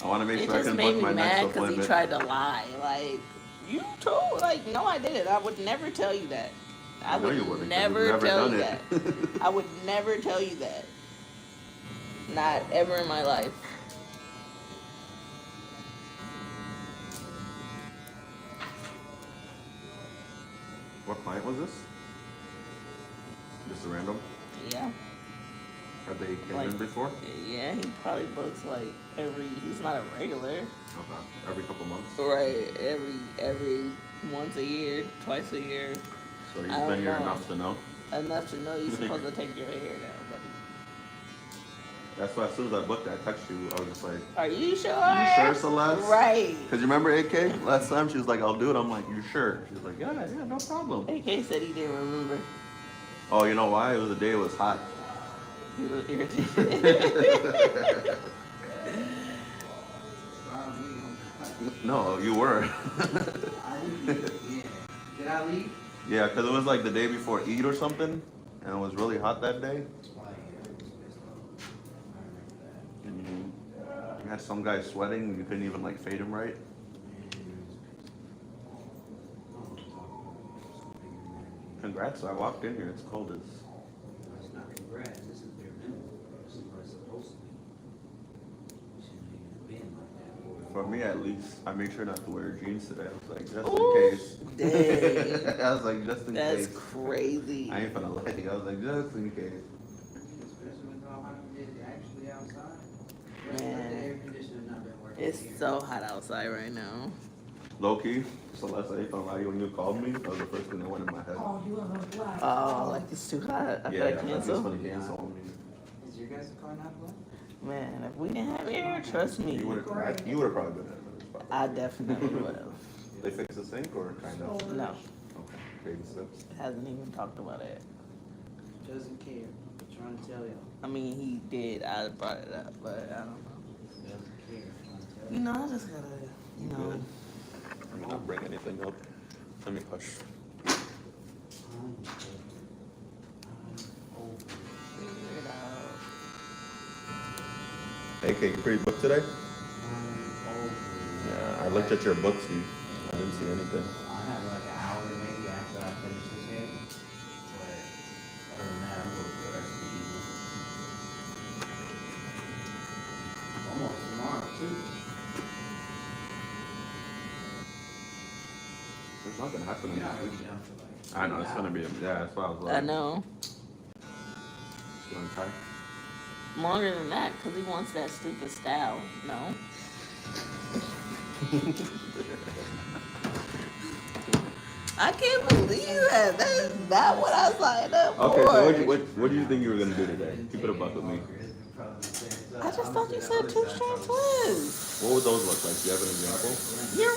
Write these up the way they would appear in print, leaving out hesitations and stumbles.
I want to make It sure I just can made book me my next mad because he appointment. tried to lie. Like, you told, like, no, I didn't. I would never tell you that. I I know would you wouldn't because you've never never tell done you it. that. I would never tell you that. Not ever in my life. What client was this? Just a random? Yeah. Have they came Like, in before? yeah, he probably books like he's not a regular. Okay. Every couple months. Right. Every once a year, twice a year. So I he's been don't here know. enough to know. Enough to know you're supposed to take your hair down, buddy. That's why as soon as I booked that, I text you. I was just like, Are you "You sure, sure? Celeste?" Right. Because you remember AK last time? She was like, "I'll do it." I'm like, "You sure?" She was like, "Yeah, yeah, no problem." AK said he didn't remember. Oh, you know why? It was the day it was hot. He was irritated. No, you were. Did I leave? Yeah, because it was like the day before Eid or something, and it was really hot that day. And you had some guy sweating, and you couldn't even like fade him right. Congrats! I walked in here. It's cold as. That's not congrats. This is their minimum. This is what it's supposed to be. You shouldn't even been like that. For me, at least, I made sure not to wear jeans today. I was like, just Ooh, in case. dang. I was like, just in That's case. crazy. I ain't gonna lie to you. I was like, just in case. Especially with how hot it is actually outside. The Man, air conditioner not been working it's here. so hot outside right now. Low key, Celeste, I ain't gonna lie to you. When you called me, that was the first thing that went in my head. Oh, you have a black. Oh, like it's too hot. I Yeah, gotta yeah, like cancel. it's gonna cancel on me. Is your guys' car not black? Man, if we didn't have air, trust me, You would have probably been in this spot. I definitely would have. They fixed the sink or kind of? No, Okay, baby steps. hasn't even talked about it. Doesn't care. I'm trying to tell y'all. I mean, he did. I brought it up, but I don't know. Doesn't care. I'm trying to tell You know, I just gotta, you know. Good. I'm not bring anything up. Let me push. Figure it out. AK, you pretty booked today? Yeah, I looked at your books. I didn't see anything. I have like an hour maybe after I finish this game. But other than that, I'm going for the rest of the evening. Almost tomorrow too. There's nothing happening You're not this gonna week. be done for like. I know, it's gonna be, yeah, that's why I was like. I know. You wanna try? Longer than that, because he wants that stupid style. No. I can't believe that. That's not what I signed up for. Okay, so what do you think you were gonna do today? Keep it a buck with me. I just thought you said two strand twists. What would those look like? Do you have an example? Your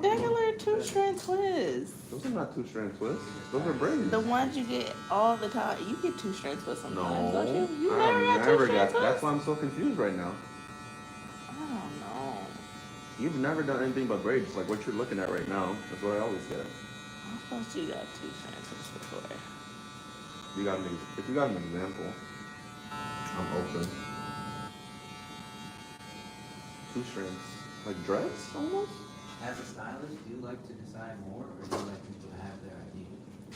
regular two strand twists. Those are not two strand twists. Those are braids. The ones you get all the time. You get two strand twists sometimes, don't No, you? You never got two strand twists? That's why I'm so confused right now. I don't know. You've never done anything but braids, like what you're looking at right now. That's what I always get. I thought you got two strand twists before. If you got an example, I'm open. Two strands, like dress almost. As a stylist, do you like to decide more, or do you like people to have their idea?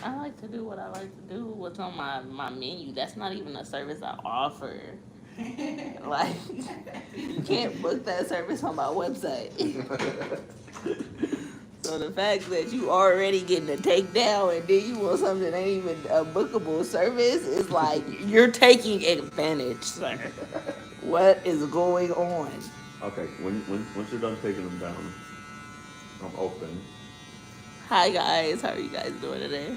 I like to do what I like to do. What's on my menu. That's not even a service I offer. Like, you can't book that service on my website. So the fact that you already getting a takedown and then you want something that ain't even a bookable service is like you're taking advantage, sir. What is going on? Okay, once you're done taking them down, I'm open. Hi guys, how are you guys doing today?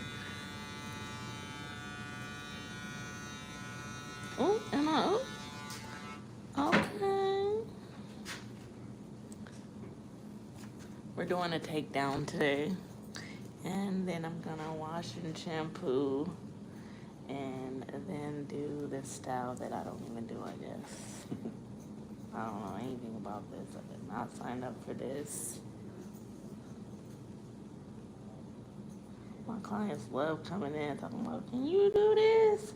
Oh, am I up? Okay. We're doing a takedown today. And then I'm gonna wash and shampoo and then do this style that I don't even do, I guess. I don't know anything about this. I did not sign up for this. My clients love coming in talking about, can you do this?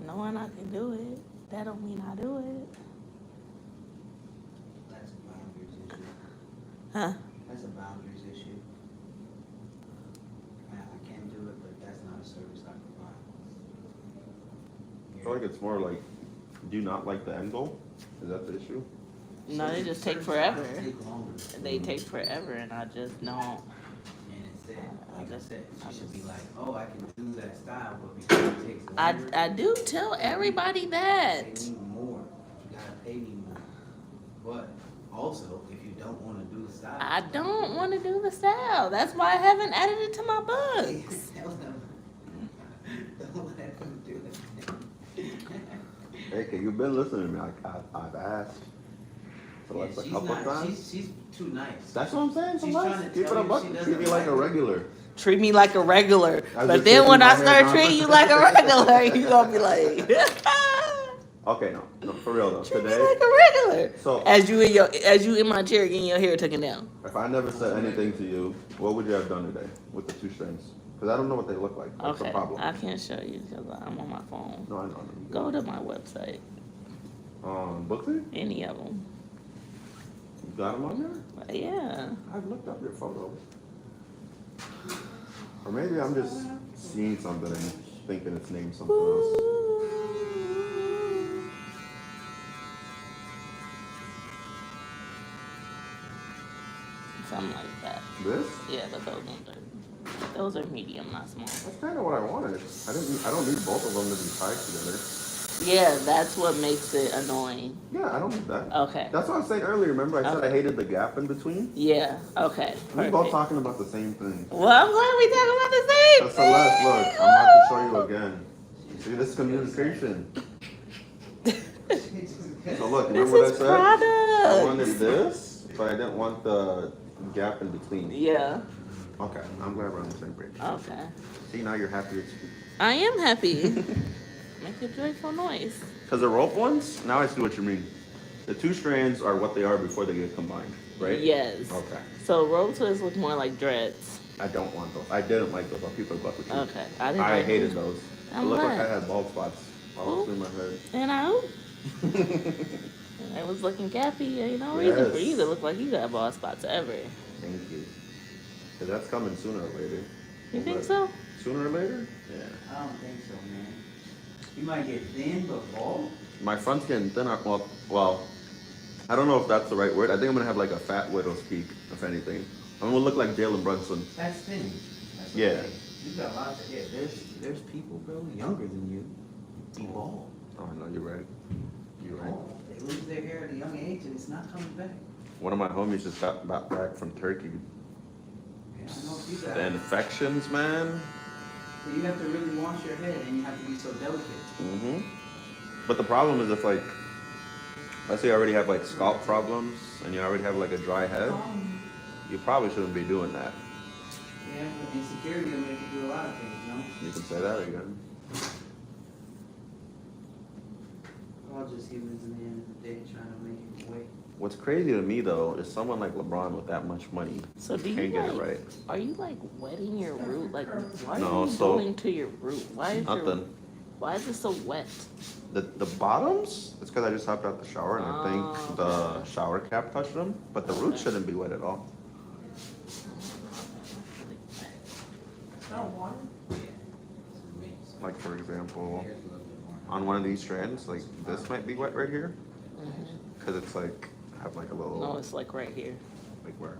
Knowing I can do it. That don't mean I do it. That's a boundaries issue. Huh? That's a boundaries issue. I can do it, but that's not a service I provide. I feel like it's more like, do you not like the end goal? Is that the issue? No, they just take Service forever. lines take longer. They take forever, and I just don't. And instead, like I said, she should be like, oh, I can do that style, but because it takes longer. I do tell everybody that. Pay me more. You gotta pay me more. But also, if you don't wanna do the style. I don't want to do the style. That's why I haven't added it to my books. Tell them. Don't let them do it. Hey, okay, you've been listening to me. I've asked. So Yeah, that's a she's couple not- times. She's too nice. That's what I'm saying. She's Sometimes trying to keep it tell a you buck. she doesn't Treat me like a like it. regular. Treat me like a regular. I was But just then taking when my I hair start down. treating you like a regular, you gonna be like, Okay, no, for real though. treat me Today, like a regular. So- as you in my chair getting your hair taken down. if I never said anything to you, what would you have done today with the 2 strands? Because I don't know what they look like. What's the Okay, problem? I can't show you because I'm on my phone. No, I know. Go to my website. Booksy? Any of them. You got them on there? Yeah. I've looked up your photos. Or maybe I'm just seeing something and thinking it's named something else. Something like that. This? Yeah, but those are medium, not small. That's kind of what I wanted. I don't need both of them to be tied together. Yeah, that's what makes it annoying. Yeah, I don't need that. Okay. That's what I was saying earlier. Remember, I said I hated the gap in between. Yeah. Okay. We both Perfect. talking about the same thing. Well, I'm glad we talking about the same That's Celeste. Look, I'm about to show you again. See, this is communication. So look, remember what I This is said? I product. wanted this, but I didn't want the gap in between. Yeah. Okay, I'm glad we're on the same page. Okay. See, now you're happy. I am happy. Make a joyful noise. Because the rope ones, now I see what you mean. The 2 strands are what they are before they get combined, right? Yes. Okay. So rope twists look more like dreads. I don't want those. I didn't like those. I'll keep it about the truth. Okay. I didn't. I like hated them. those. It I'm looked like glad. I had bald spots all Ooh. through my head. And I was looking gappy. Ain't no reason for you to Yes. look like you got bald spots ever. Thank you. Because that's coming sooner or later. You think But so? Sooner or later? Yeah. I don't think so, man. You might get thin, but bald? My front's getting thinner. Well, I don't know if that's the right word. I think I'm going to have like a fat widow's peak, if anything. I'm going to look like Jalen Brunson. That's thin. That's Yeah. okay. You got lots of hair. There's people, bro, younger than you. Be bald. Oh, no, you're right. You're right. Bald. They lose their hair at a young age and it's not coming back. One of my homies just got back from Turkey. Yeah, I know you got The infections, man. So you have to really wash your head and you have to be so delicate. Mm-hmm. But the problem is if like, let's say you already have like scalp problems and you already have like a dry head, you probably shouldn't be doing that. Yeah, but insecurity will make you do a lot of things, you know? You can say that again. We're all just humans in the end of the day trying to make it weight. What's crazy to me though is someone like LeBron with that much money So do you can't get it like, right. Are you like wetting your root? Like why No, are you so- going to your root? Nothing. Why is it so wet? The bottoms, it's because I just hopped out the shower and I think Oh, the shower cap touched them. But the roots shouldn't be wet at all. Like for example, on one of these strands, like this might be wet right here. Because it's like, I have like a little, No, it's like right here. like where?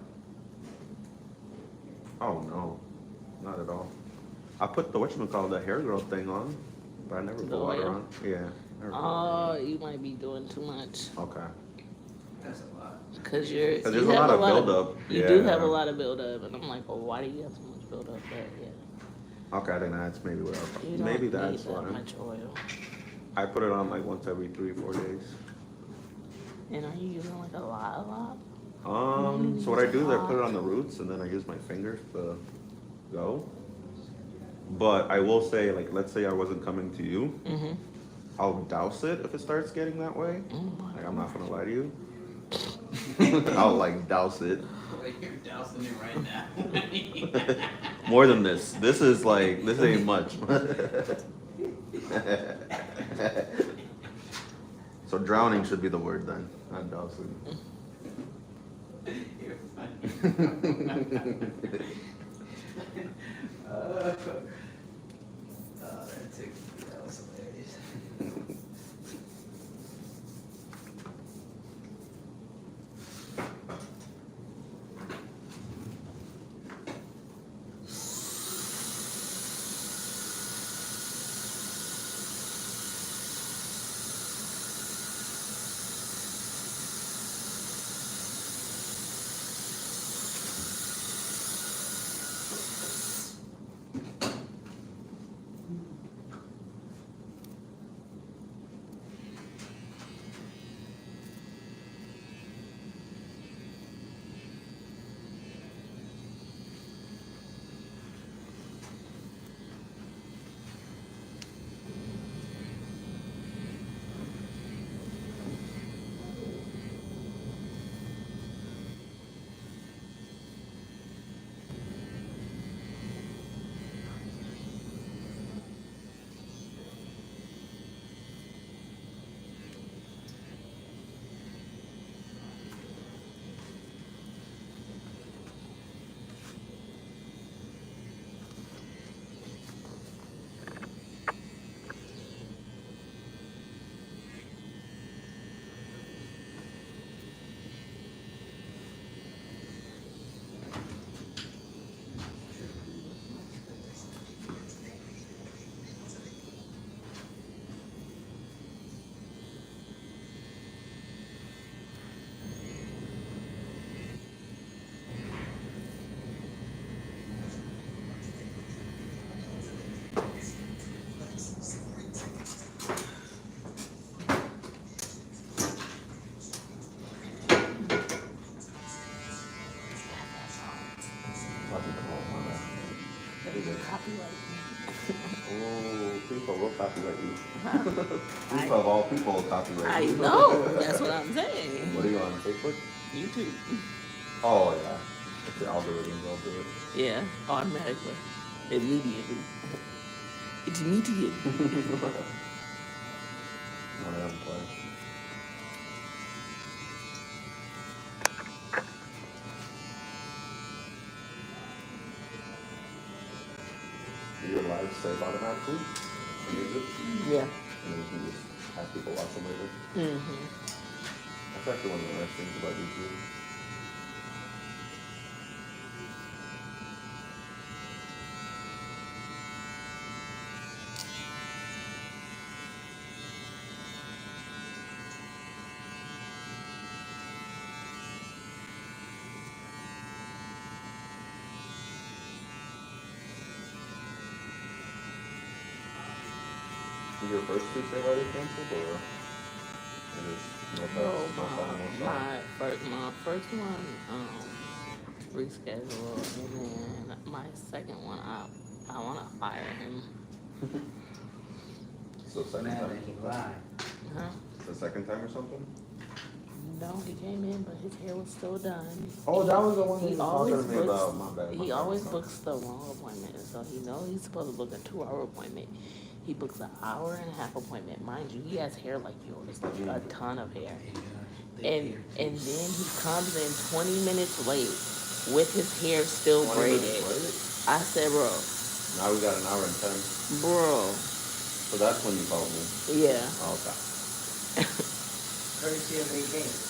Oh no, not at all. I put the whatchamacallit, the hair growth thing on, but I never The put water oil? on. Yeah. never put Oh, water you might be doing too much. on. Okay. That's a lot. Because There's you a have lot of buildup. You do have Yeah. a lot of buildup, and I'm like, well, why do you have so much buildup? But yeah, Okay, I think that's maybe what you I don't maybe need that's that why. much oil. I put it on like once every 3-4 days. And are you using like a lot? So what I do is I put it on the roots and then I use my fingers to go. But I will say, like, let's say I wasn't coming to you, Mm-hmm. I'll douse it if it starts getting that way. Oh Like, I'm not gonna lie to you. I'll like douse it. Like you're dousing it right now. More than this. This is like, this ain't much. So drowning should be the word then, not dog sleep. You're funny. That was hilarious. Oh, people will copyright you. Huh? People of all people will copyright I you. know. That's what I'm saying. What are you on Facebook? YouTube. Oh yeah, it's the algorithms. I'll do it. Yeah, automatically. Immediately. It's immediate. No, I haven't played. Do your lives save automatically? On YouTube? Yeah. And then you can just have people watch them later. Mm-hmm. That's actually one of the nice things about YouTube. Did your first two say already canceled or just no text, no sign, no sign? My first one rescheduled, and then my second one I want to fire him. So second Man, time? then he lied. Huh? The second time or something? No, he came in, but his hair was still done. Oh, that was the one He you were always talking to me books. about. My bad. He always books the wrong appointment, so he knows he's supposed to book a 2-hour appointment. He books an 1.5-hour appointment. Mind you, he has hair like yours, like a ton of hair. And then he comes in 20 minutes late with his hair still braided. I said, bro. Now we got an hour and 10. Bro. So that's when you called me. Yeah. Oh, okay. Courtesy of 8 days.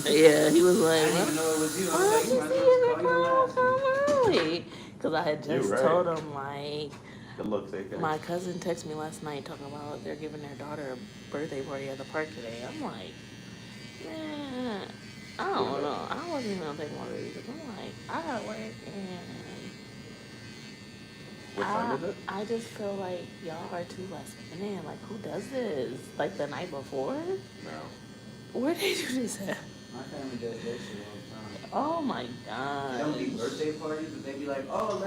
Yeah, he was like, I didn't even know it was you. I why was did like, you you see might as well me call you last come early? Because I had just right. told him, like, Good luck, take care. my cousin texted me last night talking about they're giving their daughter a birthday party at the park today. I'm like, man, I don't know. I wasn't even gonna take one of these. I'm like, I gotta work, and What time is it? I just feel like y'all are too last minute. Like, who does this? Like the night before? No. Where they do this at? My family does that shit all the time. Oh my They god. don't be birthday parties, but they be like, oh,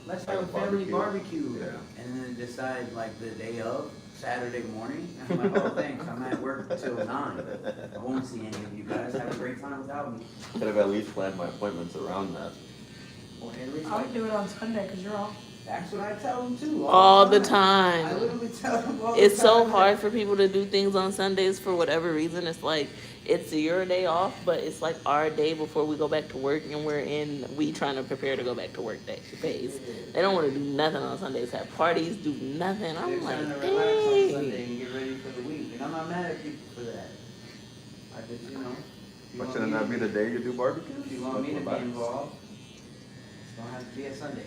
let's have a family barbecue. Yeah. And then decide like the day of, Saturday morning. And I'm like, oh, thanks, I'm at work till 9. I won't see any of you guys. Have a great time without me. Could have at least planned my appointments around that. Or at least I like, would do it on Sunday because you're off. That's what I tell them too. All the I time. literally tell them all It's the so time. hard for people to do things on Sundays for whatever reason. It's like it's your day off, but it's like our day before we go back to work, and we trying to prepare to go back to work day phase. They don't want to do nothing on Sundays. Have parties, do nothing. They're I'm trying like, to relax on Sunday dang. and get ready for the week, and I'm not mad at people for that. I just, you know. But shouldn't that be the day you do barbecue? If you want me to be involved, it's gonna have to be a Sunday.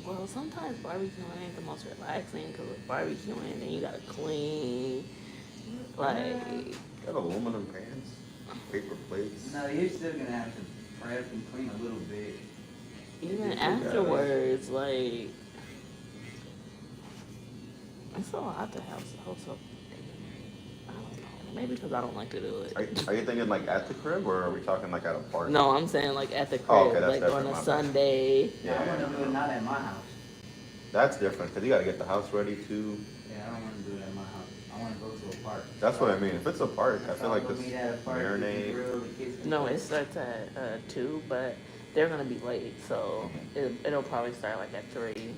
Well, sometimes barbecuing ain't the most relaxing because with barbecuing, then you gotta clean. Like, Got aluminum pans, paper plates. No, you're still gonna have to prep and clean a little bit. even afterwards, like, it's so hot to have so. I don't know. Maybe because I don't like to do it. Are you thinking like at the crib, or are we talking like at a party? No, I'm saying like at the crib, Oh, okay, that's like on different, a my bad. Sunday. Yeah, I wanna do it not at my house. That's different, because you got to get the house ready too. Yeah, I don't wanna do it at my house. I wanna go to a park. That's what I mean. If it's a park, I feel like We'll this meet at a park, we can marinade. grill, the kids can No, play. it starts at 2, but they're gonna be late, so it'll probably start like at 3.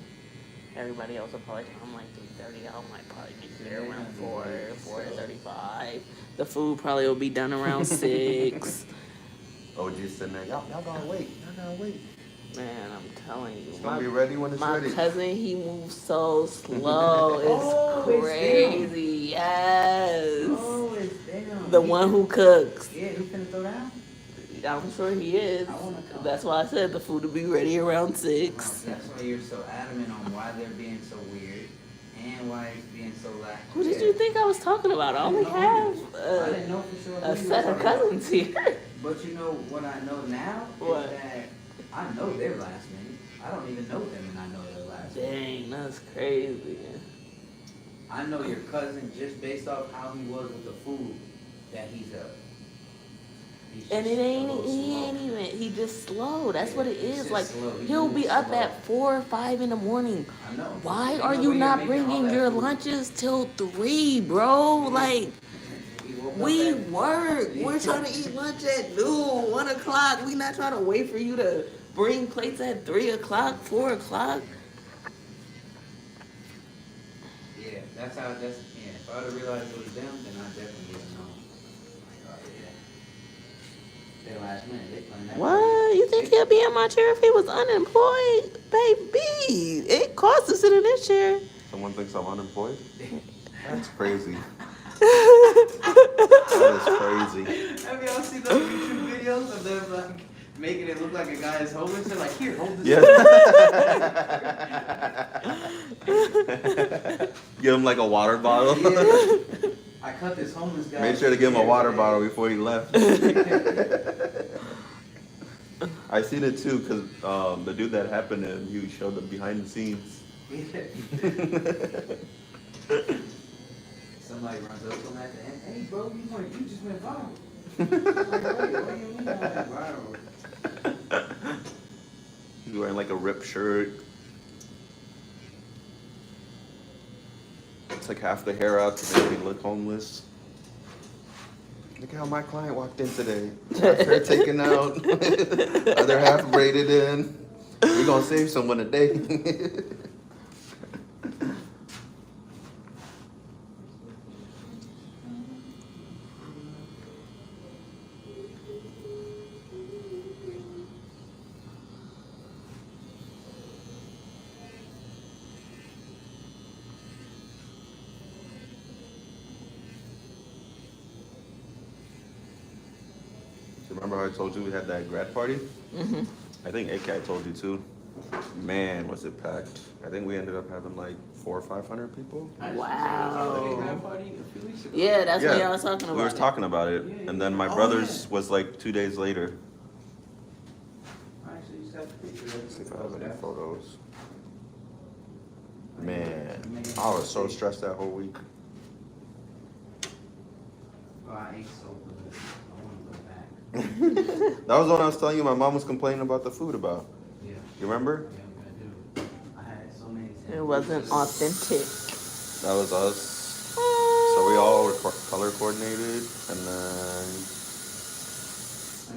Everybody else will probably come like 3:30. I might probably get there around 4:35. The food probably will be done around 6. OG's sitting there. Y'all gotta wait. Y'all gotta wait. Man, I'm telling you, It's gonna be ready when it's my ready. cousin, he moves so slow. It's Oh, it's crazy. Yes. Oh, it's damn. The one who cooks. Yeah, he finna throw down? I'm sure he is. I wanna come. That's why I said the food will be ready around 6. That's why you're so adamant on why they're being so weird and why it's being so lax. Who did you think I was talking about? I only have I didn't know for sure. a who you set were of talking about. cousins here. But you know what I know now? What? Is that I know their last name. I don't even know them and I know their last name. Dang, that's crazy. I know your cousin just based off how he was with the food that he's he's And just it ain't, a little he slow. ain't even, he just slow. That's what it He's is. just Like, slow. He he'll be moves up slow. at 4 or 5 in the morning. I know. Why Ain't are no you way you're not making all bringing that your food. lunches till 3, bro? Like, He woke up we at- work. We're trying to eat lunch at noon, 1 o'clock. We not trying to wait for you to bring plates at 3 o'clock, 4 o'clock. Yeah, that's how. Yeah, if I would have realized it was them, then I definitely would have known. Like, oh yeah. Their last minute, they playing that. What? You think he'll be in my chair if he was unemployed? Baby, it costs to sit in this chair. Someone thinks I'm unemployed? That's crazy. That is crazy. Have y'all seen those YouTube videos of them like making it look like a guy is homeless? They're like, here, hold this. Yeah. Give him like a water bottle. Yeah. I cut this homeless guy. Made sure to give him a water today. bottle before he left. I seen it too, because the dude that happened to him, he showed the behind the scenes. Somebody runs up to him at the end. Hey, bro, you just went viral. I'm like, wait, what do you mean I went viral? He's wearing like a ripped shirt. It's like half the hair out to make me look homeless. Look how my client walked in today. Half hair taken out, other half braided in. We're gonna save someone today. Remember how I told you we had that grad party? Mm-hmm. I think AK told you too. Man, was it packed. I think we ended up having like 400 or 500 people. Wow. Party a few weeks ago. Yeah, that's what y'all was talking about. We were talking about it. And then my Oh, brother's yeah. was like 2 days later. I actually just got the picture. Let's see if I have any photos. Man, I was so stressed that whole week. Oh, I ate so good. I want to go back. That was what I was telling you my mom was complaining about the food about. Yeah. You remember? Yeah, I'm gonna do. I had so many. It wasn't authentic. That was us. So we all were color coordinated, and then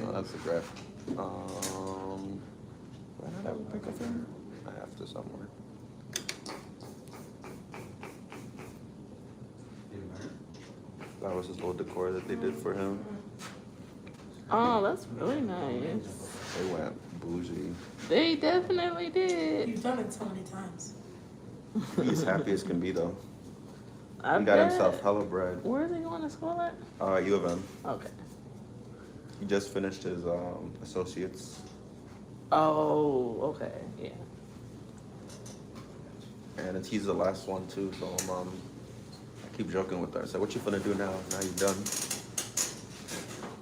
no, that's the graph. Do I not have a pic of him? I have to somewhere. That was his little decor that they did for him. Oh, that's really nice. They went bougie. They definitely did. You've done it so many times. He's happy as can be though. I He got bet. himself hella bread. Where is he going to school at? U of M. Okay. He just finished his associates. Oh, okay. Yeah. And he's the last one too, so I keep joking with her. I said, "What you finna do now? Now you're done."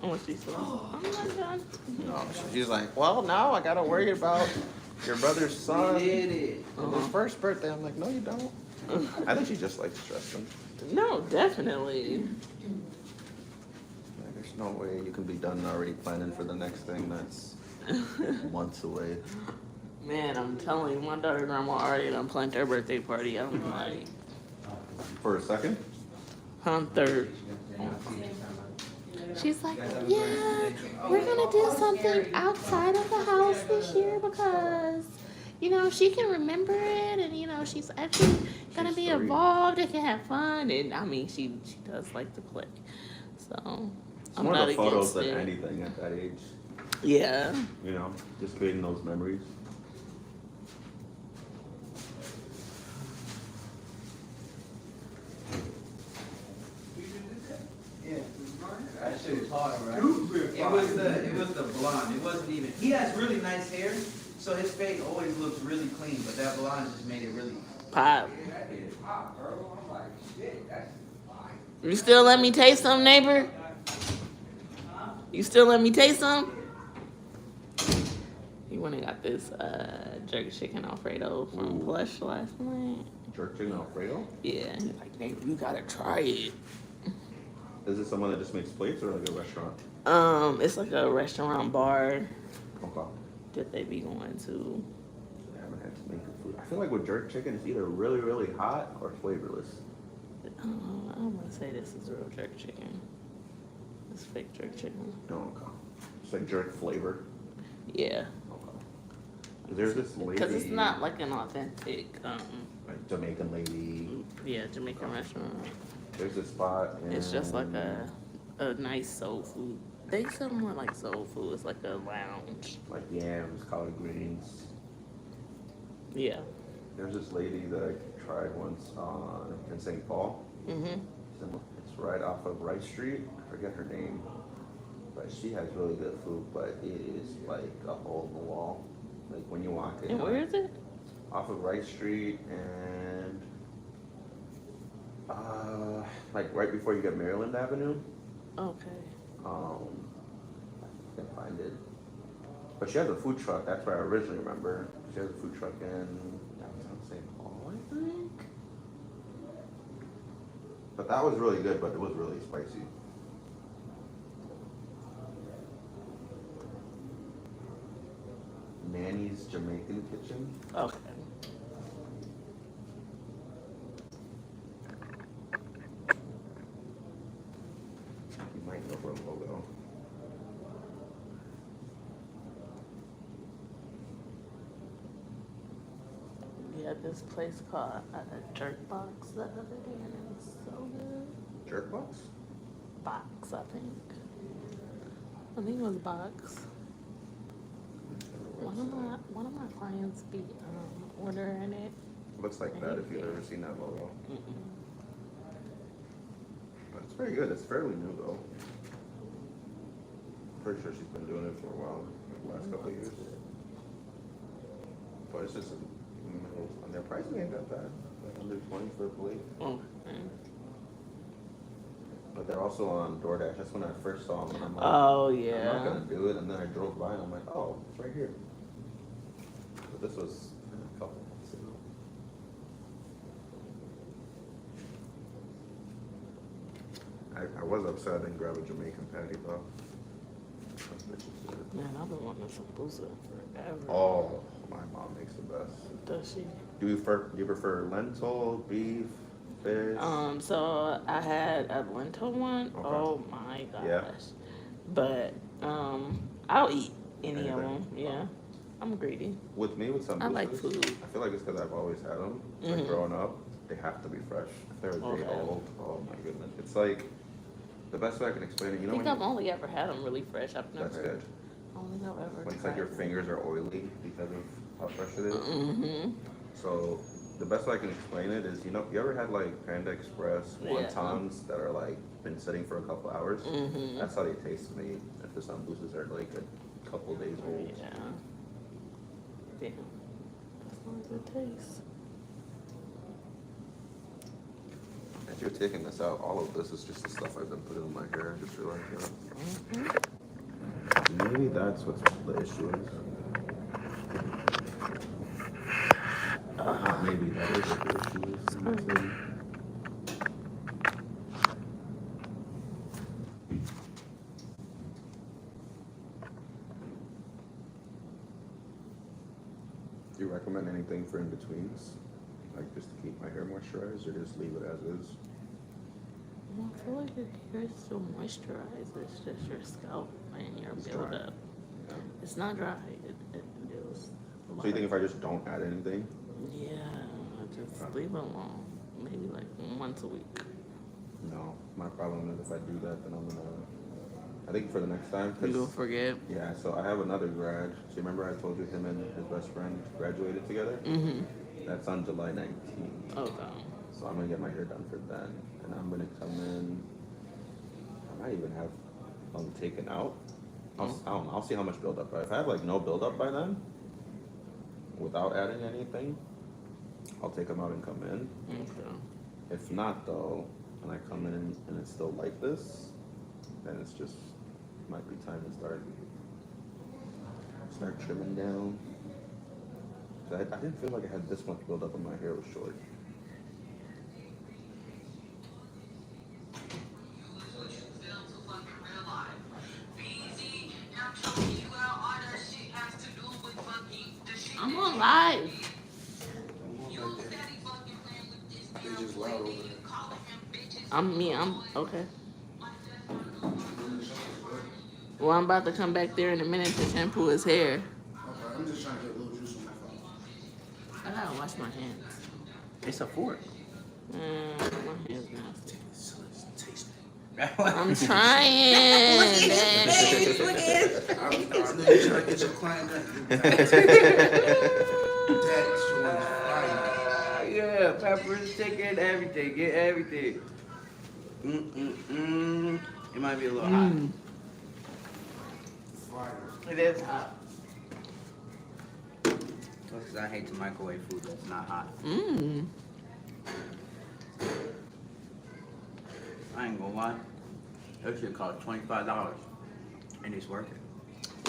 And what she said? I'm not done. No, she's like, "Well, now I gotta worry about your brother's son We did it. and his first birthday." I'm like, "No, you don't." I think she just likes stressing. No, definitely. Like, there's no way you can be done already planning for the next thing that's months away. Man, I'm telling you, my daughter grandma already done planned her birthday party. I'm like, For a second? on third. She's like, yeah, we're gonna do something outside of the house this year because, you know, she can remember it and, you know, she's actually gonna be 3. involved and can have fun. And I mean, she does like to play. So, It's I'm more not the photos against than it. anything at that age. Yeah. You know, just creating those memories. I should have taught him, right? It was the blonde. It wasn't even. He has really nice hair, so his face always looks really clean. But that blonde just made it really. Pop. You still let me taste some, neighbor? You still let me taste some? He went and got this jerk chicken Alfredo from Plush last night. Jerk chicken Alfredo? Yeah, he's like, neighbor, you gotta try it. Is it someone that just makes plates or like a restaurant? It's like a restaurant bar Okay. that they be going to. I haven't had Jamaican food. I feel like with jerk chicken, it's either really, really hot or flavorless. I don't want to say this is real jerk chicken. It's fake jerk chicken. No, okay. It's like jerk flavor. Yeah, Okay. There's this lady. because it's not like an authentic, like Jamaican lady. yeah, Jamaican restaurant. There's this spot. It's just like a nice soul food. They sell more like soul food. It's like a lounge. Like yams, collard greens. Yeah. There's this lady that I tried once in St. Paul. Mhm. It's right off of Rice Street. I forget her name. But she has really good food, but it is like a hole in the wall. Like when you walk in. And where is it? Off of Rice Street and like right before you get Maryland Avenue. Okay. I can't find it. But she has a food truck. That's where I originally remember. She has a food truck in downtown St. Paul, I think. But that was really good, but it was really spicy. Nanny's Jamaican Kitchen. Okay. You might know her logo. We had this place called Jerk Box the other day, and it was so good. Jerk box? Box, I think. I think it was Box. One of my clients be ordering it. Looks like that if you've ever seen that logo. Mm-mm. But it's very good. It's fairly new though. Pretty sure she's been doing it for a while, like the last couple of years. But it's just, and their pricing ain't that bad. Like under 20 for a plate. Okay. But they're also on DoorDash. That's when I first saw them. And I'm like, Oh I'm not yeah. gonna do it. And then I drove by and I'm like, oh, it's right here. But this was a couple months ago. I was upset I didn't grab a Jamaican patty though. Man, I've been wanting some sambusa forever. Oh, my mom makes the best. Does she? Do you prefer lentil, beef, fish? So I had a lentil one. Okay. Oh my gosh. Yeah. But I'll eat any of Anything? them. Yeah. I'm greedy. With me, with some I like boosters, food. I feel like it's because I've always had them. Like growing up, they have to be fresh. If they're a day Okay. old, oh my goodness. It's like, the best way I can explain it, you I know think when I've only ever had them really fresh. I've never. that's good. I don't think I've ever. When it's like your fingers are oily because of how fresh it is. Mm-hmm. So the best way I can explain it is, you know, you ever had like Panda Express Yeah. wontons that are like been sitting for a couple hours? Mm-hmm. That's how they taste to me. If the sun boosters are like a couple days old. Yeah. Damn. That's not a good taste. As you're taking this out, all of this is just the stuff I've been putting in my hair. I just realized, you know. Maybe that's what the issue is. Not maybe that is what the issue is. Do you recommend anything for in betweens? Like just to keep my hair moisturized or just leave it as is? I feel like your hair is still moisturized. It's just your scalp and your It's build dry. up. Yeah. It's not dry. It feels. So you think if I just don't add anything? Yeah, just leave it alone. Maybe like once a week. No. My problem is if I do that, then I'm gonna. I think for the next time. You don't forget. Yeah. So I have another grad. So you remember I told you him and his best friend graduated together? Mm-hmm. That's on July 19th. Okay. So I'm gonna get my hair done for then, and I'm gonna come in. I might even have them taken out. I don't know. I'll see how much buildup. But if I have like no buildup by then, without adding anything, I'll take them out and come in. Okay. If not though, and I come in and it's still like this, then it's just might be time to start trimming down. 'Cause I didn't feel like I had this much buildup when my hair was short. I'm on live. They just loud over there. I'm okay. Well, I'm about to come back there in a minute to shampoo his hair. Okay, I'm just trying to get a little juice on my phone. I gotta wash my hands. It's a fork. My hands nasty. Taste I'm trying. I know you're trying to get your client done. That's one fire. Yeah, peppers, chicken, everything. Get everything. It might be a little hot. Fire. It is hot. Because I hate to microwave food that's not hot. I ain't gonna lie. That shit cost $25. And it's worth it.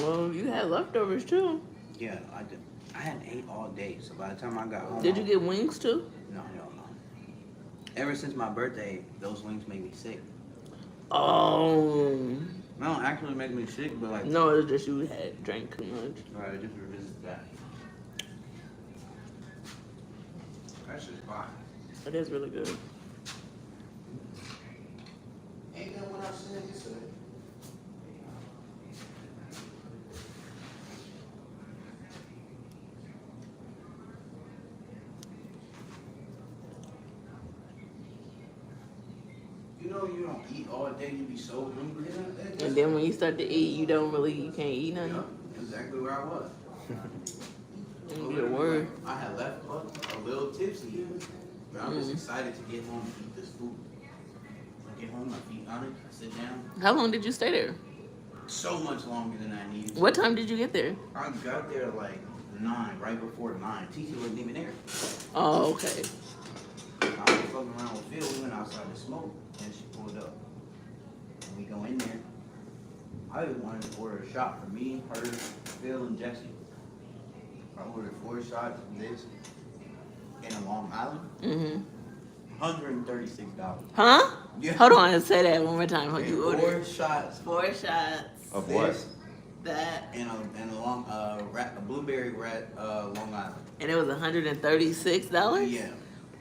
Well, you had leftovers too. Yeah, I did. I hadn't ate all day, so by the time I got home. Did you get wings too? No, hell no. Ever since my birthday, those wings made me sick. Oh. They don't actually make me sick, but like. No, it's just you had drank too much. Alright, I just revisit that. That shit's fire. It is really good. Ain't that what I said yesterday? You know you don't eat all day, you be so hungry. And then when you start to eat, you can't eat nothing. Yeah, exactly where I was. You get a word. I had left a little tipsy, but I'm just excited to get home and eat this food. I get home, my feet on it, I sit down. How long did you stay there? So much longer than I needed. What time did you get there? I got there like 9, right before 9. TT wasn't even there. Oh, okay. I was fucking around with Phil. We went outside to smoke, and she pulled up. And we go in there. I just wanted to order a shot for me, her, Phil, and Jesse. I ordered 4 shots of this in a Long Island. Mm-hmm. $136. Huh? Yeah. Hold on, say that one more time. What And you 4 ordered? shots 4 shots. Of what? this, That. and a blueberry rat Long Island. And it was $136? Yeah.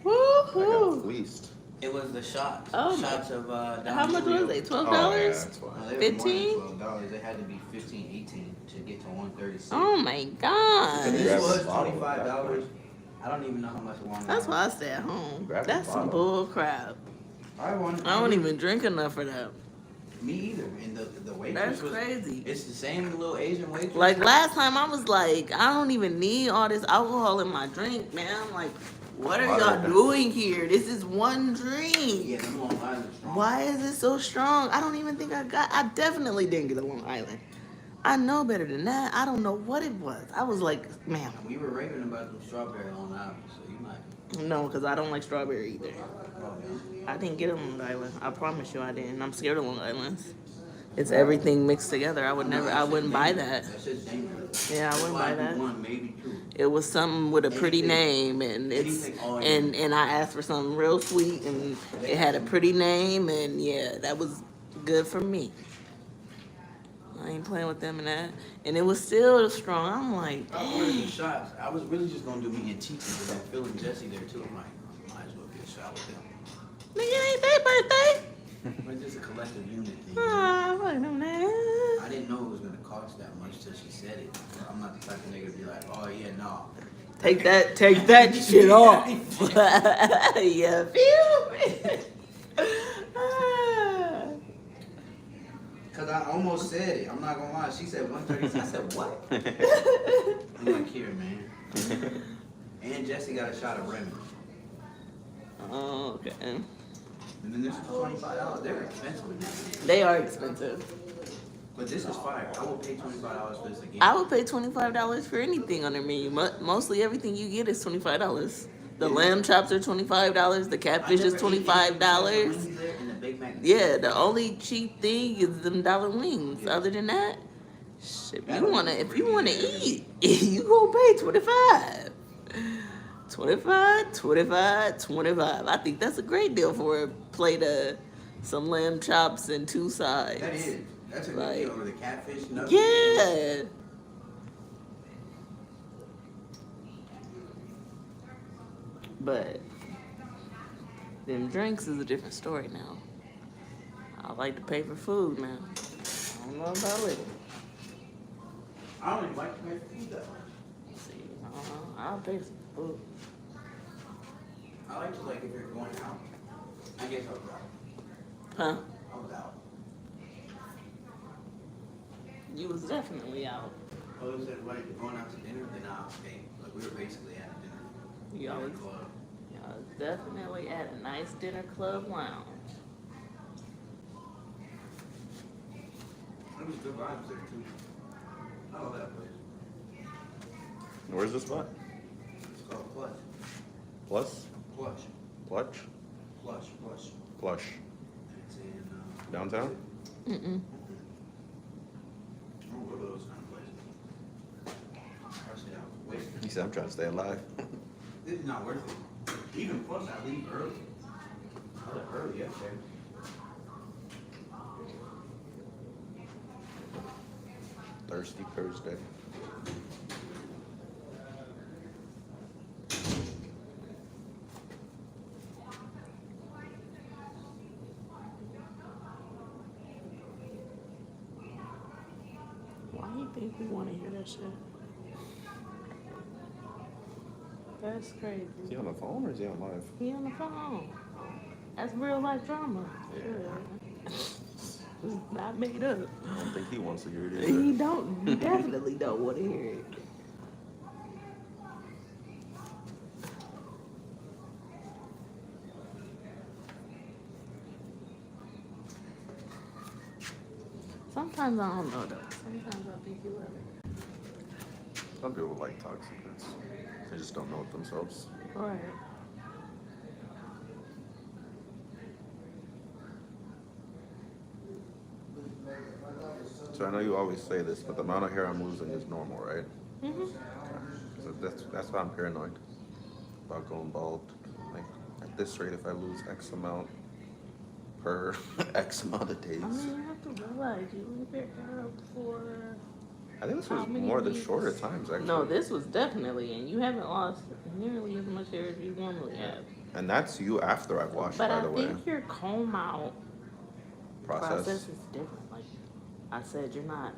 I got Woo-hoo. fleeced. It was the shots. Oh my- Shots of How much was they? $12? Oh, yeah, that's why. No, they were more than $15? $12. They had to be 15, 18 to get to 136. Oh my You god. could've This grabbed was a bottle at that $25. point. I don't even know how much Long That's Island. why I stay at home. Grab the That's some bottle. bull crap. I don't even drink enough for that. Me either. And the waitress That's was crazy. It's the same little Asian waitress. Like last time, I was like, I don't even need all this alcohol in my drink, man. I'm like, what are y'all doing here? This is one drink. Yeah, them Long Island strong. Why is it so strong? I don't even think I definitely didn't get a Long Island. I know better than that. I don't know what it was. I was like, man, We were raving about them strawberry Long Island, so you might. no, because I don't like strawberry either. Oh, yeah. I didn't get a Long Island. I promise you I didn't. I'm scared of Long Islands. It's everything mixed together. I wouldn't buy that. That's just dangerous. Yeah, I wouldn't buy That's why I that. do one, maybe two. It was something with a pretty Anything. name, and it's Anything, oh, and I asked for something real sweet, and it had a pretty name, and yeah, that was good for me. I ain't playing with them and that, and it was still strong. I'm like, I ordered the dang. shots. I was really just gonna do me and Tiki, but then Phil and Jesse there too. I'm like, might as well get a shot with them. Nigga, it ain't their birthday. But it's just a collective unit thing. Ah, fuck them, I man. didn't know it was gonna cost that much till she said it. I'm not the type of nigga to be like, oh yeah, no. Take that shit off. You feel me? Ah. Cause I almost said it. I'm not gonna lie. She said 130. I said what? I'm like, here, man. And Jesse got a shot of Remy. Oh, okay. And then this is $25. They're expensive. They are expensive. But this is fire. I will pay $25 for this again. I would pay $25 for anything on their menu. Mostly everything you get is $25. The lamb chops are $25. The catfish is $25. Yeah, the only cheap thing is them dollar wings. Other than that, shit, if you wanna eat, you gonna pay $25. 25. I think that's a great deal for a plate of some lamb chops and 2 sides. That is. That's a good deal over the catfish. Nuggets. Yeah. But them drinks is a different story now. I like to pay for food now. I don't know about it. I don't even like to pay for food that much. See, I'll pay for food. I like to, like, if you're going out. I guess I was out. Huh? I was out. You was definitely out. I was said, like, going out to dinner, then I'll pay. Like, we were basically at dinner. Y'all was, Club. y'all was definitely at a nice dinner club lounge. It was good vibes there, too. I love that place. Where's this spot? It's called Plush. Plus? Plush. Clutch? Plush. Plush. It's in, Downtown? Mm-mm. Oh, what are those kind of places? Actually, I was wasting. He said, I'm trying to stay alive. This is not worth it. Even plus, I leave early. I left early yesterday. Thirsty Thursday. Why do you think we want to hear that shit? That's crazy. Is he on the phone or is he on live? He on the phone. That's real life drama. Yeah. It's not made up. I don't think he wants to hear it He either. he definitely don't want to hear it. Sometimes I don't know though. Sometimes I think you love it. Some people like toxic goods. They just don't know it themselves. Right. So I know you always say this, but the amount of hair I'm losing is normal, right? Mhm. So that's why I'm paranoid about going bald. Like at this rate, if I lose X amount per X amount of days. I mean, you have to realize you leave your hair up for. I think this How was many more the weeks? shorter times actually. No, this was definitely, and you haven't lost nearly as much hair as you normally have. And that's you after I've washed, But by I the way. think your comb out process Process. is different. Like I said, you're not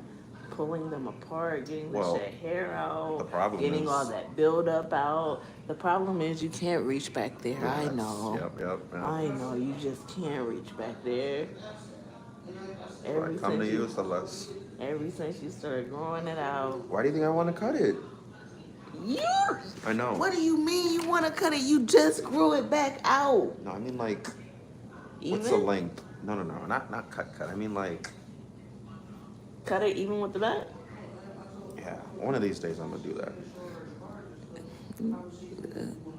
pulling them apart, getting the Well, shit hair out, the problem getting all is- that buildup out. The problem is you can't reach back there. I Yes. know. Yep. I know. You just can't reach back there. So I come to you, Celeste. Ever since you started growing it out. Why do you think I want to cut it? You? I know. What do you mean you want to cut it? You just grew it back out. No, I mean like, Even? what's the length? No, not cut. I mean like, Cut it even with the back? yeah. One of these days I'm gonna do that.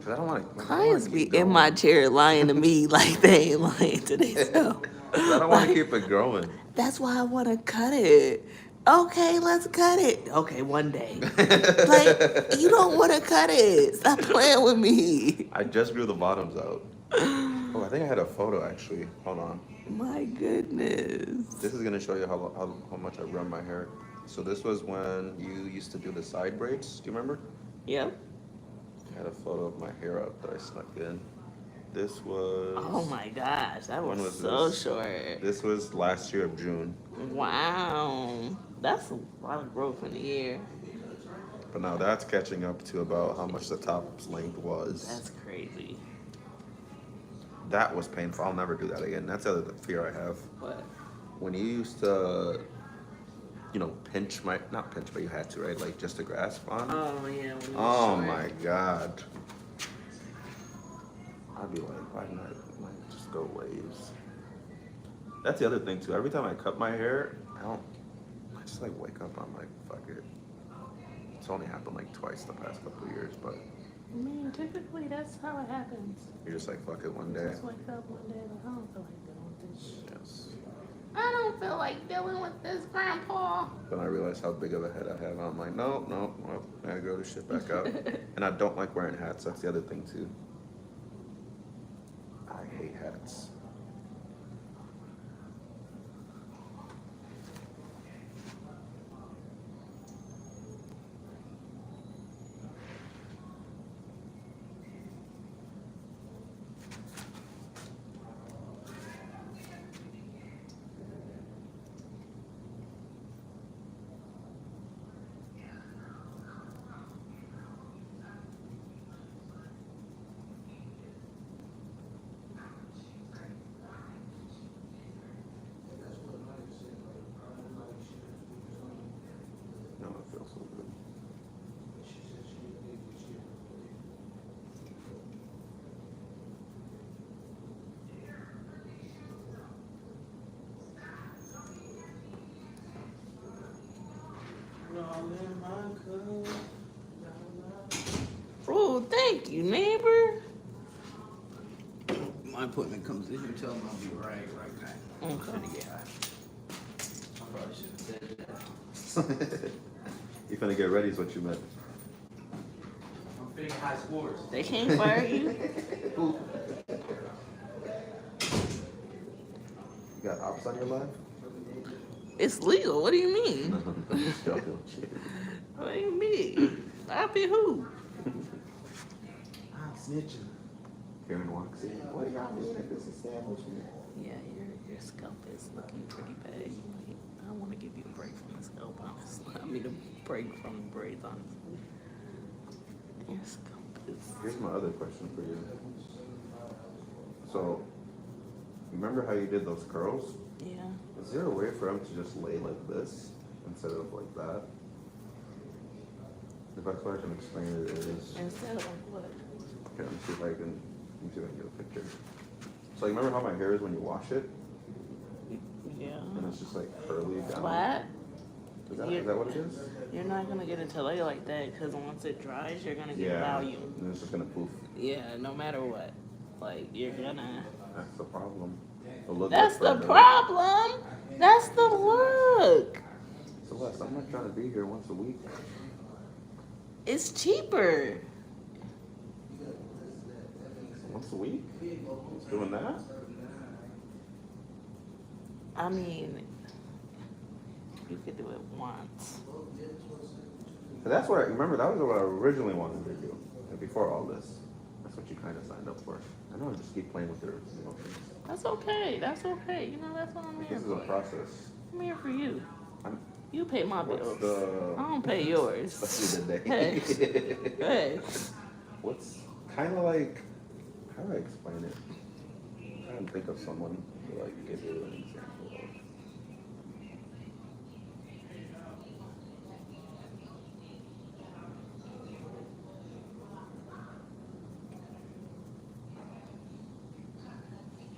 Cause I don't want to. Clients be in my chair lying to me like they ain't lying to themselves. I don't want to keep it growing. That's why I want to cut it. Okay, let's cut it. Okay, one day. Like, you don't want to cut it. Stop playing with me. I just grew the bottoms out. Oh, I think I had a photo actually. Hold on. My goodness. This is gonna show you how much I run my hair. So this was when you used to do the side braids. Do you remember? Yep. I had a photo of my hair up that I snuck in. This was. Oh my gosh, that When was was so this? short. This was last year of June. Wow. That's a lot of growth in a year. But now that's catching up to about how much the top's length was. That's crazy. That was painful. I'll never do that again. That's the other fear I have. What? When you used to, pinch not pinch, but you had to, right? Like just to grasp on. Oh, yeah. Oh my God. I'd be like, why not just go waves? That's the other thing too. Every time I cut my hair, I just like wake up, I'm like, fuck it. It's only happened like twice the past couple of years, but I mean, typically that's how it happens. you're just like, fuck it one day. Just wake up one day like, I don't feel like dealing with this shit. Yes. I don't feel like dealing with this, Grandpa. Then I realized how big of a head I have. I'm like, no, I gotta grow this shit back out. And I don't like wearing hats. That's the other thing too. I hate hats. No, it feels so good. Oh, thank you, neighbor. My appointment comes in here, tell them I'll be right back. Okay. Finna get high. I probably should have said that. You finna get ready is what you meant. I'm finna get high scores. They can't fire you. You got ops on your life? It's legal. What do you mean? Just joking. What do you mean? I be who? I'm snitching. Karen walks in. What do y'all doing at this establishment? Yeah, your scalp is looking pretty bad. I want to give you a break from the scalp, honestly. I mean, a break from the braids, honestly. Your scalp is. Here's my other question for you. So, remember how you did those curls? Yeah. Is there a way for them to just lay like this instead of like that? The best way I can explain it is, Instead of what? okay, let me see if I can get a picture. So you remember how my hair is when you wash it? Yeah. And it's just like curly down? Flat? Is that what it is? You're not gonna get it to lay like that because once it dries, you're gonna get volume. And it's just gonna poof. Yeah, no matter what. Like, you're gonna. That's the problem. The look That's looks the better. problem. That's the look. Celeste, I'm not trying to be here once a week. It's cheaper. Once a week? It's doing that? I mean, you could do it once. But that's what remember, that was what I originally wanted to do before all this. That's what you kind of signed up for. I know I just keep playing with your emotions. That's okay. That's okay. You know, that's what I'm here This is a for. process. I'm here for you. I'm, You pay my what's bills. the... I don't pay yours. Especially today. Hey. Hey. What's kind of like... How do I explain it? I'm trying to think of someone to like give you an example of.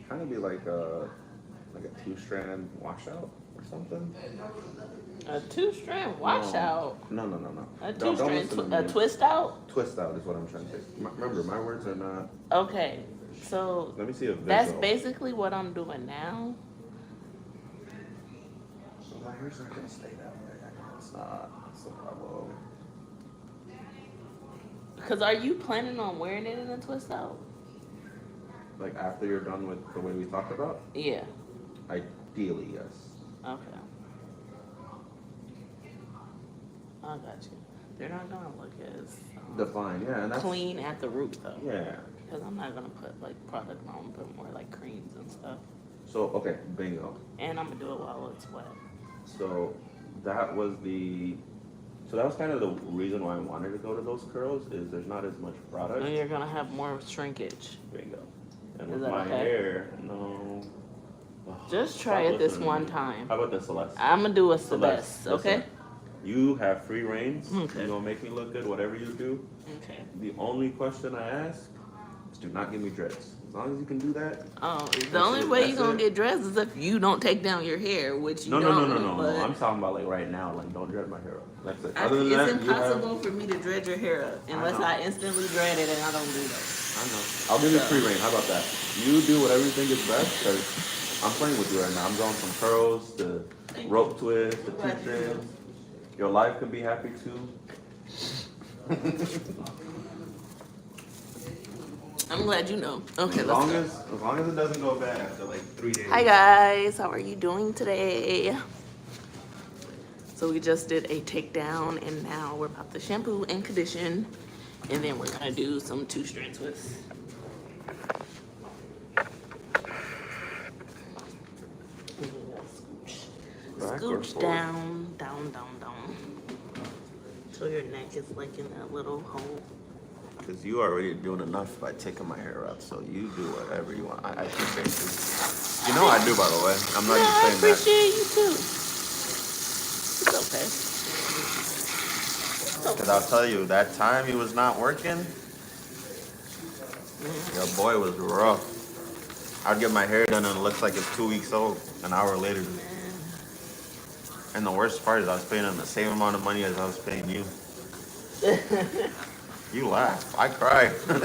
Kind of be like a 2-strand washout or something. A 2-strand washout. No. A Don't 2-strand, listen to a me. twist out. Twist out is what I'm trying to say. Remember, my words are not. Okay, so Let me see a visual. that's basically what I'm doing now. So my hair's not gonna stay that way. It's not. It's a problem. Because are you planning on wearing it in a twist out? Like after you're done with the way we talked about? Yeah. Ideally, yes. Okay. I got you. They're not gonna look as Defined, yeah, and that's clean at the root though. Yeah. Because I'm not gonna put like product on, put more like creams and stuff. So okay, bingo. And I'm gonna do it while it's wet. So that was kind of the reason why I wanted to go to those curls is there's not as much product. And you're gonna have more shrinkage. Bingo. And Is with that my okay? hair, no. Just Stop try it this listening to one me. time. How about the Celeste? I'm gonna do a Celeste, SolestTheBest, okay? listen. You have free reigns. Okay. You're gonna make me look good, whatever you do. Okay. The only question I ask is do not give me dreads. As long as you can do that. Oh, the That's only it, way that's you're gonna it. get dressed is if you don't take down your hair, which you No. don't. But I'm talking about like right now. Like don't dread my hair up. That's it. Other it's than that, impossible for me to dread your hair up unless know. I instantly dread it, and I don't do that. I know. I'll give you free reign. How about that? You do whatever you think is best. Cause I'm playing with you right now. I'm going from curls to rope twist to I'm glad you know. 2-strands. Your life can be happy too. I'm glad you know. Okay, As let's long go. as it doesn't go bad after like 3 days. Hi guys, how are you doing today? So we just did a takedown, and now we're about to shampoo and condition, and then we're gonna do some 2-strand twists. Back or Scooch forth? down. So your neck is like in that little hole. Because you already doing enough by taking my hair out, so you do whatever you want. I appreciate you. You know I do, by the way. I'm not Yeah, I just saying that. appreciate you too. It's okay. Because I'll tell you, that time he was not working, your boy was rough. I'd get my hair done and it looks like it's 2 weeks old, an hour later. And the worst part is I was paying him the same amount of money as I was paying you. You laugh. I cry. I'm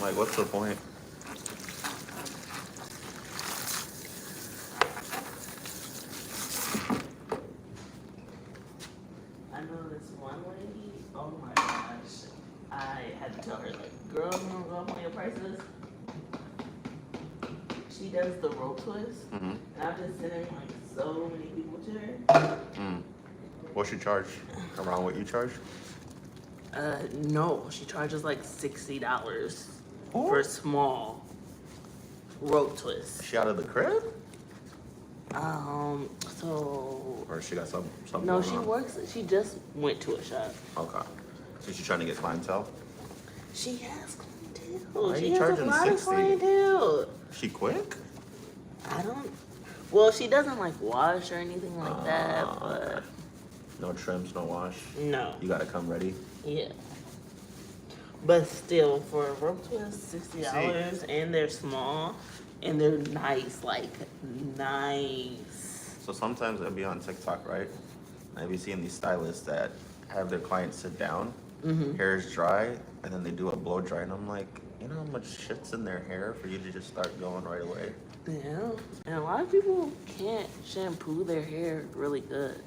like, what's the point? I know this one lady, oh my gosh. I had to tell her, like, girl, you don't go up on your prices. She does the rope twist, Mm-hmm. and I've been sending, like, so many people to her. What's your charge? Around what you charge? No, she charges, like, $60 for small rope twists. Is she out of the crib? So, Or she got something no, going she on? works, she just went to a shop. Okay. So she's trying to get clientele? She has clientele. Why are She you has charging a lot 60? of clientele. She quick? I don't. Well, she doesn't like wash or anything like that, but No trims, no wash. no. You gotta come ready. Yeah. But still, for a rope twist, $60, and they're small, and they're nice, like nice. So sometimes I'll be on TikTok, right? And I'll be seeing these stylists that have their clients sit down, hair is dry, and then they do a blow dry, and I'm like, you know how much shit's in their hair for you to just start going right away? Yeah, and a lot of people can't shampoo their hair really good.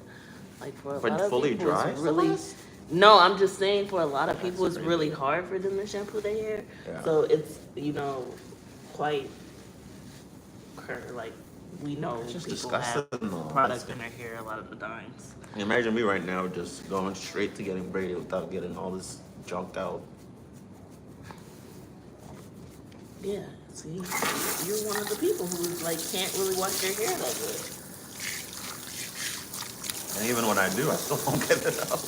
Like for a But lot of fully people, dry, it's really. Celeste? No, I'm just saying for a lot of people, it's crazy. really hard for them to shampoo their hair. Yeah. So it's quite like we know It's just people disgusting, have though. product in their hair a lot of the times. Imagine me right now just going straight to getting braided without getting all this junk out. Yeah, see, you're one of the people who like can't really wash their hair that good. And even when I do, I still won't get it out.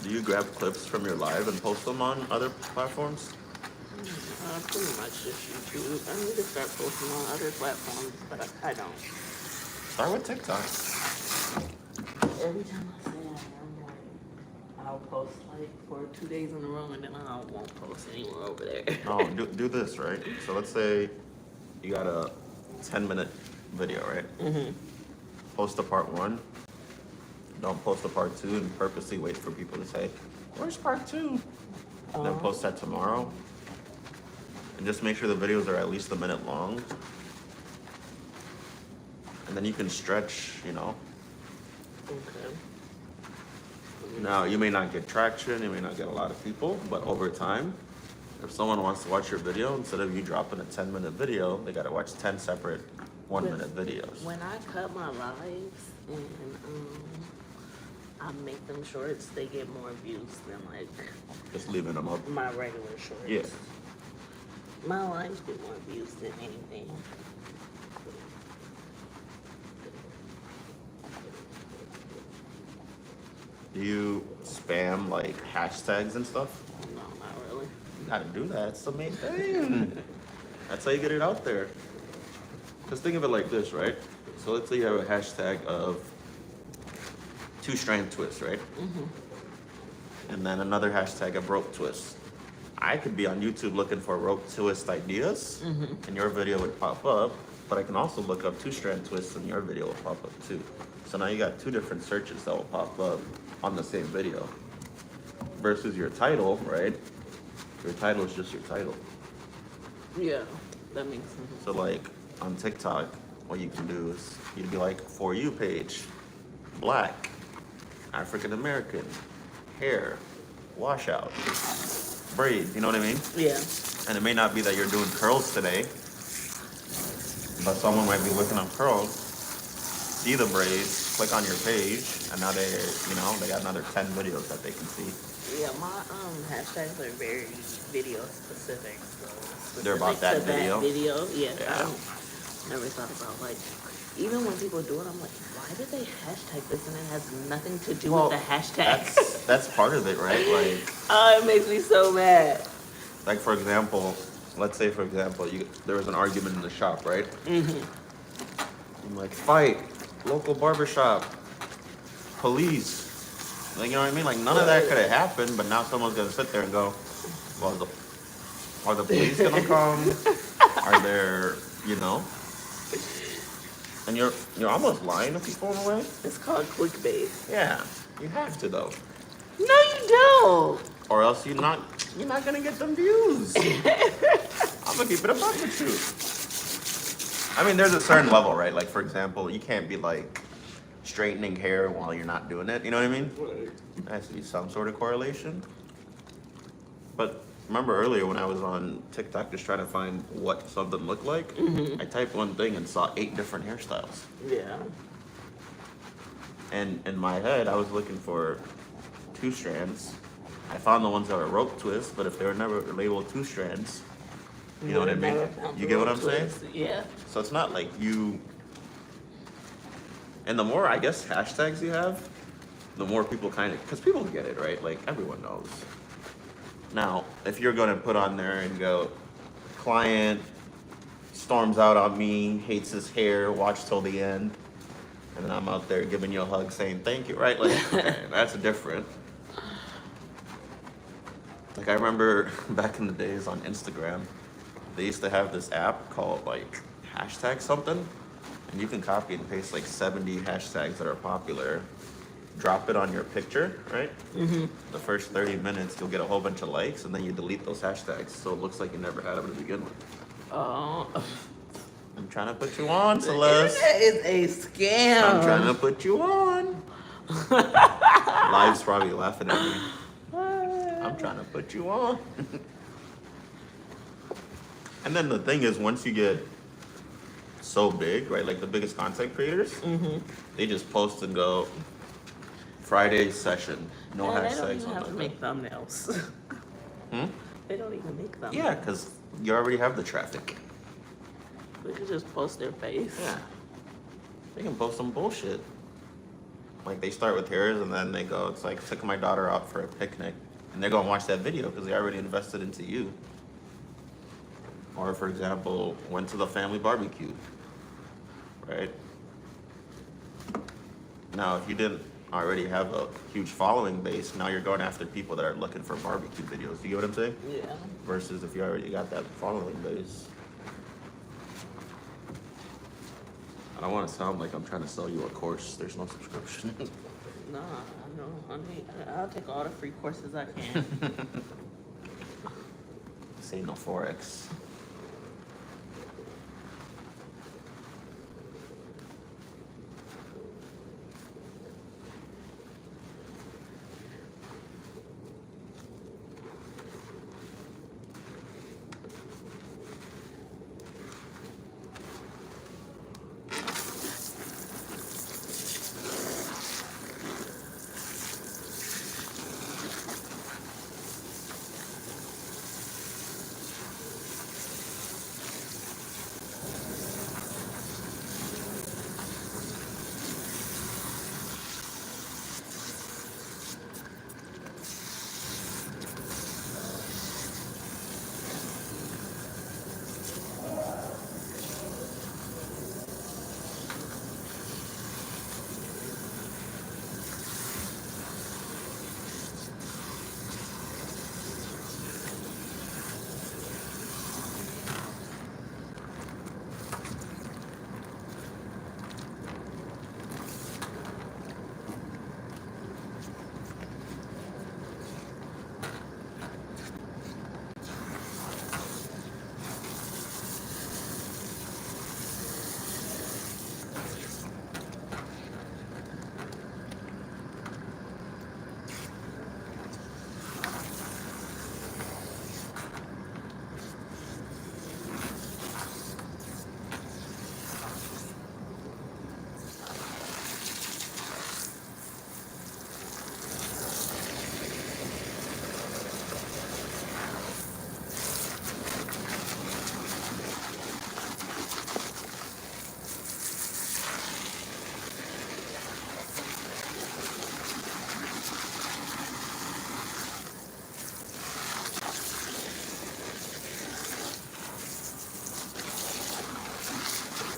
Do you grab clips from your live and post them on other platforms? Pretty much just YouTube. I need to start posting on other platforms, but I don't. Start with TikTok. Every time I say that, I'm like, I'll post like for 2 days in a row, and then I won't post anywhere over there. No, do this, right? So let's say you got a 10-minute video, right? Mm-hmm. Post the part 1. Don't post the part 2 and purposely wait for people to say, where's part 2? Then post that tomorrow. And just make sure the videos are at least a minute long. And then you can stretch, you know. Okay. Now, you may not get traction, you may not get a lot of people, but over time, if someone wants to watch your video, instead of you dropping a 10-minute video, they gotta watch 10 separate 1-minute videos. When I cut my lives and I make them shorts, they get more views than like Just leaving them up. my regular shorts. Yeah. My lives get more views than anything. Do you spam like hashtags and stuff? No, not really. You gotta do that. It's the main thing. That's how you get it out there. Just think of it like this, right? So let's say you have a hashtag of 2-strand twist, right? And then another hashtag of rope twist. I could be on YouTube looking for rope twist ideas, and your video would pop up, but I can also look up 2-strand twists and your video will pop up too. So now you got 2 different searches that will pop up on the same video. Versus your title, right? Your title is just your title. Yeah, that makes sense. So like on TikTok, what you can do is you'd be like, For You page, black, African American, hair, washout, braid, you know what I mean? Yeah. And it may not be that you're doing curls today, but someone might be looking up curls, see the braids, click on your page, and now they got another 10 videos that they can see. Yeah, my hashtags are very video specific. So They're about that video? Yeah. Yeah. I never thought about like, even when people do it, I'm like, why did they hashtag this and it has nothing to do with the hashtag? That's part of it, right? Like, Oh, it makes me so mad. like for example, let's say for example, there was an argument in the shop, right? I'm like, fight, local barbershop, police. Like, you know what I mean? Like, none of that could have happened, but now someone's gonna sit there and go, well, are the police gonna come? Are there, you know? And you're almost lying to people in a way. It's called clickbait. Yeah, you have to though, No, you don't. or else you're not gonna get them views. I'm gonna keep it a buck with you. I mean, there's a certain level, right? Like, for example, you can't be like straightening hair while you're not doing it. You know what I mean? There has to be some sort of correlation. But remember earlier when I was on TikTok just trying to find what something looked like? I typed one thing and saw 8 different hairstyles. Yeah. And in my head, I was looking for 2 strands. I found the ones that were rope twists, but if they were never labeled 2 strands, you know what I mean? You get what I'm saying? Yeah. So it's not like you. And the more, I guess, hashtags you have, the more people kind of, because people get it, right? Like, everyone knows. Now, if you're going to put on there and go, client storms out on me, hates his hair, watch till the end, and then I'm out there giving you a hug saying thank you, right? Like, okay, that's different. Like, I remember back in the days on Instagram, they used to have this app called, like, hashtag something, and you can copy and paste, like, 70 hashtags that are popular, drop it on your picture, right? The first 30 minutes, you'll get a whole bunch of likes, and then you delete those hashtags, so it looks like you never had them to begin with. Oh. I'm trying to put you on, Celeste. That is a scam. I'm trying to put you on. Live's probably laughing at me. I'm trying to put you on. And then the thing is, once you get so big, right, like the biggest content creators, they just post and go, Friday session, no And they don't hashtags even on have to that. make thumbnails. Hmm? They don't even make thumbnails. Yeah, because you already have the traffic. They could just post their face. Yeah. They can post some bullshit. Like they start with theirs and then they go, it's like, took my daughter out for a picnic. And they're going to watch that video because they already invested into you. Or for example, went to the family barbecue, right? Now, if you didn't already have a huge following base, now you're going after people that are looking for barbecue videos. You get what I'm saying? Yeah. Versus if you already got that following base. I don't want to sound like I'm trying to sell you a course. There's no subscription. Nah, I know, honey. I'll take all the free courses I can. This ain't no Forex.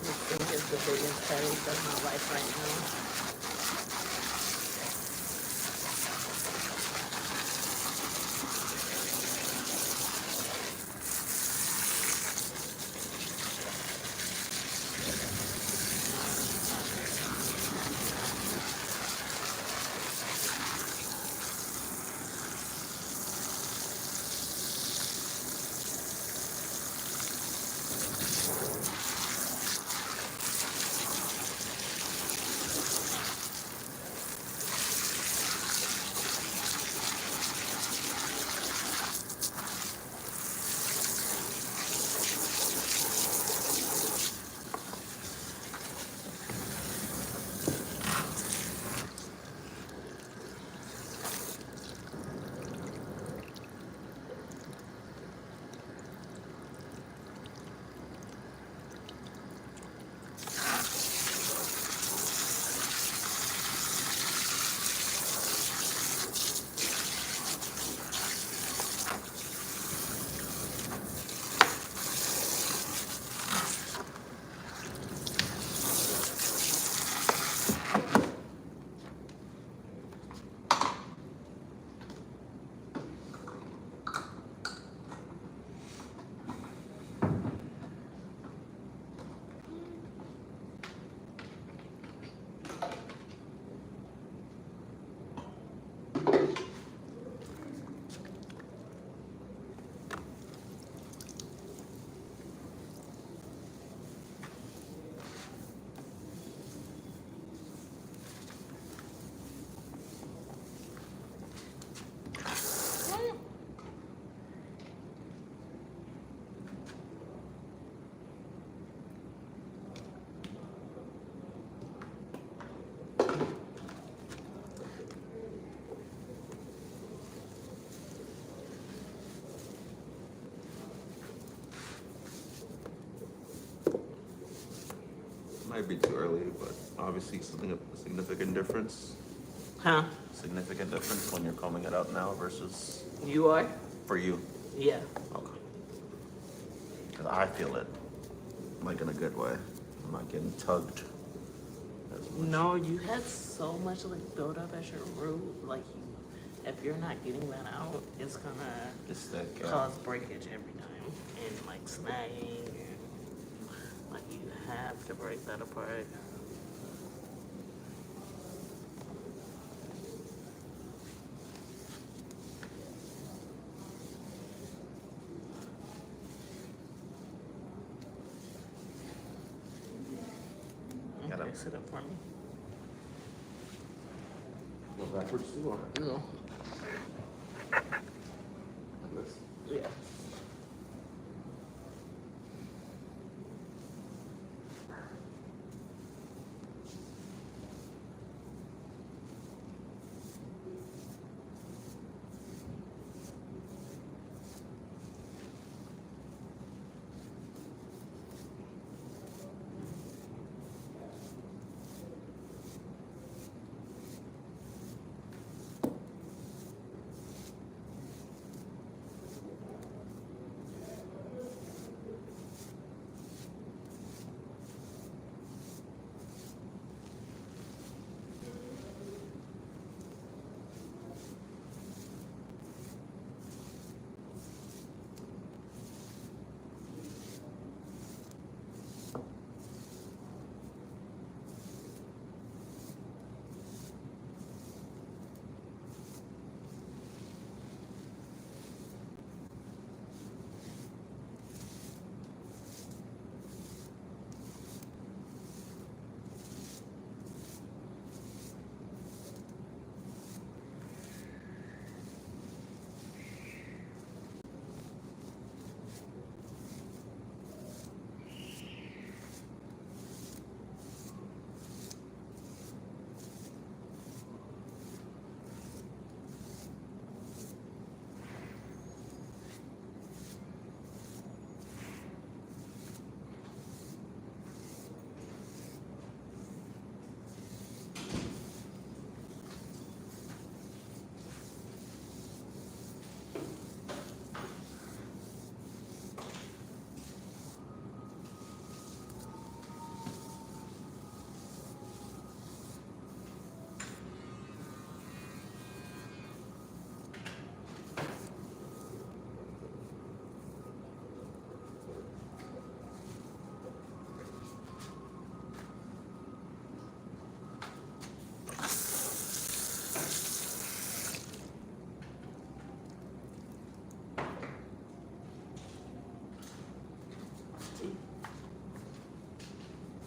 This thing is the biggest headache of my life right now. Might be too early, but obviously something a significant difference. Huh? Significant difference when you're combing it out now versus You are? for you. Yeah. Okay. Because I feel it, like in a good way. I'm not getting tugged as much. No, you had so much like build up at your root. Like, if you're not getting that out, it's gonna It's thick, yeah. cause breakage every time and like snagging. And, like, you have to break that apart. Gotta- Okay, sit up for me. Go backwards too, or? No. Like this? Yeah.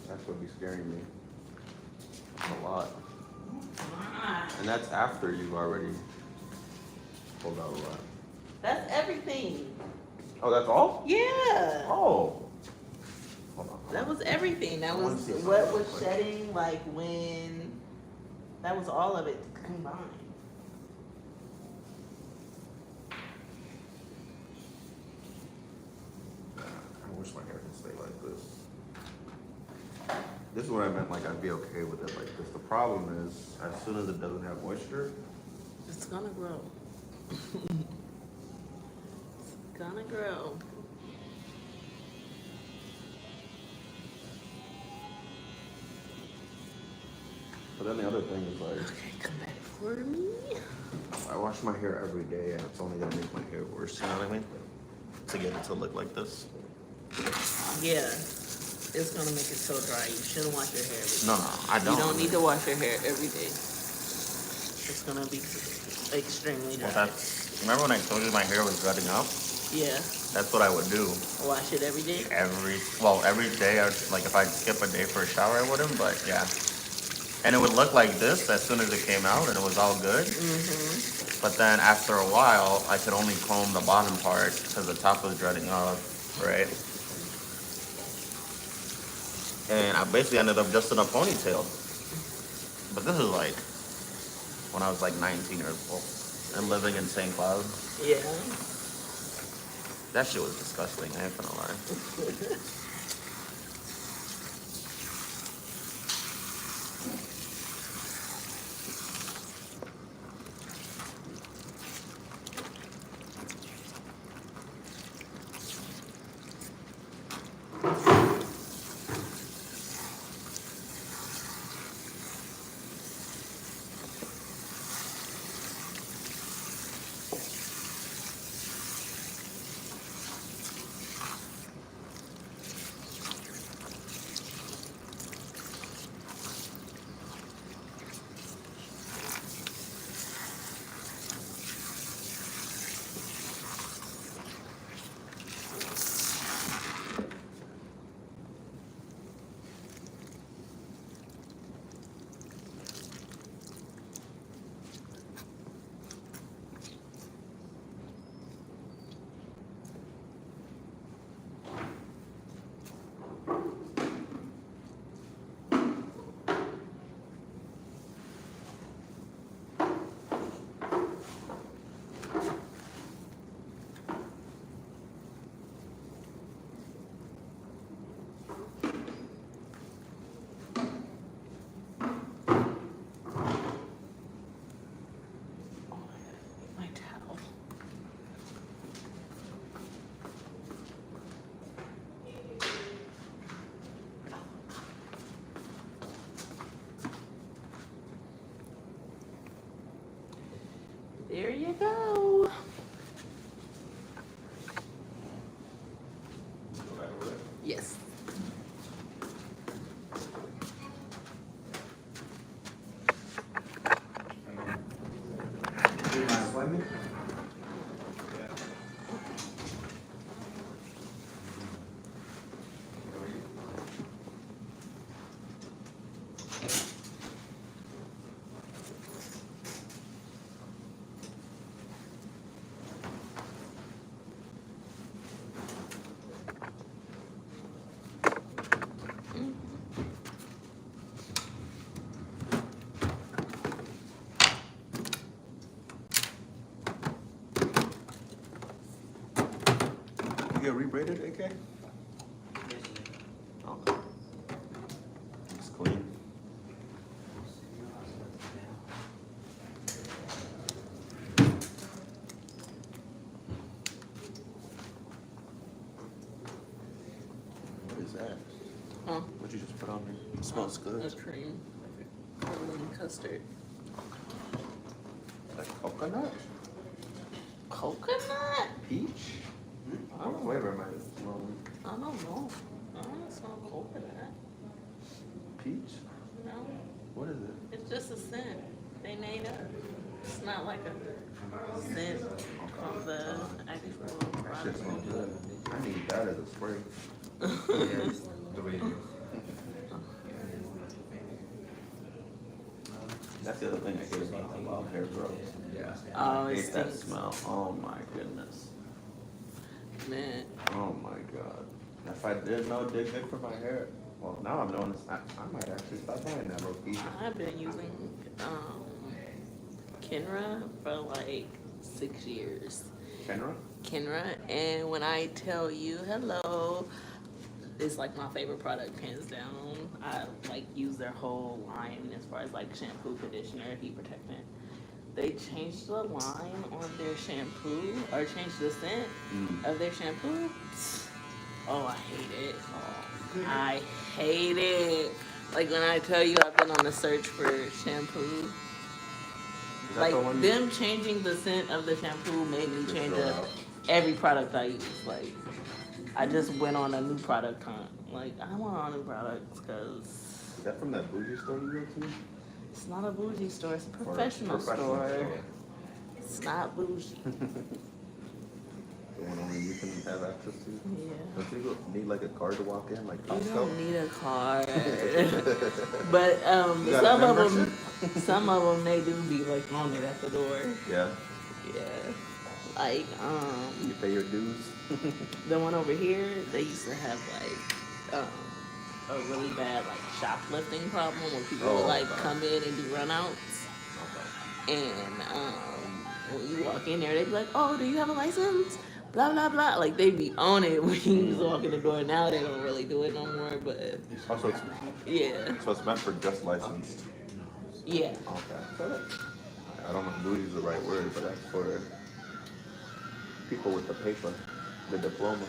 That's what be scaring me. A lot. And that's after you've already pulled out a lot. That's everything. Oh, that's all? Yeah. Oh. Hold on. That was everything. That I was wanna see something what real was quick. shedding, like when. That was all of it combined. I wish my hair could stay like this. This is what I meant, like I'd be okay with it like this. The problem is, as soon as it doesn't have moisture, It's gonna grow. It's gonna grow. but then the other thing is like, Okay, come back for me. I wash my hair every day and it's only gonna make my hair worse, you know what I mean? To get it to look like this. Yeah. It's gonna make it so dry. You shouldn't wash your hair every day. No, I don't. You don't need to wash your hair every day. It's gonna be extremely dry. Well, remember when I told you my hair was rutting up? Yeah. That's what I would do. Wash it every day. Every day, like if I'd skip a day for a shower, I wouldn't, but yeah. And it would look like this as soon as it came out and it was all good. Mm-hmm. But then after a while, I could only comb the bottom part because the top was dreading off, right? And I basically ended up just in a ponytail. But this is like when I was like 19 years old and living in St. Cloud. Yeah. That shit was disgusting, I ain't gonna lie. Here you go. Go back over there. Yes. Do my appointment? You get rebraided, AK? Okay. It's clean. What is that? Huh? What'd you just put on there? It smells A good. cream. Caramel custard. Like coconut? Coconut? Peach? What flavor am I smelling? I don't know. I don't smell coconut. Peach? No. What is it? It's just a scent they made up. It's not like a scent of the actual That shit product. smells good. I need that as a spray. The radio. That's the other thing I hate about hair growth. Yeah. Oh, I it hate that stinks. smell. Oh my goodness. Man, Oh my god. If I didn't know it did good for my hair, well now I'm knowing this. I might actually stop buying that rookie. I've been using Kenra for like 6 years. Kenra? Kenra, and when I tell you hello, it's like my favorite product, hands down. I like use their whole line as far as like shampoo, conditioner, heat protectant. They changed the line on their shampoo, or changed the scent of their shampoo. Oh, I hate it. I hate it. Like when I tell you I've been on the search for shampoo. Is that Like the one them changing the scent of the shampoo made me Just change throw it up out. every product I use. Like I just went on a new product hunt. Like I want all new products because Is that from that bougie store you go to? it's not a bougie store. It's a Or professional store. It's not bougie. The one only you can have access to? Yeah. Don't you need like a card to walk in, like You Costco? don't need a card. But You got a some of them they do be like on it at the door. Yeah. Yeah. Like You pay your dues. the one over here, they used to have like a really bad like shoplifting problem where people would like okay. come in and do runouts. Okay. And when you walk in there, they be like, "Oh, do you have a license?" Blah blah blah. Like they be on it when you just walk in the door. Now they don't really do it no more. But Also, yeah, so it's meant for just licensed. yeah. Okay. I don't know if bougie is the right word, but that's for people with the paper, the diploma.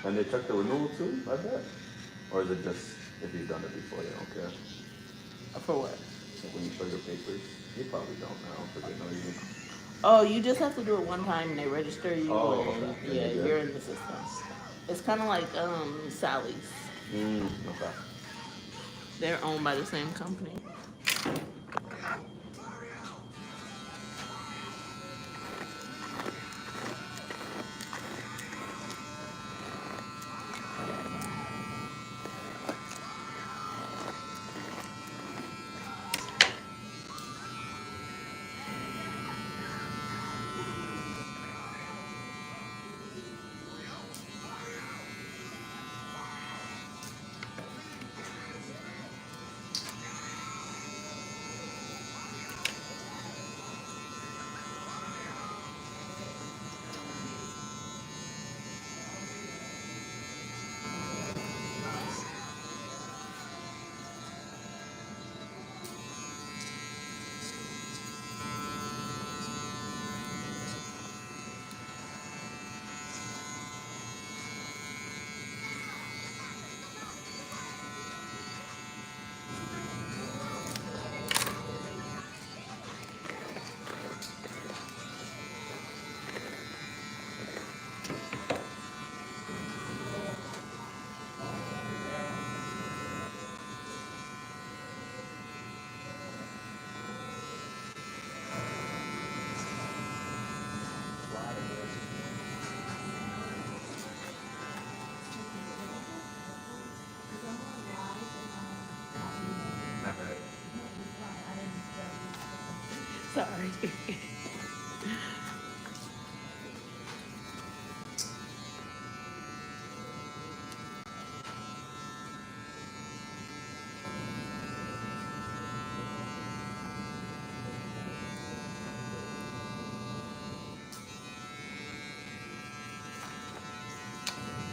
And they check the renewal too, I bet? Or is it just if you've done it before, you don't care? For what? Like when you show your papers, you probably don't know because they know you. Oh, you just have to do it one time and they register you. Oh, and, okay. yeah, Yeah. you're in the system. It's kind of like Sally's. Okay. They're owned by the same company.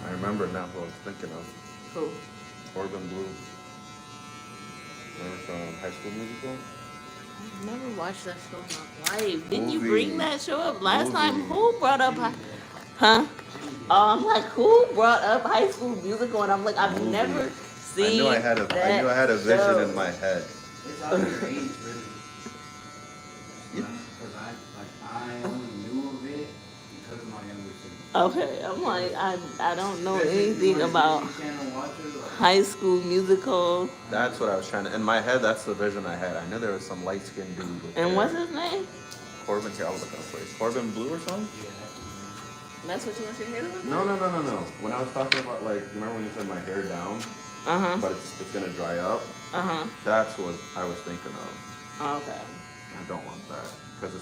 I remember now who I was thinking of. Who? Corbin Blue. Remember from High School Musical? I never watched that show in my life. Didn't you Movie. bring that show up last time? Movie. Who brought up huh? Oh, I'm like, who brought up High School Musical? And I'm like, I've Movie. never seen I knew I had a vision show. in my head. It's out of your age, really. Because I only knew of it because of my younger sister. Okay, I'm like, I don't know anything about Channel watcher, like, High School Musical. That's what I was trying to. In my head, that's the vision I had. I knew there was some light skinned dude. With And hair. what's his name? Corbin? Here, I'll look up first. Corbin Blue or something? That's what you want your hair to look like? No. When I was talking about like, remember when you said my hair down, Uh-huh. but it's gonna dry up. Uh-huh. That's what I was thinking of. Okay. I don't want that because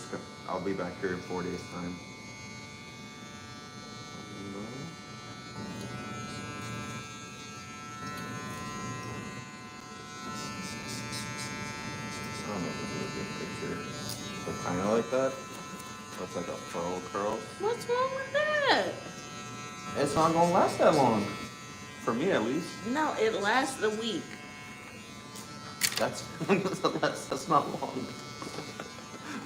I'll be back here in 4 days time. I don't know if this is a good picture, but kind of like that. Looks like a faux curl. What's wrong with that? It's not gonna last that long, for me at least. No, it lasts a week. That's that's not long.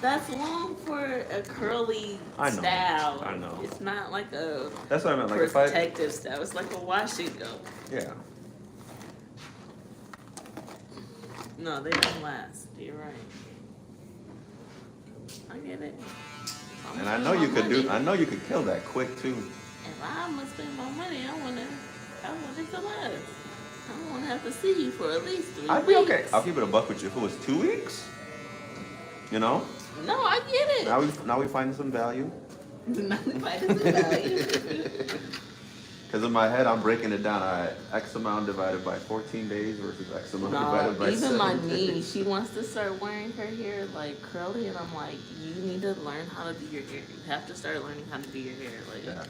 That's long for a curly I know, style. I know. It's not like a That's what I meant. Like if I, protective style. It's like a wash and go. yeah. No, they don't last. You're right. I get it. And I know you could do. I know you could kill that quick too. If I'm gonna spend my money, I want it to last. I don't want to have to see you for at least 3 weeks. I'd be okay. I'll keep it a buck with you. If it was 2 weeks, you know. No, I get it. Now we find some value. Nothing fighting the value. Because in my head, I'm breaking it down. All right, X amount divided by 14 days versus X amount divided by Even 7 my days. niece, she wants to start wearing her hair like curly, and I'm like, you need to learn how to do your hair. You have to start learning how to do your hair. Like, Yeah.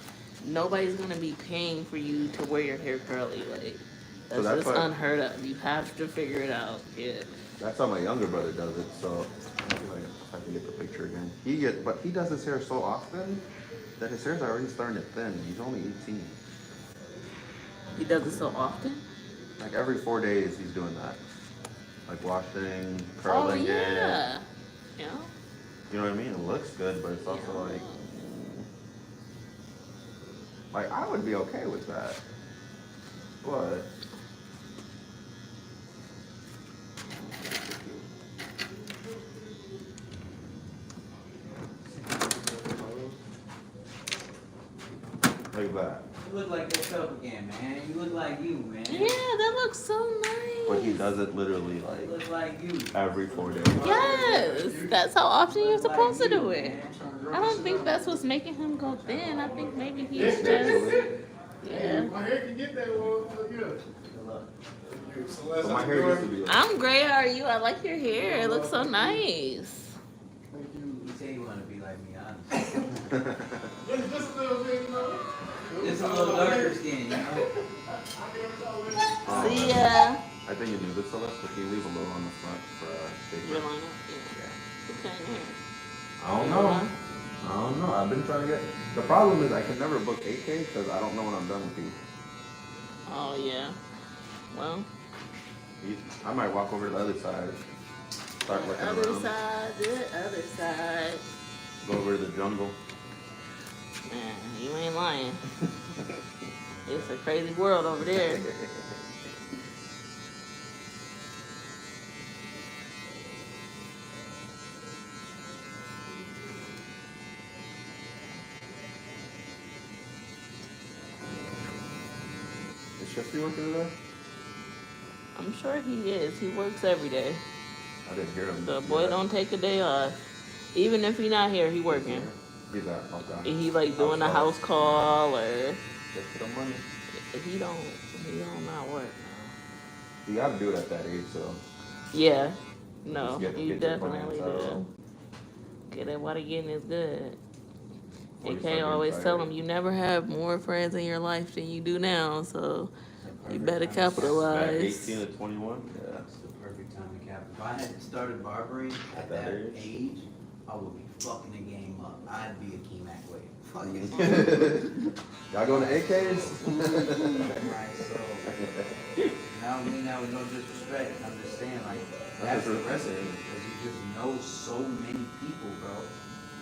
nobody's gonna be paying for you to wear your hair curly. Like, So that's that's just why- unheard of. You have to figure it out. Yeah. That's how my younger brother does it. So let's see if I can get the picture again. But he does his hair so often that his hair's already starting to thin. He's only 18. He does it so often. Like every 4 days, he's doing that. Like washing, Oh curling it. yeah. Yeah. You know what I mean? It looks good, but it's also like I would be okay with that. But like that. you look like yourself again, man. You look like you, man. Yeah, that looks so nice. But he does it literally You like look like you. every 4 days. Yes, that's how often you're Look like supposed to you, do it. man. I don't think that's what's making him go thin. I think maybe he's just, yeah. My hair can get that one. Look good. Good luck. But my hair used to be like I'm gray. How are you? I like your hair. It looks so nice. Thank you. You say you want to be like me, honestly. Just a little bit, you know. Just a little darker skin, you know? See ya. I think you knew this, Celeste, but you leave a little on the front for Your paper. lineup? Yeah. Okay, here. I don't know. I don't know. I've been trying to get. The problem is I can never book 8K because I don't know when I'm done with you. Oh, yeah. Well, I might walk over to the other side, start the looking other around, side, the other side. go over to the jungle. Man, you ain't lying. It's a crazy world over there. Is Shifty working today? I'm sure he is. He works every day. I didn't hear him. The boy don't take a day off. Even if he not here, he working. He's at okay. He like doing a house call or Just for the money. he don't not work. You gotta do it at that age, so. Yeah. No, Just you get your plan definitely set do. up. Get it while the getting is good. Or you AK start always getting tell tired. them you never have more friends in your life than you do now, so you Perfect better time to cap. Back capitalize. 18 to 21. Yeah. That's the perfect time to cap. If I had started barbering at that that age? age, I would be fucking the game up. I'd be a Key Mac way. Y'all going to AKs? Right, so and I don't mean that with no disrespect. I'm just saying like that's the recipe because you just know so many people, bro.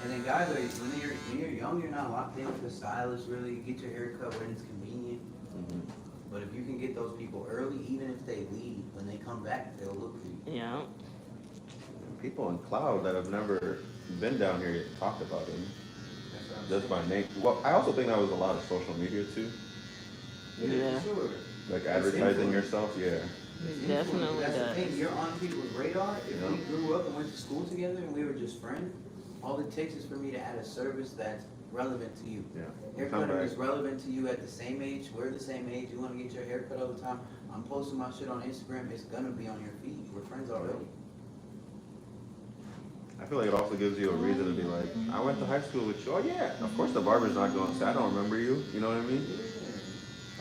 And then guys, like, when you're young, you're not locked in with the stylist really. You get your hair cut when it's convenient. But if you can get those people early, even if they leave, when they come back, they'll look for you. Yeah. People in Cloud that have never been down here talk about him That's what I'm just saying. by name. Well, I also think that was a lot of social media too, Yeah. for sure. like That's advertising influence. yourself. Yeah. It's Definitely influence. That's the does. thing. You're on people's radar. If Yeah. we grew up and went to school together and we were just friends, all it takes is for me to add a service that's relevant to you. Yeah. Haircutting is relevant to you at the same age. We're the same age. You want to get your hair cut all the time. I'm posting my shit on Instagram. It's gonna be on your feed. We're friends already. I feel like it also gives you a reason to be like, I went to high school with you. Oh yeah. Of course the barber's not going to say, I don't remember you. You know what I mean?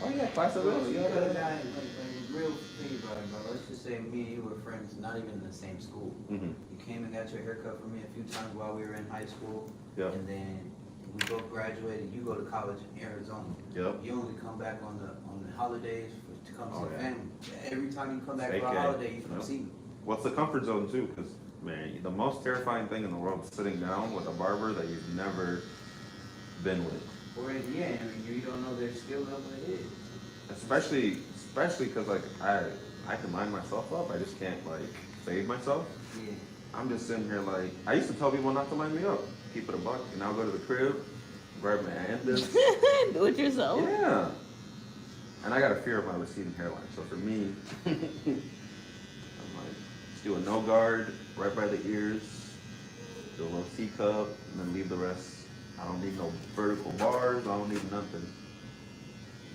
Oh yeah, class of Bro, us. you Yeah. could have died, like real thing about it, bro. Let's just say me and you were friends, not even in the same school. Mm-hmm. You came and got your hair cut for me a few times while we were in high school. Yep. And then we both graduated. You go to college in Arizona. Yep. You only come back on the holidays to come Oh, see yeah. family. Every time you come back Stay for a gay. holiday, you come Yep. see me. What's the comfort zone too? Because man, the most terrifying thing in the world is sitting down with a barber that you've never been with. Or yeah, I mean, you don't know their skill level it is. Especially because like I can line myself up. I just can't like save myself. Yeah. I'm just sitting here like I used to tell people not to line me up. Keep it a buck. And I'll go to the crib, grab my Andis. Do it yourself. Yeah. And I got a fear of my receding hairline. So for me, I'm like, just do a no guard right by the ears, do a little C cup, and then leave the rest. I don't need no vertical bars. I don't need nothing.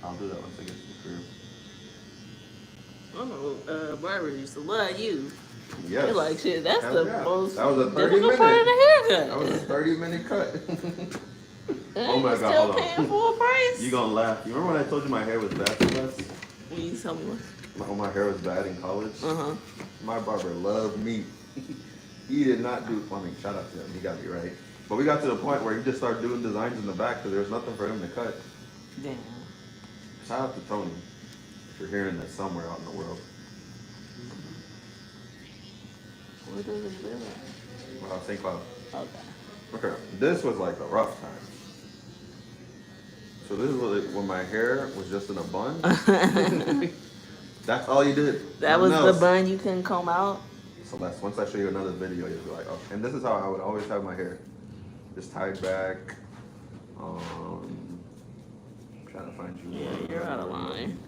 I'll do that once I get to the crib. I know barbers used to love you. Yes. They're like, shit, that's Hell the yeah. most That was a 30 difficult part of minute. the haircut. That was a 30-minute cut. And Oh my you God, still hold on. paying full price? You gonna laugh. You remember when I told you my hair was bad for us? You tell me what? My hair was bad in college? Uh-huh. My barber loved me. He did not do, I mean, shout out to him. He got me right. But we got to the point where he just started doing designs in the back because there was nothing for him to cut. Damn. Shout out to Tony. If you're hearing this somewhere out in the world. Where does it live at? St. Cloud. Okay. Okay, this was like a rough time. So this was when my hair was just in a bun. That's all you did. That was Nothing the else. bun you couldn't comb out? So that's once I show you another video, you'll be like, okay. And this is how I would always have my hair. Just tied back. Trying to find you. Yeah, you're out of line.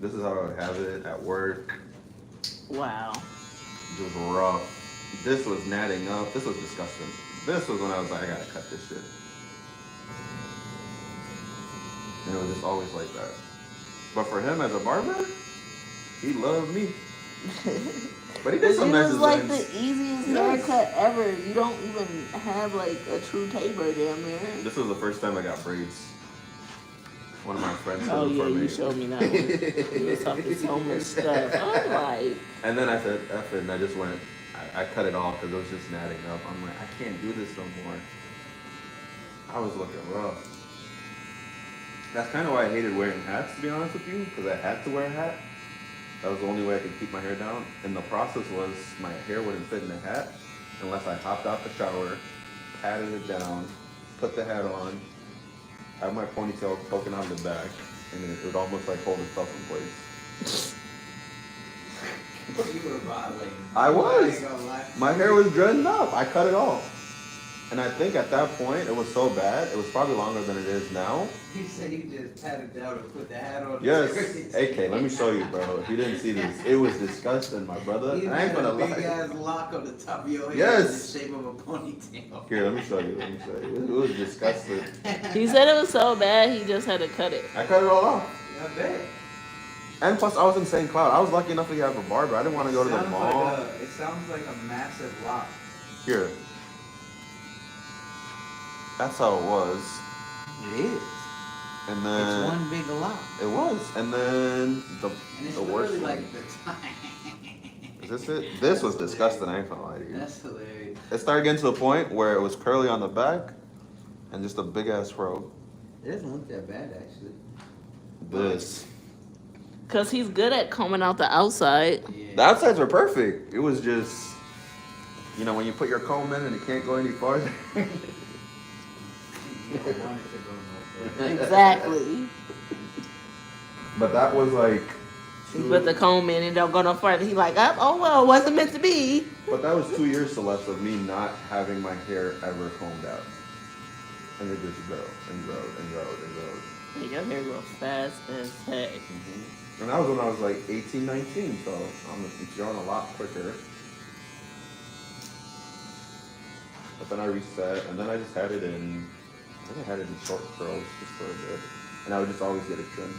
This is how I would have it at work. Wow. It was rough. This was natting up. This was disgusting. This was when I was like, I gotta cut this shit. And it was just always like that. But for him as a barber, he loved me. But he did some It nice was like the designs. easiest Yes. haircut ever. You don't even have like a true taper damn near. This was the first time I got braids. One of my friends Oh did it yeah, for you me. showed me that one. You was talking so much stuff. I'm like, And then I said, F it, and I just went, I cut it off because it was just natting up. I'm like, I can't do this no more. I was looking rough. That's kind of why I hated wearing hats, to be honest with you, because I had to wear a hat. That was the only way I could keep my hair down. And the process was my hair wouldn't fit in the hat unless I hopped out the shower, patted it down, put the hat on, had my ponytail poking out of the back, and it would almost like hold itself in place. You were violating. I was. ain't gonna lie. My hair was dreading up. I cut it off. And I think at that point, it was so bad, it was probably longer than it is now. He said he just patted down and put the hat on. Yes. AK, let me show you, bro. If you didn't see this, it was disgusting, my brother. You I ain't had gonna a big lie. ass lock on the top of your head Yes. in the shape of a ponytail. Here, let me show you. It was disgusting. he said it was so bad he just had to cut it. I cut it all off. I bet. And plus, I was in St. Cloud. I was lucky enough to have a barber. I didn't want to go to the Sounds mall. it sounds like a massive lock. Here, That's how it was. It is. And It's then one big lot. it was. And then And it's the worst literally one. like the time. Is this it? This was disgusting. I ain't gonna lie to you. That's hilarious. It started getting to the point where it was curly on the back and just a big ass fro. It doesn't look that bad actually. This. Cause he's good at combing out the outside. Yeah. The outsides were perfect. It was just, you know, when you put your comb in and it can't go any farther. You don't want it to go no further. Exactly. But that was like. He put the comb in and don't go no further. He like, oh well, it wasn't meant to be. But that was 2 years, Celeste, of me not having my hair ever combed out. And it just growed and growed and growed and growed. Your hair grows fast as heck. And that was when I was like 18, 19, so it's growing a lot quicker. But then I reset, and then I just had it in, I think I had it in short curls just for a bit. And I would just always get it trimmed.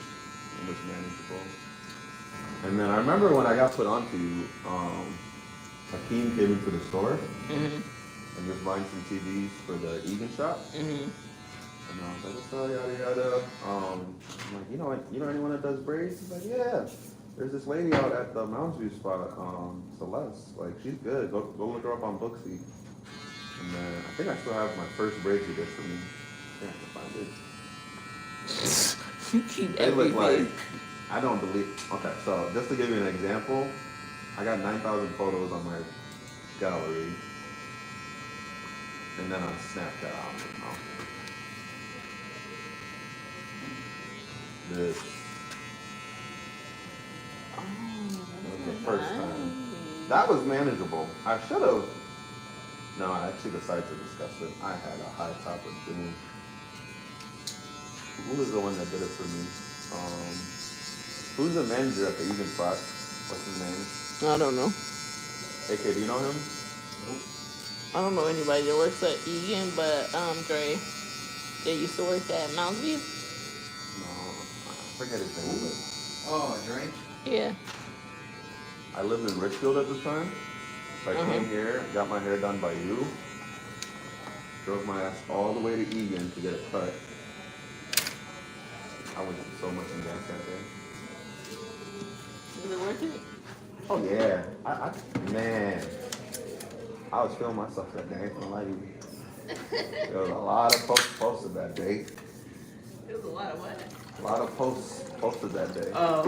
It was manageable. And then I remember when I got put onto, Hakeem came into the store and was buying some TVs for the Egan shop. And I was like, what's up, yada yada. I'm like, you know anyone that does braids? He's like, yeah. There's this lady out at the Mounds View spot, Celeste. Like, she's good. Go look her up on Booksy. And then I think I still have my first braids you did for me. Yeah, I can find it. You keep They look like, everything. I don't believe. Okay, so just to give you an example, I got 9,000 photos on my gallery. And then on Snapchat, I don't know. This was the first time. That was manageable. I should have. No, actually the sides are disgusting. I had a high top of doom. Who was the one that did it for me? Who's the manager at the Egan spot? What's his name? I don't know. AK, do you know him? I don't know anybody that works at Egan, but Dre. They used to work at Mounds View. No, I forget his name, but Oh, Drake? Yeah. I lived in Richfield at the time. So I came here, got my hair done by you, drove my ass all the way to Egan to get it cut. I was so much in gas that day. Was it worth it? Oh yeah, man, I was feeling myself that day. I ain't gonna lie to you. There was a lot of posts posted that day. It was a lot of what? A lot of posts posted that day. Oh.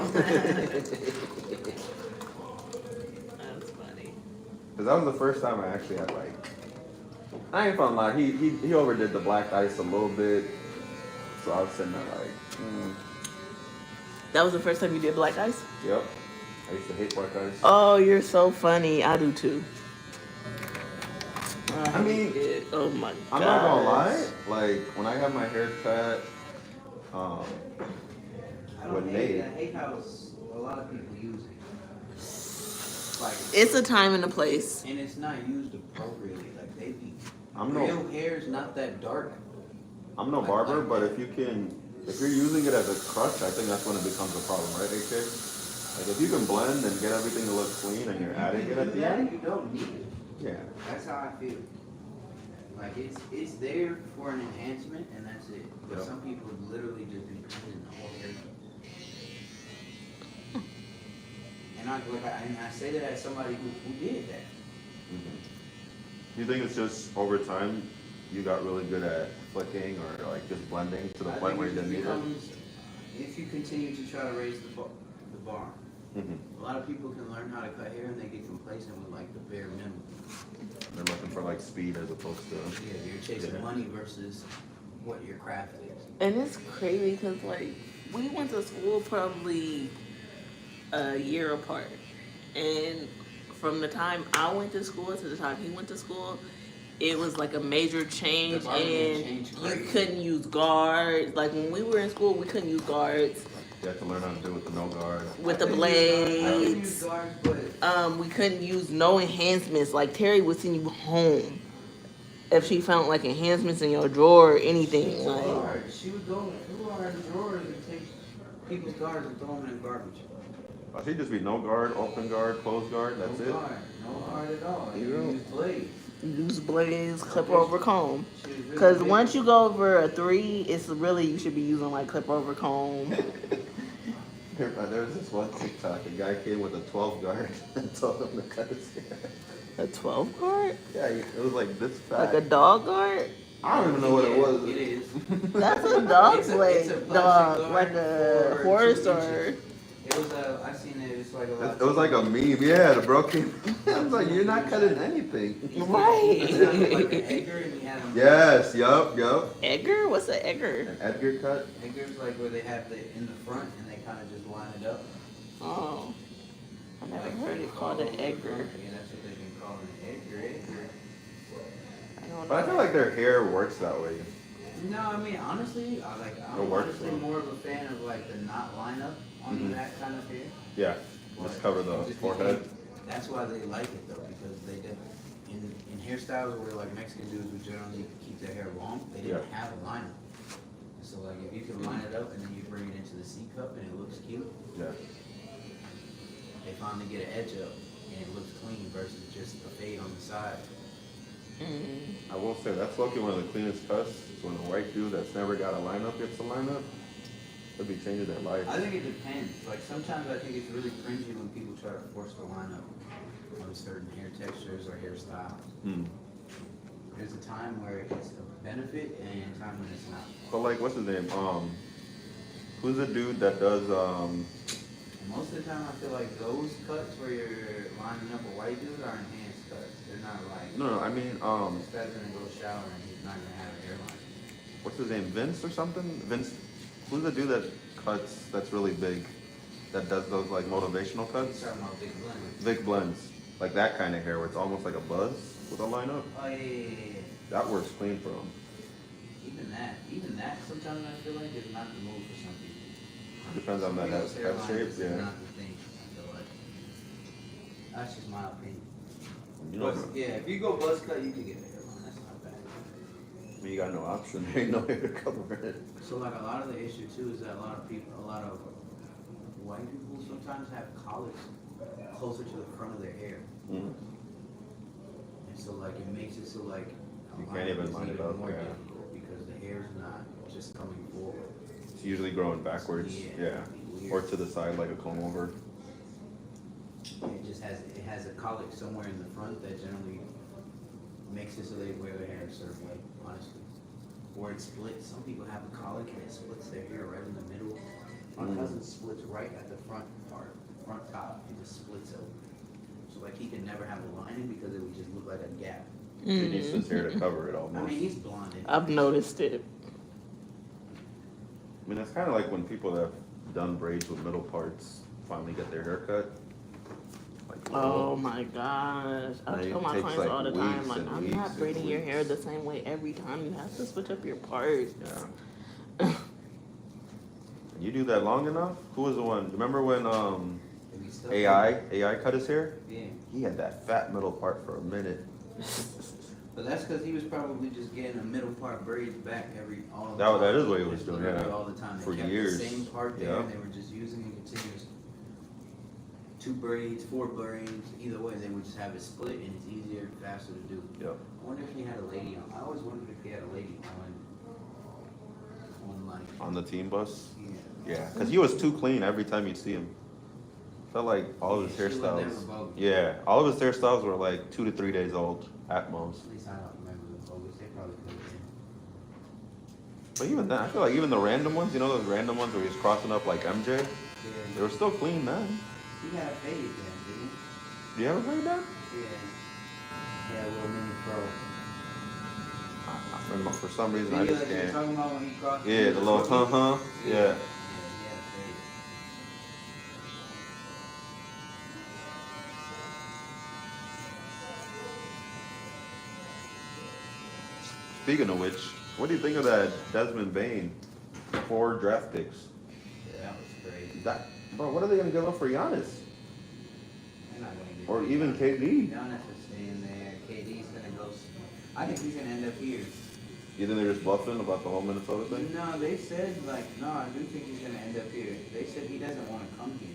That's funny. Cause that was the first time I actually had like, I ain't gonna lie, he overdid the black ice a little bit. So I was sitting there like, That was the first time you did black ice? yep. I used to hate black ice. Oh, you're so funny. I do too. I mean, oh my god. I'm not gonna lie, like when I have my hair cut, I with don't hate Nate. it. I hate how a lot of people use it. Like, It's a time and a place. and it's not used appropriately. Like they be I'm real no hair's not that dark. barber, but if you're using it as a crutch, I think that's when it becomes a problem, right, AK? Like if you can blend and get everything to look clean and you're adding it at the end, You don't need it. yeah. That's how I feel. Like it's there for an enhancement and that's it. But Yep. some people literally just be putting the whole hair. And I say that as somebody who did that. Do you think it's just over time you got really good at flicking or like just blending to the point where you didn't need it? If you continue to try to raise the bar. Mm-hmm. A lot of people can learn how to cut hair and they get complacent with like the bare minimum. They're looking for like speed as opposed to. Yeah, you're chasing money versus what your craft is. And it's crazy because, like, we went to school probably a year apart. And from the time I went to school to the time he went to school, it was like a major change. The environment And changed you crazy. couldn't use guards. Like, when we were in school, we couldn't use guards You have to learn how to do it with the no guard. with the I couldn't blades. use guards, but We couldn't use no enhancements. Like, Terry would send you home if she found like enhancements in your drawer or anything. Like, guards. She would go through our drawers and take people's guards and throw them in the garbage. She'd just be no guard, open guard, closed guard, that's No it. guard. No guard at all. You You know. use blades. Use blades, clip over comb. She was really Because big. once you go over a 3, it's really, you should be using like clip over comb. There was this one TikTok. A guy came with a 12 guard and told him to cut his hair. A 12 guard? Yeah, it was like this fat. Like a dog guard? I don't even know what it was. It is. That's a dog It's a blade. plastic Dog, guard like a for horse 2 or. inches. It was I seen it. It's like It was like a meme. Yeah, the bro came. I was like, you're not cutting anything. It sounded Right. like an Edgar, and he had him. Yes, yup. Edgar? What's an Edgar? An Edgar cut. Edgar's like where they have the in the front and they kind of just line it up. Oh. I never Like, heard it called an Edgar. Yeah, that's what they've been calling it. Edgar. I don't But I know. feel like their hair works that way. No, I mean honestly, I'm works, honestly though. more of a fan of like the knot lineup on Mhm. that kind of hair. Yeah, just cover the Just forehead. because- That's why they like it though, because they did in hairstyles where like Mexican dudes would generally keep their hair long, they didn't Yeah. have a lineup. So like if you can line it up and then you bring it into the C cup and it looks cute, Yeah. they finally get an edge up and it looks clean versus just a fade on the side. Mm. I will say that's lucky one of the cleanest cuts. Is when a white dude that's never got a lineup gets a lineup. It'll be changing their life. I think it depends. Like sometimes I think it's really cringy when people try to force the lineup on certain hair textures or hairstyles. Hmm. There's a time where it's a benefit and a time when it's not. But like, what's his name? Who's the dude that does And most of the time I feel like those cuts where you're lining up a white dude are enhanced cuts. They're not like No, I mean this guy's gonna go shower and he's not gonna have a hairline. what's his name? Vince or something? Vince. Who's the dude that cuts? That's really big. That does those like motivational He's cuts. talking about big blends. Big blends, like that kind of hair where it's almost like a buzz with a lineup. Oh yeah. That works clean for him. Even that sometimes I feel like is not the move for some people. Depends on that People's head hairline shape, is yeah. Not the thing, I feel like. That's just my opinion. You know, But, yeah, if you go buzz cut, you can get a hairline. That's not bad. you got no option. There ain't no hair to cover it. So like a lot of the issue too is that a lot of white people sometimes have colics closer to the front of their hair, Mhm. and so like it makes it so like You can't even line it up, more yeah. difficult because the hair's not just coming forward. It's usually growing backwards. Yeah. Weird. Or to the side like a comb over. It has a colic somewhere in the front that generally makes it so they wear their hair a certain way, honestly. Or it splits. Some people have a colic and it splits their hair right in the middle. My cousin splits right at the front part, front top, and just splits over. So like he could never have a lining because it would just look like a gap. He needs his hair to cover it I almost. mean, he's blonded. I've noticed it. I mean, that's kind of like when people that have done braids with middle parts finally get their hair cut. Like, Oh my gosh. I It tell my takes, clients like, all the time, weeks like, and I'm weeks not and braiding your weeks. hair the same way every time. You have to switch up your parts. Yeah. You do that long enough? Who was the one? Remember when If he's still- AI cut his hair? Yeah. He had that fat middle part for a minute. But that's because he was probably just getting a middle part braids back all the That time. is what he was Just doing, literally yeah. all the time. They For kept years. The same part there, Yeah. and they were just using it continuous. 2 braids, 4 braids, either way, they would just have it split, and it's easier and faster to do. Yep. I wonder if he had a lady on. I always wondered if he had a lady on like. On the team bus? Yeah. Yeah. Because he was too clean every time you'd see him. Felt like all of his Yeah, she was never hairstyles. bogus. Yeah. All of his hairstyles were like 2 to 3 days old at most. At least I don't remember the bogus. They probably could have been. But even then, I feel like even the random ones, you know those random ones where he's crossing up like MJ? They Yeah. were still clean then. He had a fade then, didn't Do you ever play that? he? Yeah. Yeah, a little mini pro. For some reason, I Video just that you're can't. talking about when he crossed. Yeah, the little huh. Yeah. Yeah, he had a fade. Speaking of which, what do you think of that Desmond Bain 4 draft picks? Yeah, that was crazy. That, bro, what are they gonna give up for Giannis? They're not gonna get Or it. even KD? Giannis is staying there. KD's gonna go. I think he's gonna end up here. You think they're just bluffing about the whole Minnesota thing? No, they said like no. I do think he's gonna end up here. They said he doesn't want to come here.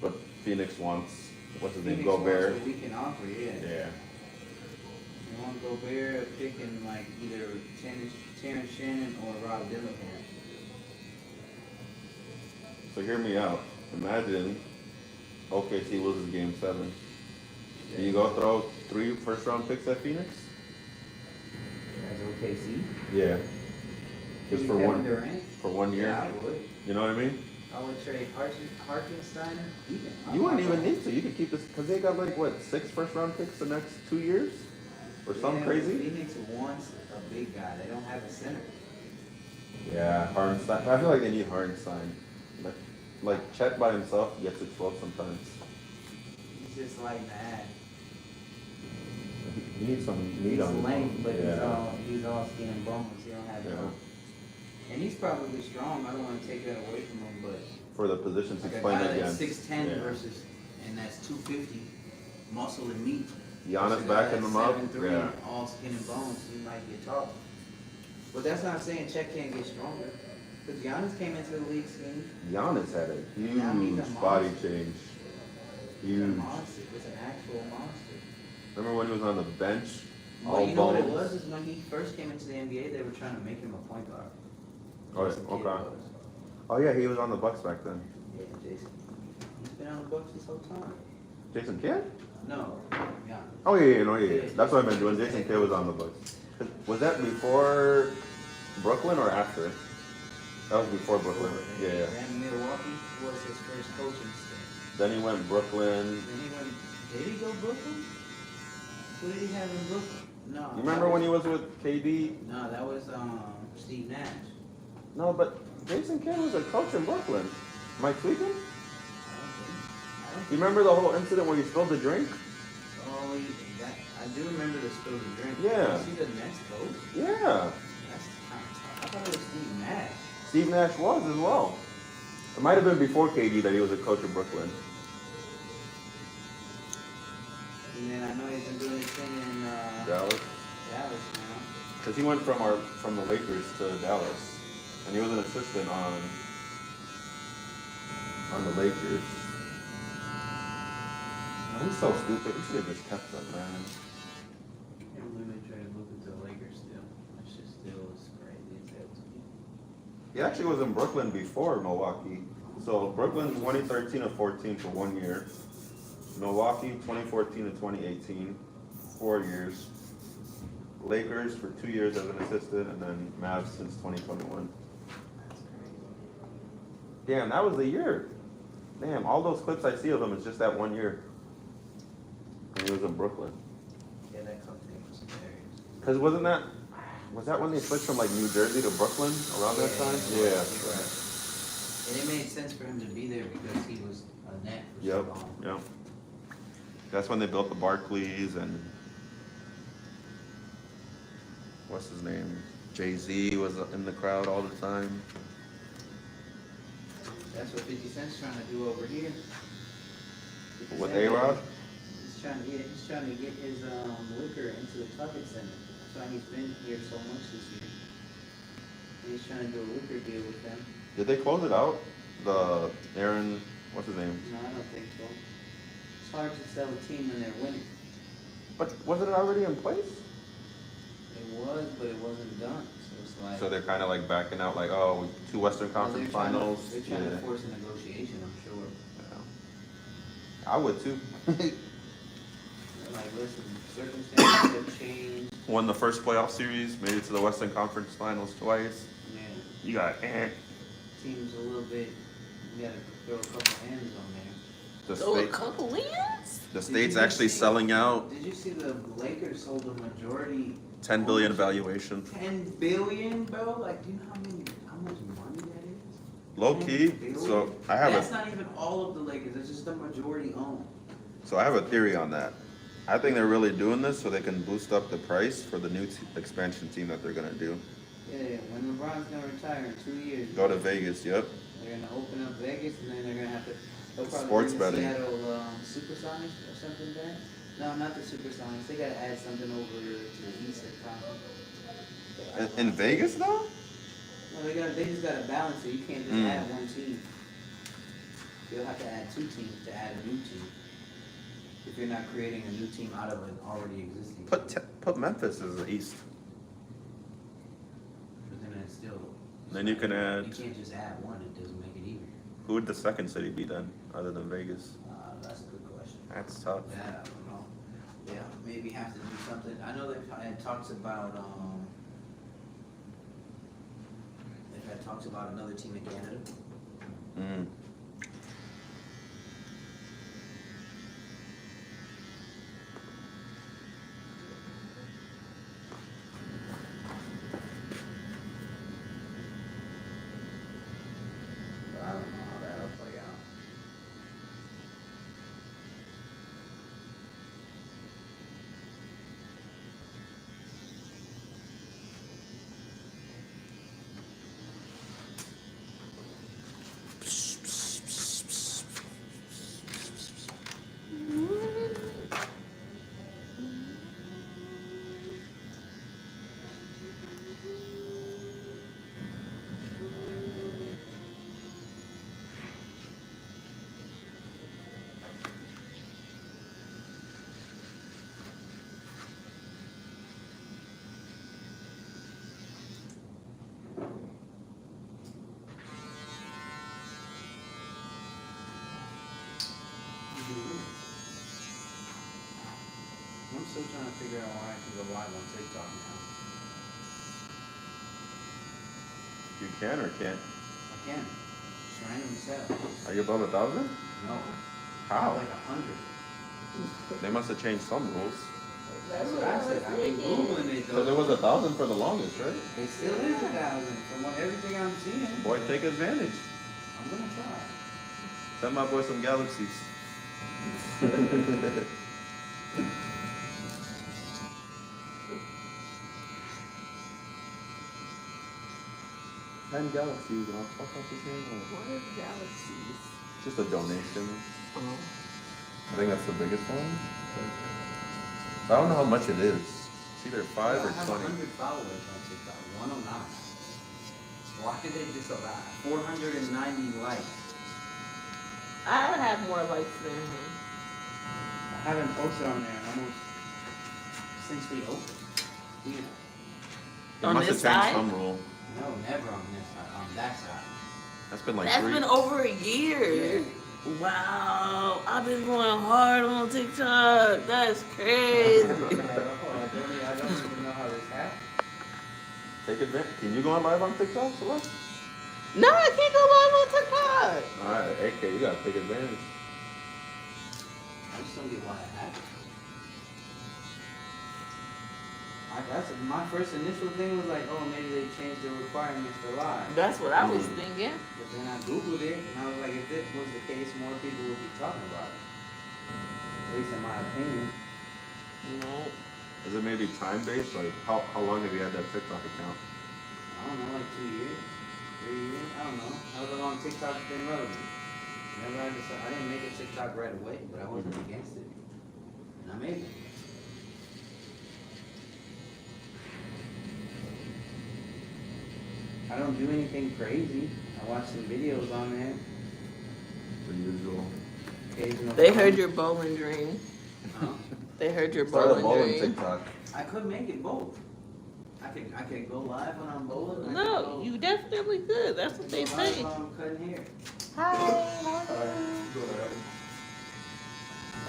But Phoenix wants, what's his name, Phoenix wants Gobert? what he can offer, yeah. Yeah. And want Gobert picking like either Terrence Shannon or Rob Dillingham. So hear me out. Imagine OKC loses game 7. Do you go throw 3 first-round picks at Phoenix? As OKC? Yeah. Just for Kevin one Durant? for 1 year. Yeah, I would. You know what I mean? I would trade Hartenstein. You wouldn't even need to. You could keep this because they got like what 6 first-round picks the next 2 years, or something crazy. Phoenix wants a big guy. They don't have a center. Yeah, Hartenstein. I feel like they need Hartenstein. Like Chet by himself gets it 12 sometimes. He's just like mad. He needs some meat He's on him. lame, but Yeah. he's all skin and bones. He don't have Yeah. no. And he's probably strong. I don't want to take that away from him, but For the positions like he's a playing guy against. that's 6'10" Yeah. versus, and that's 250, muscle and meat. Giannis versus a guy backing that's him up. 7'3", Yeah. all skin and bones. He might get tough. But that's not saying Chet can't get stronger. Because Giannis came into the league skinny. Giannis had a Now he's a huge body monster. change. He's a Huge. monster. It's an actual monster. Remember when he was on the bench? Well, All you know what it bones? was? Is when he first came into the NBA, they were trying to make him a point guard. Oh, Jason Kidd okay. was. Oh yeah, he was on the Bucks back then. Yeah, Jason. He's been on the Bucks this whole time. Jason Kidd? No, yeah. Oh yeah, no, yeah. Yeah, That's what I meant Jason when Kidd. Jason Kidd was on the Bucks. Was that before Brooklyn or after? That was before Brooklyn. Yeah. And Milwaukee was his first coaching stint. Then he went Brooklyn. Then he went. Did he go Brooklyn? Who did he have in Brooklyn? No. You remember when he was with KD? No, that was Steve Nash. No, but Jason Kidd was a coach in Brooklyn. Am I tweaking? I don't You think. remember the whole incident where he spilled the drink? Oh, I do remember the spilled the drink. Yeah. You see the Nets coach? Yeah. That's kind of tough. I thought it was Steve Nash. Steve Nash was as well. It might have been before KD that he was a coach of Brooklyn. And then I know he's been doing his thing in Dallas. Dallas now. Because he went from the Lakers to Dallas. And he was an assistant on the Lakers. He's so stupid. He should have just kept them, man. Can't believe they traded Luka to the Lakers still. That shit still is crazy as hell to me. He actually was in Brooklyn before Milwaukee. So Brooklyn 2013 to 14 for 1 year. Milwaukee 2014 to 2018, 4 years. Lakers for 2 years as an assistant, and then Mavs since 2021. That's crazy. Damn, that was the year. Damn, all those clips I see of him is just that 1 year. And he was in Brooklyn. Yeah, that company was hilarious. Because was that when they switched from like New Jersey to Brooklyn around that time? You're Yeah. right. And it made sense for him to be there because he was a net for Yep, so long. yep. That's when they built the Barclays and what's his name? Jay-Z was in the crowd all the time. That's what 50 Cent's trying to do over here. 50 With Cent, A-Rod? He's trying to get his liquor into the Tucket Center. That's why he's been here so much this year. He's trying to do a liquor deal with them. Did they close it out? The Aaron, what's his name? No, I don't think so. It's hard to sell a team when they're winning. But wasn't it already in place? It was, but it wasn't done. So it's like. So they're kind of like backing out, like, oh, 2 Western Well, Conference they're trying to- Finals. They're trying Yeah. to force a negotiation, I'm sure. Yeah. I would too. They're like, listen, circumstances have changed. Won the first playoff series, made it to the Western Conference Finals twice. Yeah, You got team's a little bit. We gotta throw a couple hands on there. the So a state. couple wins? The state's actually selling out. Did you see the Lakers sold the majority? 10 billion valuation. 10 billion, bro. Like, do you know how much money that is? Low 10 key. billion? So I have That's a not even all of the Lakers. It's just the majority owned. theory on that. I think they're really doing this so they can boost up the price for the new expansion team that they're gonna do. Yeah, when LeBron's gonna retire in 2 years, Go to Vegas. Yep. they're gonna open up Vegas, and then they're gonna have to. They'll probably Sports bring the betting. Seattle Supersonics or something back. No, not the Supersonics. They gotta add something over to the East Conference. In Vegas though? No, they just gotta balance it. You can't just add one team. You'll have to add 2 teams to add a new team. If you're not creating a new team out of an already existing team. Put put Memphis as the East. But then it's still. Then you can add. You can't just add one, it doesn't make it even. Who would the second city be then, other than Vegas? That's a good question. That's tough. Yeah, I don't know. Yeah, maybe have to do something. I know they've had talks about, another team in Canada. Mm. But I don't know how that'll play out. I'm still trying to figure out why I can go live on TikTok now. You can or can't? I can. Just randomly set. Are you above 1,000? No. How? Like 100. They must have changed some rules. That's what I said. I've been Googling it Because though. it was 1,000 for the longest, right? It still is 1,000 from everything I'm seeing. Boy, take advantage. I'm gonna try. Send my boy some galaxies. 10 galaxies, and I'll fuck up his name. What is galaxies? Just a donation. Oh. I think that's the biggest one. I don't know how much it is. It's either 5 or I have 20. 100 followers on TikTok. 109. Why did they just allow 490 likes? I would have more likes than him. I haven't posted on there almost since we opened. Yeah. They On must have this changed side? some rule. No, never on this side. On that side. That's been like That's 3. been over a year. Wow, I've been going hard on TikTok. That's crazy. I don't even know how this happened. Take advantage. Can you go on live on TikTok, Celeste? No, I can't go live on TikTok. Alright, AK, you gotta take advantage. I just don't get why it happened. That's my first initial thing was like, oh, maybe they changed the requirements for live. That's what I was thinking. But then I Googled it, and I was like, if this was the case, more people would be talking about it. At least in my opinion. No. Is it maybe time-based? Like, how long have you had that TikTok account? I don't know, like 2 years, 3 years, I don't know. However long TikTok's been relevant. Whenever I decided, I didn't make a TikTok right away, but I wasn't against it. And I made it. I don't do anything crazy. I watch some videos on there. The usual. Occasional. They heard your bowling dream. Huh? They heard your Start a bowling bowling dream. TikTok. I could make it both. I could go live when I'm bowling. No, you definitely could. That's what they go live say. while I'm cutting hair. Hi. Go ahead.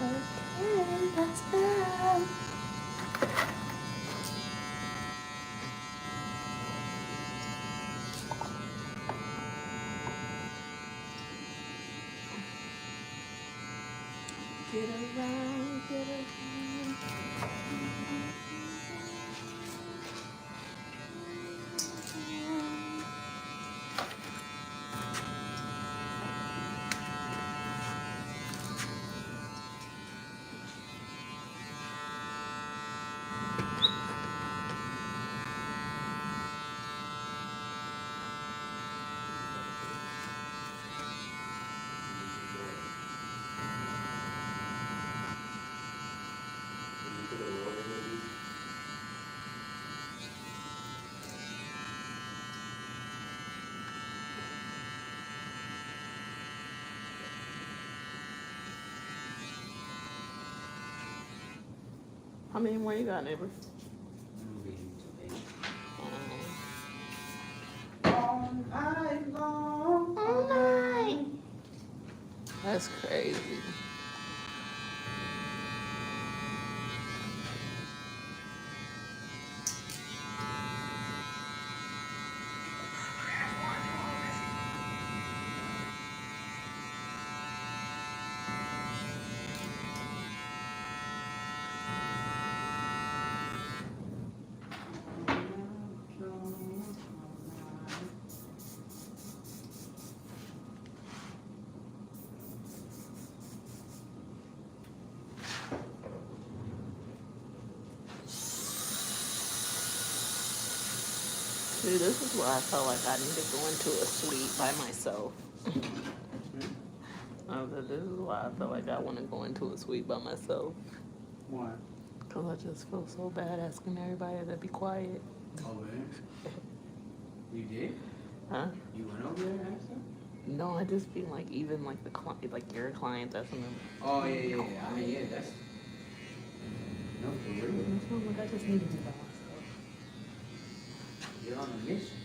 Okay, that's good. Get around, get around. How many more you got, neighbor? That's crazy. See, this is why I felt like I need to go into a suite by myself. This is why I feel like I want to go into a suite by myself. Why? Because I just feel so bad asking everybody to be quiet. Oh, man. You did? Huh? You went over there and asked them? No, I just feel like even like the like your clients asking them. Oh, yeah. I mean, yeah, that's... No, for real. Like I just need to be by myself. You're on a mission.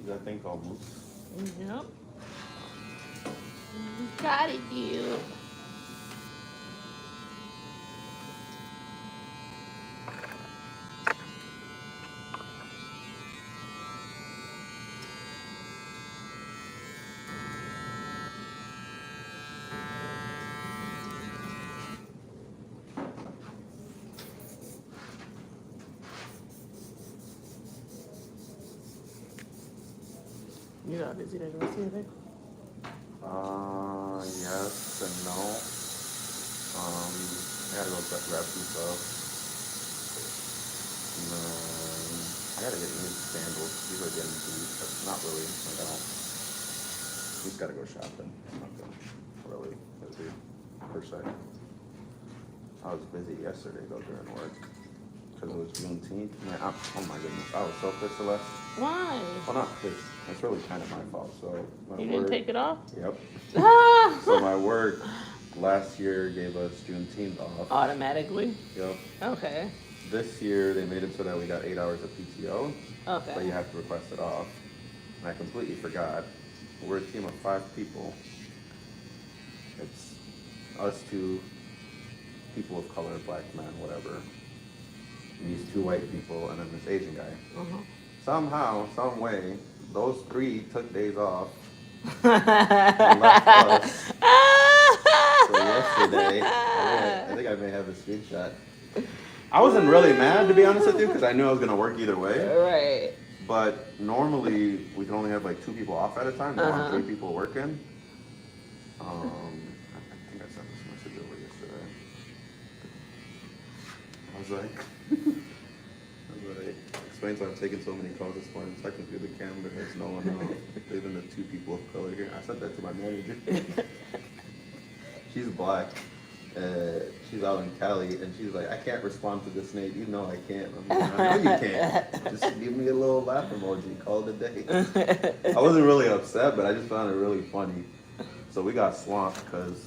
That thing called moose. Yep. You got it, you. You got busy today, go see it. Yes and no. I gotta go grab some stuff. And then I gotta get new sandals. These are getting beat, but not really. Like I don't. Just gotta go shopping. Nothing really busy per se. I was busy yesterday though during work because it was Juneteenth. Oh my goodness, I was so pissed, Celeste. Why? Well, not pissed. It's really kind of my fault. So my You didn't take it off? Yep. Ah! So my work last year gave us Juneteenth off. Automatically? Yep. Okay. This year they made it so that we got 8 hours of PTO, Okay. but you have to request it off. And I completely forgot. We're a team of 5 people. It's us 2 people of color, black men, whatever. And these 2 white people, and then this Asian guy. Uh-huh. Somehow, some way, those 3 took days off and left us. So yesterday, I think I may have a screenshot. I wasn't really mad, to be honest with you, because I knew I was going to work either way. Right. But normally, we can only have like 2 people off at a time. We want 3 people working. I think I sent this message over yesterday. I was like, explains why I'm taking so many calls this morning. Checking through the camera, there's no one else. Even the 2 people of color here. I sent that to my manager. She's black. She's out in Cali, and she's like, I can't respond to this name. You know I can't. I'm like, I know you can't. Just give me a little laugh emoji. Call it a day. I wasn't really upset, but I just found it really funny. So we got swamped because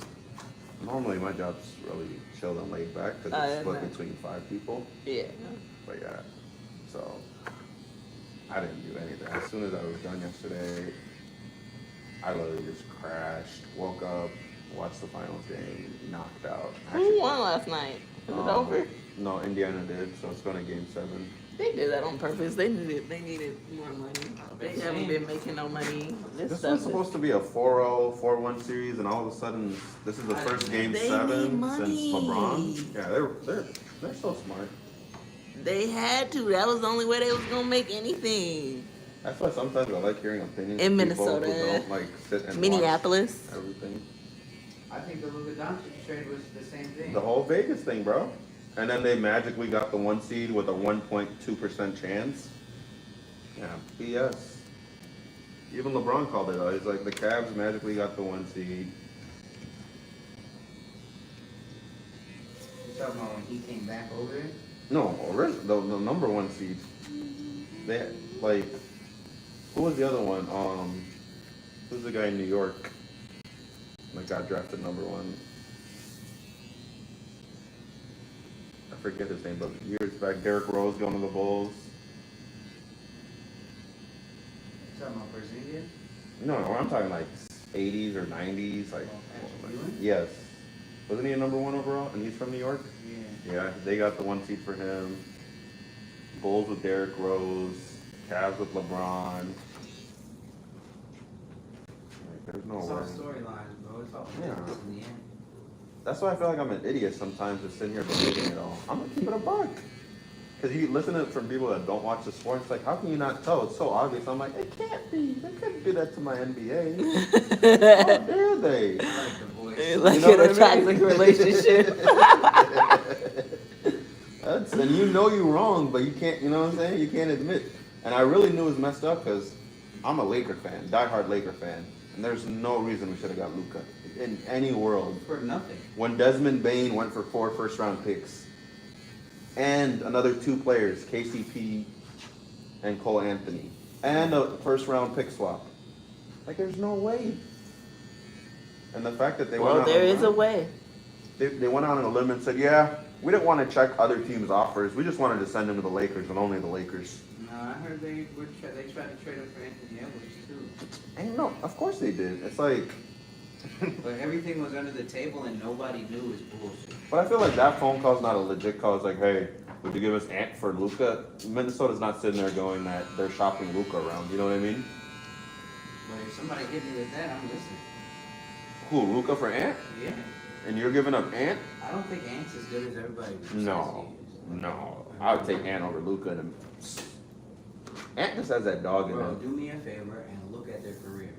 normally my job's really chill and laid back because it's split between 5 people. Yeah. But yeah, so I didn't do anything. As soon as I was done yesterday, I literally just crashed, woke up, watched the finals game, knocked out. Who won last night? Is it over? No, Indiana did, so it's going to game 7. They did that on purpose. They needed more money. They haven't been making no money. This was supposed to be a 4-0, 4-1 series, and all of a sudden, this is the first game 7 since LeBron. Yeah, they're so smart. They had to. That was the only way they was gonna make anything. That's why sometimes I like hearing opinions In from people Minnesota, who don't like sit and Minneapolis. watch everything. I think the Luka Doncic trade was the same thing. The whole Vegas thing, bro. And then they magically got the 1 seed with a 1.2% chance. Yeah, BS. Even LeBron called it out. He's like, the Cavs magically got the 1 seed. You talking about when he came back over it? No, the number 1 seed. They had, like, who was the other one? Who's the guy in New York that got drafted number 1? I forget his name, but years back, Derrick Rose going to the Bulls. You talking about Brazilian? No, I'm talking like 80s or 90s, like. Patrick Ewing? Yes. Wasn't he a number 1 overall? And he's from New York? Yeah. Yeah, they got the 1 seed for him. Bulls with Derrick Rose. Cavs with LeBron. Like, there's no It's all way. storylines, bro. It's all Yeah. business in the end. That's why I feel like I'm an idiot sometimes just sitting here believing it all. I'm gonna keep it a buck. Because you listen to it from people that don't watch the sport, it's like, how can you not tell? It's so obvious. I'm like, it can't be. They couldn't do that to my NBA. How dare they? I like the voice. Like You know in what a I toxic mean? relationship. And you know you're wrong, but you can't, you know what I'm saying? You can't admit. And I really knew it was messed up because I'm a Laker fan, diehard Laker fan. And there's no reason we should have got Luka in any world. For nothing. When Desmond Bain went for 4 first-round picks, and another 2 players, KCP and Cole Anthony, and a first-round pick swap. Like, there's no way. And the fact that they went Well, out there on is a way. they went out on a limb and said, yeah, we didn't want to check other teams' offers. We just wanted to send him to the Lakers and only the Lakers. No, I heard they tried to trade up for Anthony Edwards too. And no, of course they did. It's like, But everything was under the table and nobody knew is bullshit. but I feel like that phone call's not a legit call. It's like, hey, would you give us Ant for Luka? Minnesota's not sitting there going that they're shopping Luka around. You know what I mean? But if somebody hit me with that, I'm listening. Who, Luka for Ant? Yeah. And you're giving up Ant? I don't think Ant's as good as everybody says No, he is. no. I would take Ant over Luka. Ant just has that dog in Bro, him. do me a favor and look at their careers.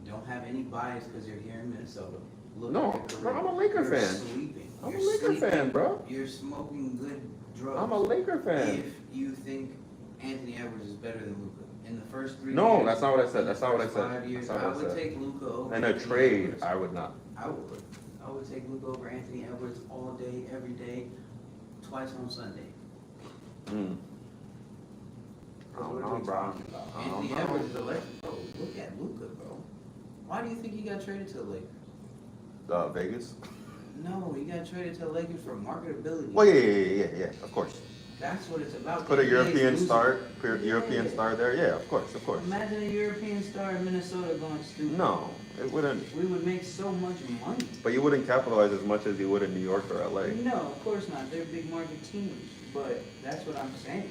Don't have any bias because you're here in Minnesota. Look No, at their bro, careers. I'm a Laker You're fan. Sleeping. I'm a You're Laker sleeping. fan, bro. You're smoking good drugs. I'm a Laker fan. If you think Anthony Edwards is better than Luka in the first 3 years. No, that's not what I said. in the That's not what I first said. 5 years, That's not I what I would said. take Luka over. In a Anthony trade, Edwards. I would not. I would. I would take Luka over Anthony Edwards all day, every day, twice on Sunday. Mm. I What don't are know, we bro. talking about? I don't Anthony know. Edwards is electric. Bro, look at Luka, bro. Why do you think he got traded to the Lakers? Vegas? No, he got traded to the Lakers for marketability. Well, yeah, of course. That's what it's about. Put a The NBA's European losing. star, European Yeah. star there. Yeah, of course. Imagine a European star in Minnesota going stupid. No, it wouldn't. We would make so much money. But you wouldn't capitalize as much as you would in New York or LA. No, of course not. They're big market teams. But that's what I'm saying.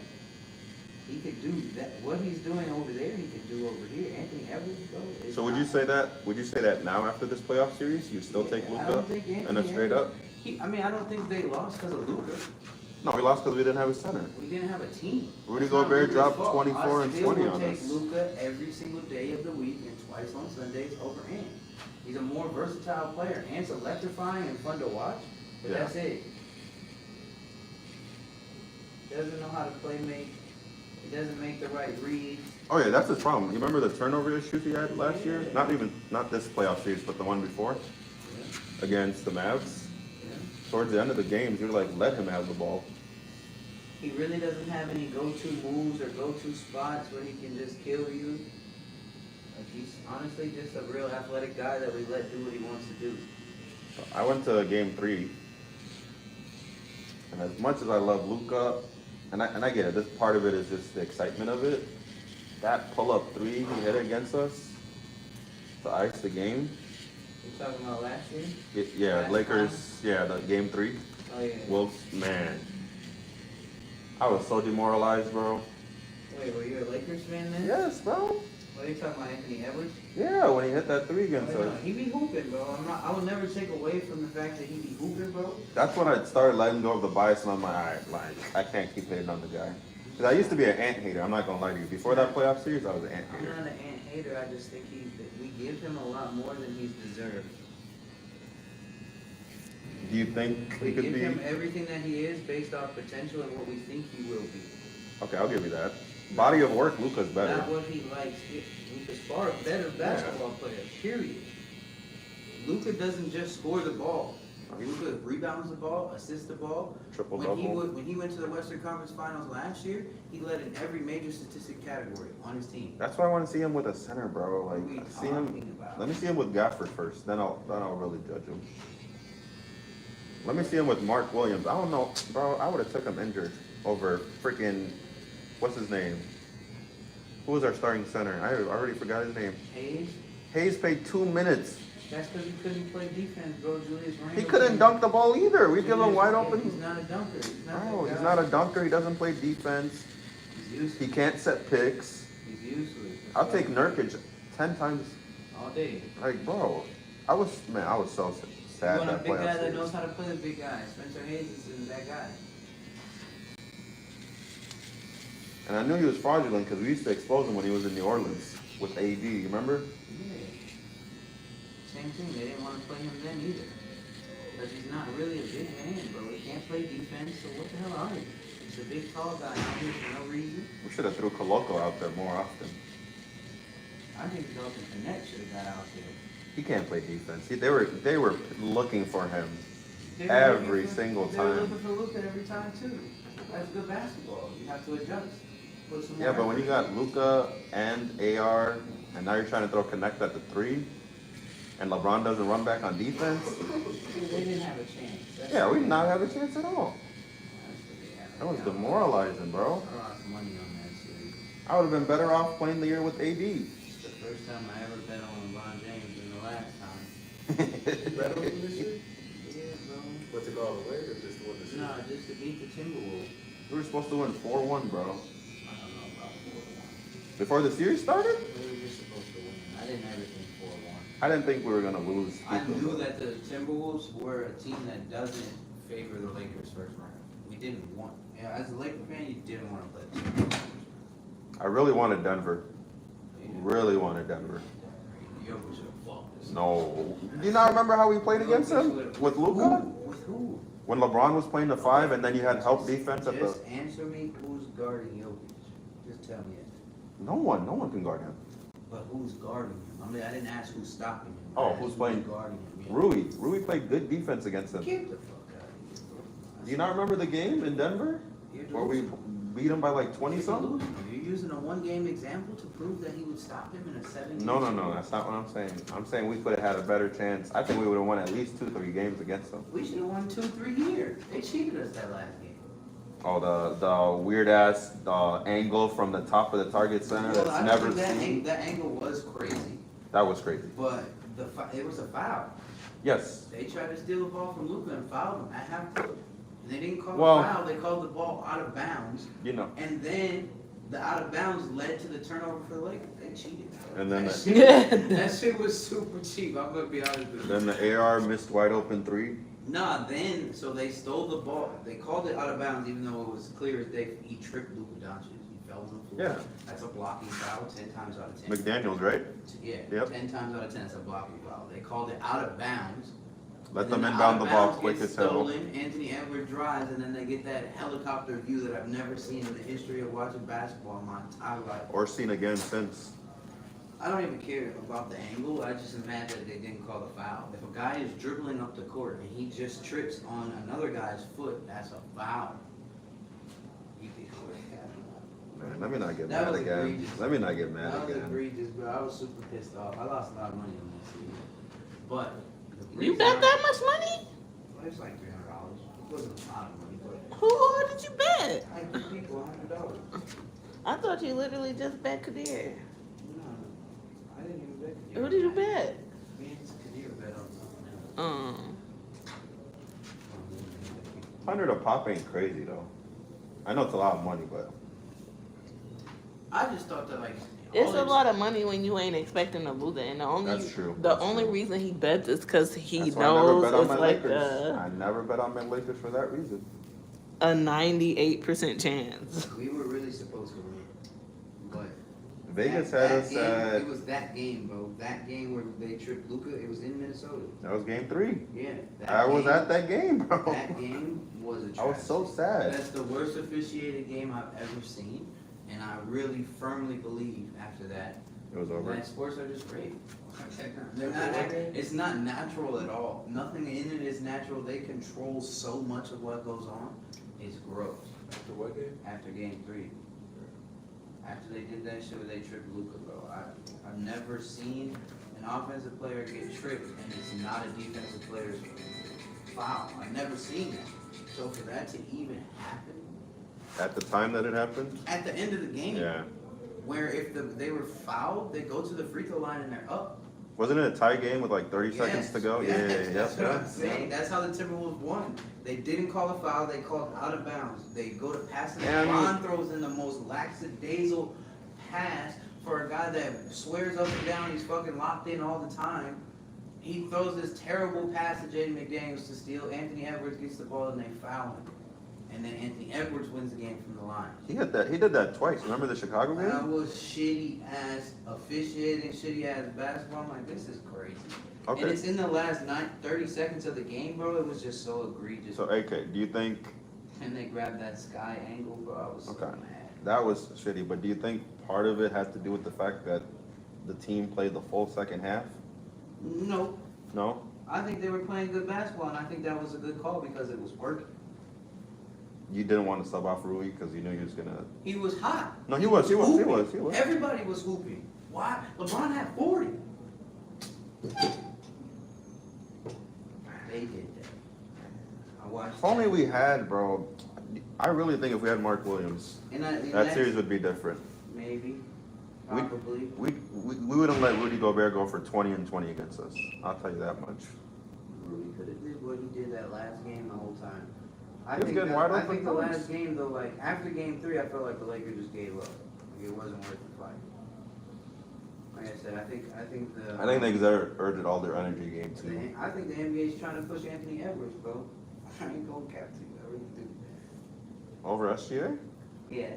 He could do that. What he's doing over there, he could do over here. Anthony Edwards, bro. is So would you not- say that? Would you say that now after this playoff series, you still take I Luka don't think and a Anthony straight up? I mean, I don't think they lost because of Luka. No, we lost because we didn't have a center. We didn't have a team. Rudy That's not Gobert Luka's dropped fault. 24 and 20 on I us. still would take Luka every single day of the week and twice on Sundays over Ant. He's a more versatile player. Ant's electrifying and fun to watch, but Yeah. that's it. Doesn't know how to play make. He doesn't make the right read. Oh yeah, that's his problem. You remember the turnover issues he had last year? Not this playoff series, but the one before Yeah. against the Mavs. Yeah. Towards the end of the games, you're like, let him have the ball. He really doesn't have any go-to moves or go-to spots where he can just kill you. Like he's honestly just a real athletic guy that we let do what he wants to do. I went to game 3, and as much as I love Luka, and I get it, this part of it is just the excitement of it. That pull-up 3 he hit against us to ice the game. You talking about last year? Yeah, Last Lakers. time? Yeah, the game 3. Oh yeah. Wolves, man, I was so demoralized, bro. Wait, were you a Lakers fan then? Yes, bro. What are you talking about, Anthony Edwards? Yeah, when he hit that 3 against Oh, no, us. he be hooping, bro. I will never take away from the fact that he be hooping, bro. That's when I started letting go of the bias, and I'm like, all right, like, I can't keep hating on the guy. Because I used to be an Ant hater. I'm not gonna lie to you. Before that playoff series, I was an Ant I'm hater. not an Ant hater. I just think we give him a lot more than he's deserved. Do you think We he could give be? him everything that he is based off potential and what we think he will be. Okay, I'll give you that. Body of work, Luka's better. Not what he likes. Luka's far better basketball player, period. Luka doesn't just score the ball. Luka rebounds the ball, assists the ball. Triple When double. he went to the Western Conference Finals last year, he led in every major statistic category on his team. That's why I want to see him with a center, bro. What are we Like, see him. talking about? Let me see him with Gafford first. Then I'll really judge him. Let me see him with Mark Williams. I don't know, bro. I would have took him injured over freaking what's his name? Who was our starting center? I already forgot his name. Hayes? Hayes played 2 minutes. That's because he couldn't play defense, bro. Julius Randle. He couldn't dunk the ball either. We give him wide He's open. not a dunker. He's not No, that he's guy. not a dunker. He doesn't play defense. He's useless. He can't set picks. He's useless. I'll take Nurkic 10 times. All day. Like, bro, I was so You sad want a that big guy playoff that knows series. how to play the big guy. Spencer Hayes is that guy. And I knew he was fraudulent because we used to expose him when he was in New Orleans with AD. You remember? Yeah. Same thing. They didn't want to play him then either. Because he's not really a big man, bro. He can't play defense, so what the hell are you? He's a big, tall guy out here for no reason. We should have threw Coloco out there more often. I think Dalton Connect should have got out there. He can't play defense. They were looking for him They were every looking for- single They were time. looking for Luka every time, too. That's good basketball. You have to adjust. Put some Yeah, more but when you effort. got Luka and AR, and now you're trying to throw Connect at the 3, and LeBron doesn't run back on defense, They didn't have a chance. That's yeah, what we they did not had. have a chance at all. That's what they had. That was demoralizing, bro. I lost money on that series. I would have been better off playing the year with AD. It's the first time I ever bet on LeBron James and the last time. You bet on him this year? Yeah, bro. What's it called? Away or just the one this year? No, just to beat the Timberwolves. We were supposed to win 4-1, bro. I don't know about 4-1. Before the series started? We were just supposed to win. I didn't ever think 4-1. I didn't think we were gonna lose. I knew that the Timberwolves were a team that doesn't favor the Lakers first round. We didn't want, as a Laker fan, you didn't want to play the Timberwolves. I really wanted Denver. Yeah. Really wanted Denver. Jokic should have fucked us. No. Do you not remember how we played against them? With Luka? With who? When LeBron was playing the 5 and then you had help defense at the... Just answer me who's guarding Jokic. Just tell me it. No one can guard him. But who's guarding him? I mean, I didn't ask who's stopping him. I Oh, asked who's playing? guarding him? Yeah. Rui played good defense against them. Get the fuck out of here, bro. Do you not remember the game in Denver? You're Where we delusional. beat them by like 20 You're something? delusional. You're using a one-game example to prove that he would stop him in a 7-game No, series. that's not what I'm saying. I'm saying we could have had a better chance. I think we would have won at least 2-3 games against them. We should have won 2-3 here. They cheated us that last game. Oh, the weird ass angle from the top of the target center Well, that's I never think seen. that angle was crazy, That was crazy. but it was a foul. Yes. They tried to steal the ball from Luka and fouled him at half court. And they didn't call Well- a foul, they called the ball out of bounds. You know. And then the out of bounds led to the turnover for the Lakers. They cheated. And then That shit was super cheap, I'm gonna be honest with you. Then the AR missed wide open 3. Nah, then, so they stole the ball. They called it out of bounds even though it was clear as day. He tripped Luka Doncic. He fell on the floor. Yeah. That's a blocking foul 10 times out of 10. McDaniels, right? Yeah, Yep. 10 times out of 10 it's a blocking foul. They called it out of bounds. Let and them then inbound the ball out of quick bounds as gets hell. stolen, Anthony Edwards drives, and then they get that helicopter view that I've never seen in the history of watching basketball in my entire life. Or seen again since. I don't even care about the angle. I just am mad that they didn't call the foul. If a guy is dribbling up the court and he just trips on another guy's foot, that's a foul. You can Man, let me not get That mad was again. egregious. Let me not get mad That was again. egregious, bro. I was super pissed off. I lost a lot of money on that series. But the You reason bet I- that much money? Well, it was like $300. It wasn't a lot of money, but Who did you bet? I give people $100. I thought you literally just bet Kadir. No, I didn't even bet. Who did you bet? Me and Kadir bet on something else. 100 a pop ain't crazy though. I know it's a lot of money, but I just thought that like It's all a this- lot of money when you ain't expecting to lose it, and That's true. The That's only true. reason he bets is because he that's why I never knows bet on it's my like Lakers. I never bet on my Lakers for that reason. a 98% chance. We were really supposed to win, but Vegas that had us game, at, It was that game, bro. That game where they tripped Luka. It was in Minnesota. that was game 3. Yeah. I was at that game, bro. That game was a I was tragedy. so sad. That's the worst officiated game I've ever seen. And I really firmly believe after that, It was over. that sports are just great. They're not, it's not natural at all. Nothing in it is natural. They control so much of what goes on. It's gross. After what game? After game 3. After they did that shit where they tripped Luka, bro. I've never seen an offensive player get tripped and it's not a defensive player's foul. I've never seen that. So for that to even happen At the time that it happened? at the end of the game, Yeah. where if they were fouled, they go to the free throw line and they're up. Wasn't it a tie game with like 30 seconds to go? Yes, Yeah. that's what I'm saying. That's how the Timberwolves won. They didn't call a foul. They called out of bounds. They go to pass it. Yeah, I mean- LeBron throws in the most lackadaisical pass for a guy that swears up and down he's fucking locked in all the time. He throws this terrible pass to Jaden McDaniels to steal. Anthony Edwards gets the ball and they foul him. And then Anthony Edwards wins the game from the line. He did that twice. Remember the Chicago That game? was shitty ass officiating, shitty ass basketball. I'm like, this is crazy. Okay. And it's in the last 30 seconds of the game, bro. It was just so egregious. So, AK, do you think And they grabbed that sky angle, bro. I was so Okay. mad. that was shitty, but do you think part of it has to do with the fact that the team played the full second half? No, No? I think they were playing good basketball, and I think that was a good call because it was working. You didn't want to sub off Rui because you knew he was going to... He was hot. No, he was. Hooping. Everybody was hooping. Why? LeBron had 40. They did that. I watched. If only that. we had, bro. I really think if we had Mark Williams, And that series would be different. Maybe. We- Probably. We wouldn't let Rudy Gobert go for 20 and 20 against us. I'll tell you that much. Rudy could have did what he did that last game the whole time. I He was think getting that, wide I open think the thumbs. last game though, like after game 3, I felt like the Lakers just gave up. Like it wasn't worth the fight. Like I said, I think the. I think they exerted all their energy game too. I think the NBA is trying to push Anthony Edwards, bro. I ain't gonna cap to you. I really do. Over SGA? Yeah.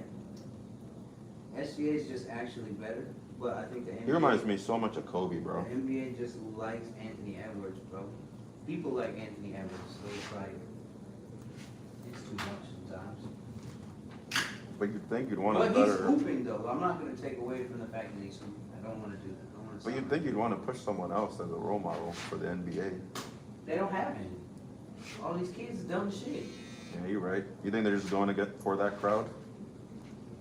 SGA is just actually better, but I think the NBA. He reminds me so much of Kobe, bro. The NBA just likes Anthony Edwards, bro. People like Anthony Edwards, so it's like it's too much sometimes. But you'd think you'd want a But he's better... hooping though. I'm not gonna take away from the fact that he's hooping. I don't want to do that. I don't wanna But you'd sound- think you'd want to push someone else as a role model for the NBA. They don't have any. All these kids are dumb as shit. Yeah, you're right. You think they're just going to get for that crowd?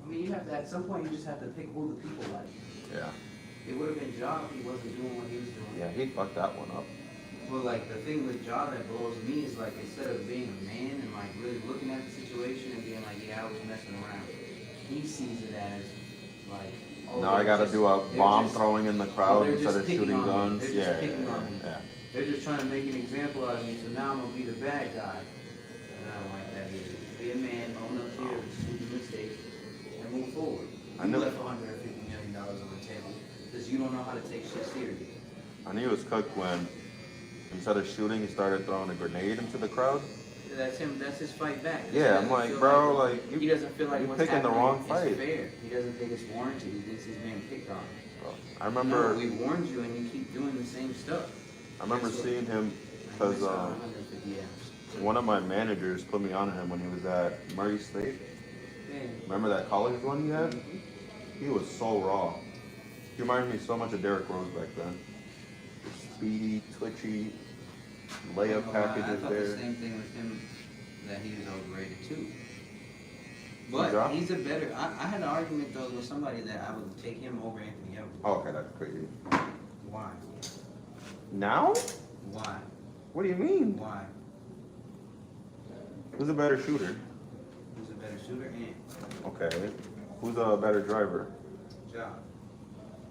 I mean, you have to, at some point, you just have to pick who the people like. Yeah. It would have been Ja if he wasn't doing what he was doing. Yeah, he fucked that one up. But like the thing with Ja that blows me is like instead of being a man and like really looking at the situation and being like, yeah, I was messing around, he sees it as like, oh, Now I they're got to just- do a they're bomb just- throwing in the crowd they're instead just of picking shooting on me. guns. They're Yeah, just picking on me. yeah. They're just trying to make an example out of me, so now I'm gonna be the bad guy. And I don't like that either. Be a man, own up to your stupid mistakes, and move forward. I You know- left $150 million on the table because you don't know how to take shit serious. I knew he was cooked when instead of shooting, he started throwing a grenade into the crowd. That's him. That's his fight back. Yeah, He I'm doesn't like, feel bro, like like, he doesn't feel like you're what's picking the happening wrong is fight. fair. He doesn't think it's warranted. He thinks he's being picked on. I remember, No, we warned you, and you keep doing the same stuff. I remember That's what- seeing him because 150, yeah. one of my managers put me on him when he was at Murray State. Yeah. Remember that college run he had? Mhm. He was so raw. He reminded me so much of Derrick Rose back then. Speedy, twitchy, layup I packages thought the there. same thing with him, that he was overrated too. But Ja? he's a better. I had an argument though with somebody that I would take him over Anthony Edwards. Oh, okay, that's crazy. Why? Now? Why? What do you mean? Why? Who's a better shooter? Who's a better shooter? And Okay. Who's a better driver? Ja.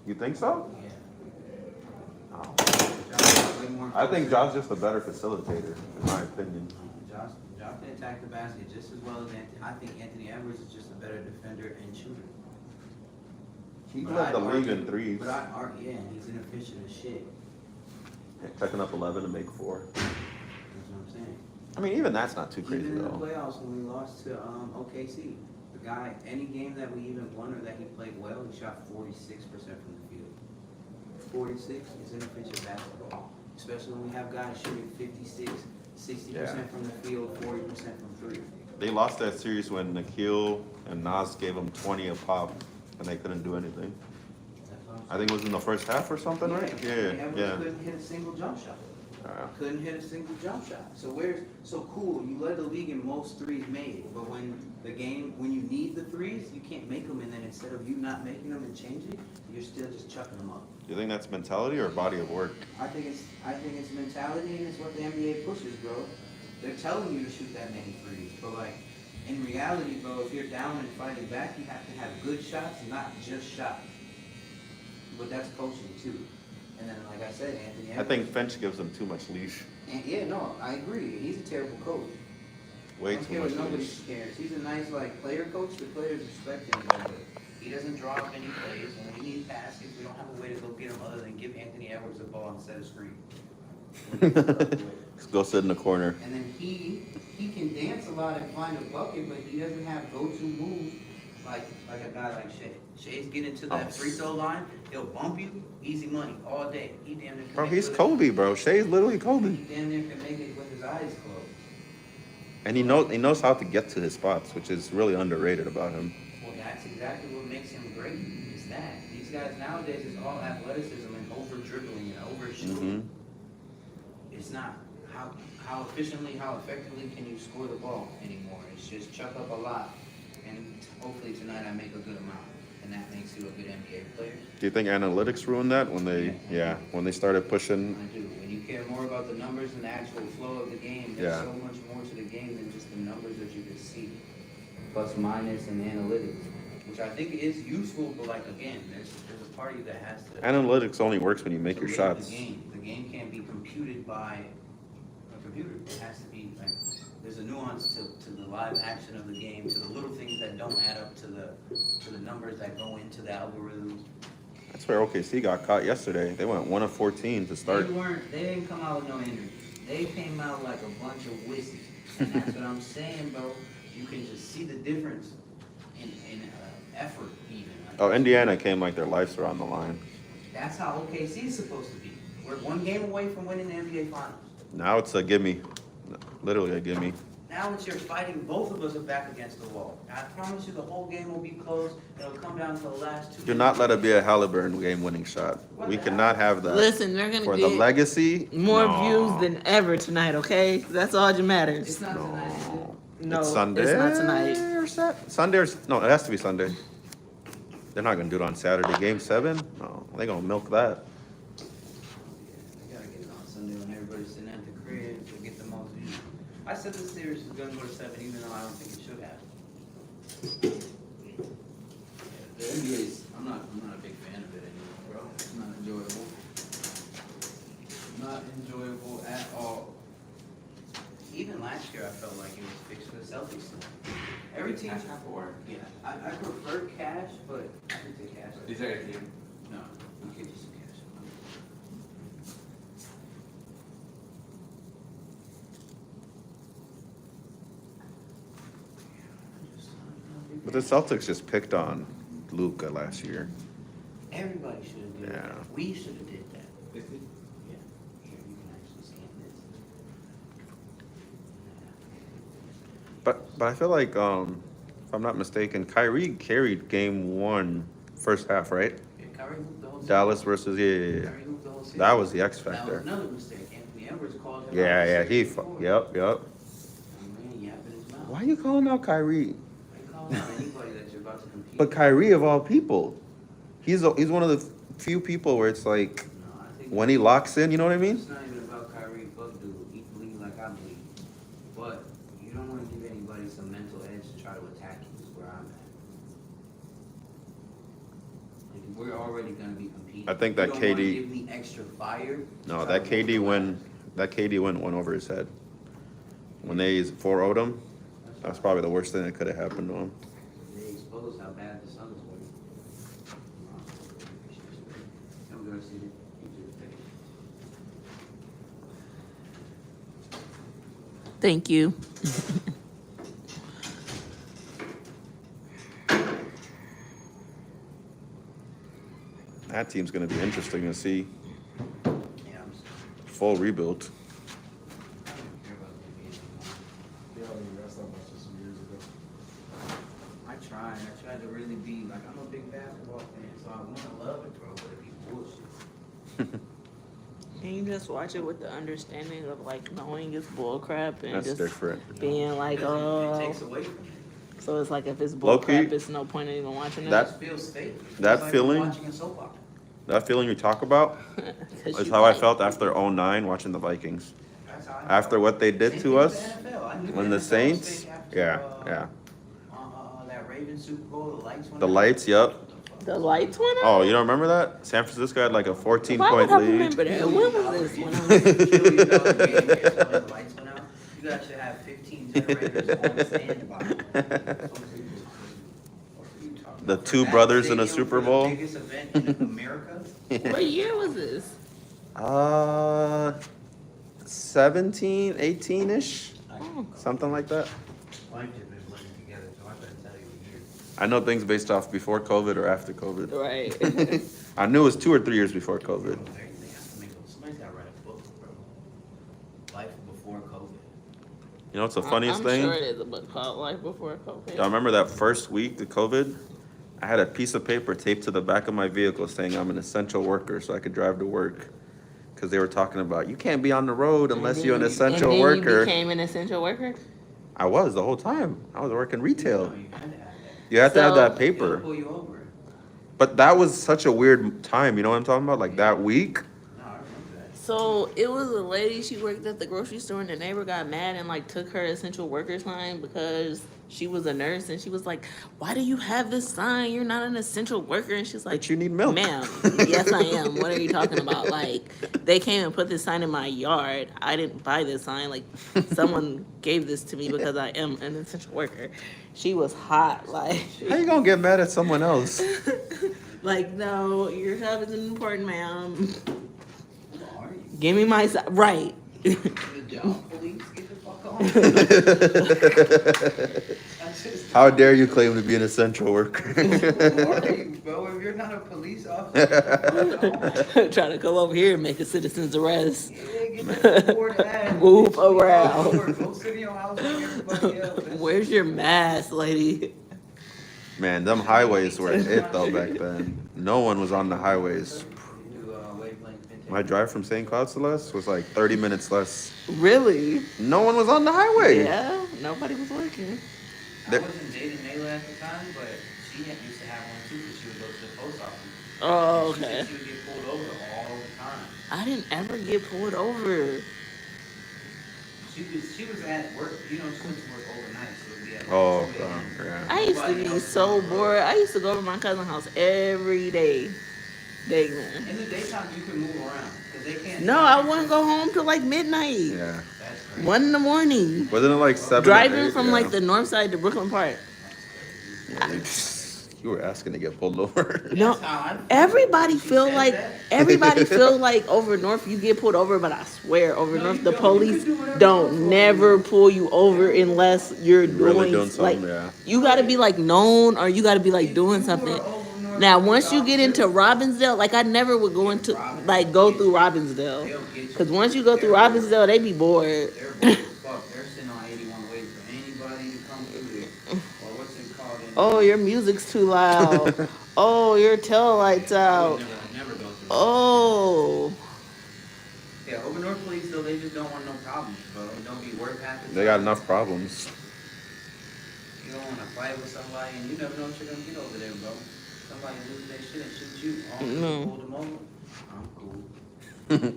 You think so? Yeah. Oh. Josh way more I think closer. Josh's just a better facilitator, in my opinion. Josh can attack the basket just as well as Anthony. I think Anthony Edwards is just a better defender and shooter. He But led I'd the league argue- in threes. But yeah, he's inefficient as shit. Checking up 11 to make 4. That's what I'm saying. I mean, even that's not too crazy Even in the though. playoffs when we lost to OKC, the guy, any game that we even won or that he played well, he shot 46% from the field. 46 is inefficient basketball, especially when we have guys shooting 56, 60% Yeah. from the field, 40% from three. They lost that series when Nikhil and Nas gave them 20 a pop, and they couldn't do anything. That's what I'm I think it was in the first half or something, right? Edwards Yeah. couldn't hit a single jump shot. Uh, Couldn't hit a single jump shot. So cool, you led the league in most threes made, but when you need the threes, you can't make them, and then instead of you not making them and changing, you're still just chucking them up. Do you think that's mentality or body of work? I think it's mentality, and it's what the NBA pushes, bro. They're telling you to shoot that many threes, but like in reality, bro, if you're down and fighting back, you have to have good shots, not just shots. But that's coaching too. And then, like I said, Anthony I Edwards. think Finch gives them too much leash. And yeah, no, I agree. He's a terrible coach. Way I don't too care much what nobody leash. cares. He's a nice player coach. The players respect him, but he doesn't draw up any plays. When we need baskets, we don't have a way to go get them other than give Anthony Edwards the ball and set a screen. Go sit in the corner. And then he can dance a lot and find a bucket, but he doesn't have go-to moves like a guy like Shea. Shea's getting to that free throw line, he'll bump you, easy money all day. He damn near can Bro, make he's it with Kobe, bro. Shea's literally Kobe. He damn near can make it with his eyes closed. And he knows how to get to his spots, which is really underrated about him. Well, that's exactly what makes him great. Is that these guys nowadays is all athleticism and over dribbling and over shooting. It's not how efficiently, how effectively can you score the ball anymore. It's just chuck up a lot, and hopefully tonight I make a good amount, and that makes you a good NBA player. Do you think analytics ruined that when they started pushing? I do. When you care more about the numbers and the actual flow of the game, there's so much more to the game than just the numbers that you can see. Plus, minus, and analytics, which I think is useful, but like again, there's a party that has to. Analytics only works when you make your create shots. The game can't be computed by a computer. It has to be like there's a nuance to the live action of the game, to the little things that don't add up to the numbers that go into the algorithms. That's where OKC got caught yesterday. They went 1 of 14 to start. They didn't come out with no injuries. They came out like a bunch of wussies. And that's what I'm saying, bro. You can just see the difference in effort even. Oh, Indiana came like their lives were on the line. That's how OKC is supposed to be. We're one game away from winning the NBA Finals. Now it's a gimme. Literally a gimme. Now it's you're fighting, both of us are back against the wall. I promise you the whole game will be close. It'll come down to the last two. Do not let it be a Halliburton game-winning shot. We cannot have that. Listen, they're gonna For the get legacy, more no. views than ever tonight. Okay, that's all that matters. It's not tonight, is it? No, It's Sunday. it's not tonight. Or Sunday or no, it has to be Sunday. They're not gonna do it on Saturday. Game 7? No, they're gonna milk that. I gotta get it on Sunday when everybody's sitting at the crib to get the most views. I said this series is gonna go to 7, even though I don't think it should have. The NBA's, I'm not a big fan of it anymore, bro. It's not enjoyable. Not enjoyable at all. Even last year, I felt like it was fixed for the Celtics. Every team. Yeah, I prefer cash, but I can take cash. Is there a team? No, you can just cash. But the Celtics just picked on Luka last year. Everybody should have did Yeah. that. We should have did that. Is it? Yeah. Here, you can actually scan this. But I feel like, if I'm not mistaken, Kyrie carried game 1 first half, right? Yeah, Kyrie hooped the whole series. Dallas versus yeah. Kyrie hooped the whole series. That was the X That was factor. another mistake. Anthony Edwards called him out Yeah, the he series before. yep. I mean, yapping his mouth. Why are you calling out Kyrie? Why you calling out anybody that you're about to compete But with? Kyrie of all people, he's one of the few people where it's like No, I think when he locks in, you know what I mean? it's not even about Kyrie. Fuck dude. He bleed like I bleed. But you don't want to give anybody some mental edge to try to attack you is where I'm at. Like, we're already going to be competing. I think You that don't wanna KD give me extra fire. to No, try that to KD win. win, went over his head. When they 4-0'd him, that's probably the worst thing that could have happened to him. They exposed how bad the Suns were. I'm going to see it. Thank you. That team's gonna be interesting to see. Yeah, I'm Full rebuild. I don't care about the NBA anymore. Yeah, that's not much just some years ago. I tried to really be, like, I'm a big basketball fan, so I want to love it, bro, but it be bullshit. Can you just watch it with the understanding of like knowing it's bull crap and That's just different. being like, It oh. takes away from it. So it's like if it's bull Low-key, crap, it's no point in even watching it. It that- just feels fake. It feels that like feeling- we're watching a soap opera. That feeling you talk about 'Cause is you how I like- felt after 09 watching the Vikings. That's how I After felt. what they did Same to thing with us the NFL. I knew when the the NFL was Saints, fake after, yeah. That Ravens Super Bowl, the lights went The out. lights, yep. The lights went out. Oh, you don't remember that? San Francisco had like a 14 Why would point I lead. remember that? When was this? When I was $1 billion game, guess when the lights went out? You got to have 15 generators on standby. The For two that brothers in a stadium, Super for Bowl. The biggest event in America. What year was this? 17, 18-ish, Oh. something like that. Life has been blending together, so I couldn't tell you a year. I know things based off before COVID or after COVID. Right. I knew it was 2 or 3 years before COVID. Somebody's got to write a book, bro. Life before COVID. You know what's the funniest I'm thing? sure it is a book called Life Before COVID. Y'all remember that first week of COVID? I had a piece of paper taped to the back of my vehicle saying I'm an essential worker so I could drive to work. Because they were talking about, you can't be on the road unless you're an essential and then worker. You became an essential worker? I was the whole time. I was working retail. No, you had to have that. You have to have So- that They'll paper. pull you over. But that was such a weird time. You know what I'm talking about? Like that week. No, I remember that. So it was a lady, she worked at the grocery store and the neighbor got mad and like took her essential worker sign because she was a nurse and she was like, why do you have this sign? You're not an essential worker. And she's like, But you need milk. Ma'am, yes I am. What are you talking about? Like, they came and put this sign in my yard. I didn't buy this sign. Like, someone gave this to me because I am an essential worker. She was hot. Like, How you gonna get mad at someone else? like, no, your job isn't important, ma'am. Who are you? Give me my sign. Right. The job police, get the fuck on. That's just- How dare you claim to be an essential worker? Who are you, bro? If you're not a police officer, Trying to come over here and make a citizen's arrest. yeah, get that board ass. Move Bitch, around. Go sit in your house like everybody else. That's- Where's your mask, lady? Man, them highways were it though back then. No one was on the highways. Do, wavelength vintage. My drive from St. Cloud to Les was like 30 minutes less. Really? No one was on the highway. Yeah, nobody was working. I wasn't dating Layla at the time, but she used to have one too, because she would go to the post office. Oh, She okay. said she would get pulled over all the time. I didn't ever get pulled over. She was at work, she went to work overnight, so it would be at like Oh, 2 a.m. yeah. I used to be so bored. I used to go to my cousin's house every day. Dang, man. In the daytime, you can move around, because they can't. No, I wouldn't go home till like midnight. Yeah. That's crazy. 1 in the morning. Wasn't it like 7 or Driving 8? from Yeah. like the north side to Brooklyn Park. You were asking to get pulled over. No, That's how I feel. everybody She feel said like that. everybody feel like over north you get pulled over, but I swear over No, north you the don't. police You can do whatever you don't want. never pull you over unless you're Really doing like something, yeah. you got to be like known or you got to be like If doing you something. were over north Now with once the you get into officers, Robbinsdale, like I never would go into Robbinsdale. like go through Robbinsdale they'll get you. because once you go through Robbinsdale, they be bored. They're bored as fuck. They're sitting on 81 waiting for anybody to come through there. Or what's it called? Oh, your music's too loud. Oh, your tail lights out. Never go through. Oh. Yeah, over North Police though, they just don't want no problems, bro. Don't be work half the They got time. enough problems. You don't want to fight with somebody, and you never know what you're gonna get over there, bro. Somebody lose their shit and shoot you. Oh, No. you pulled them over. I'm cool.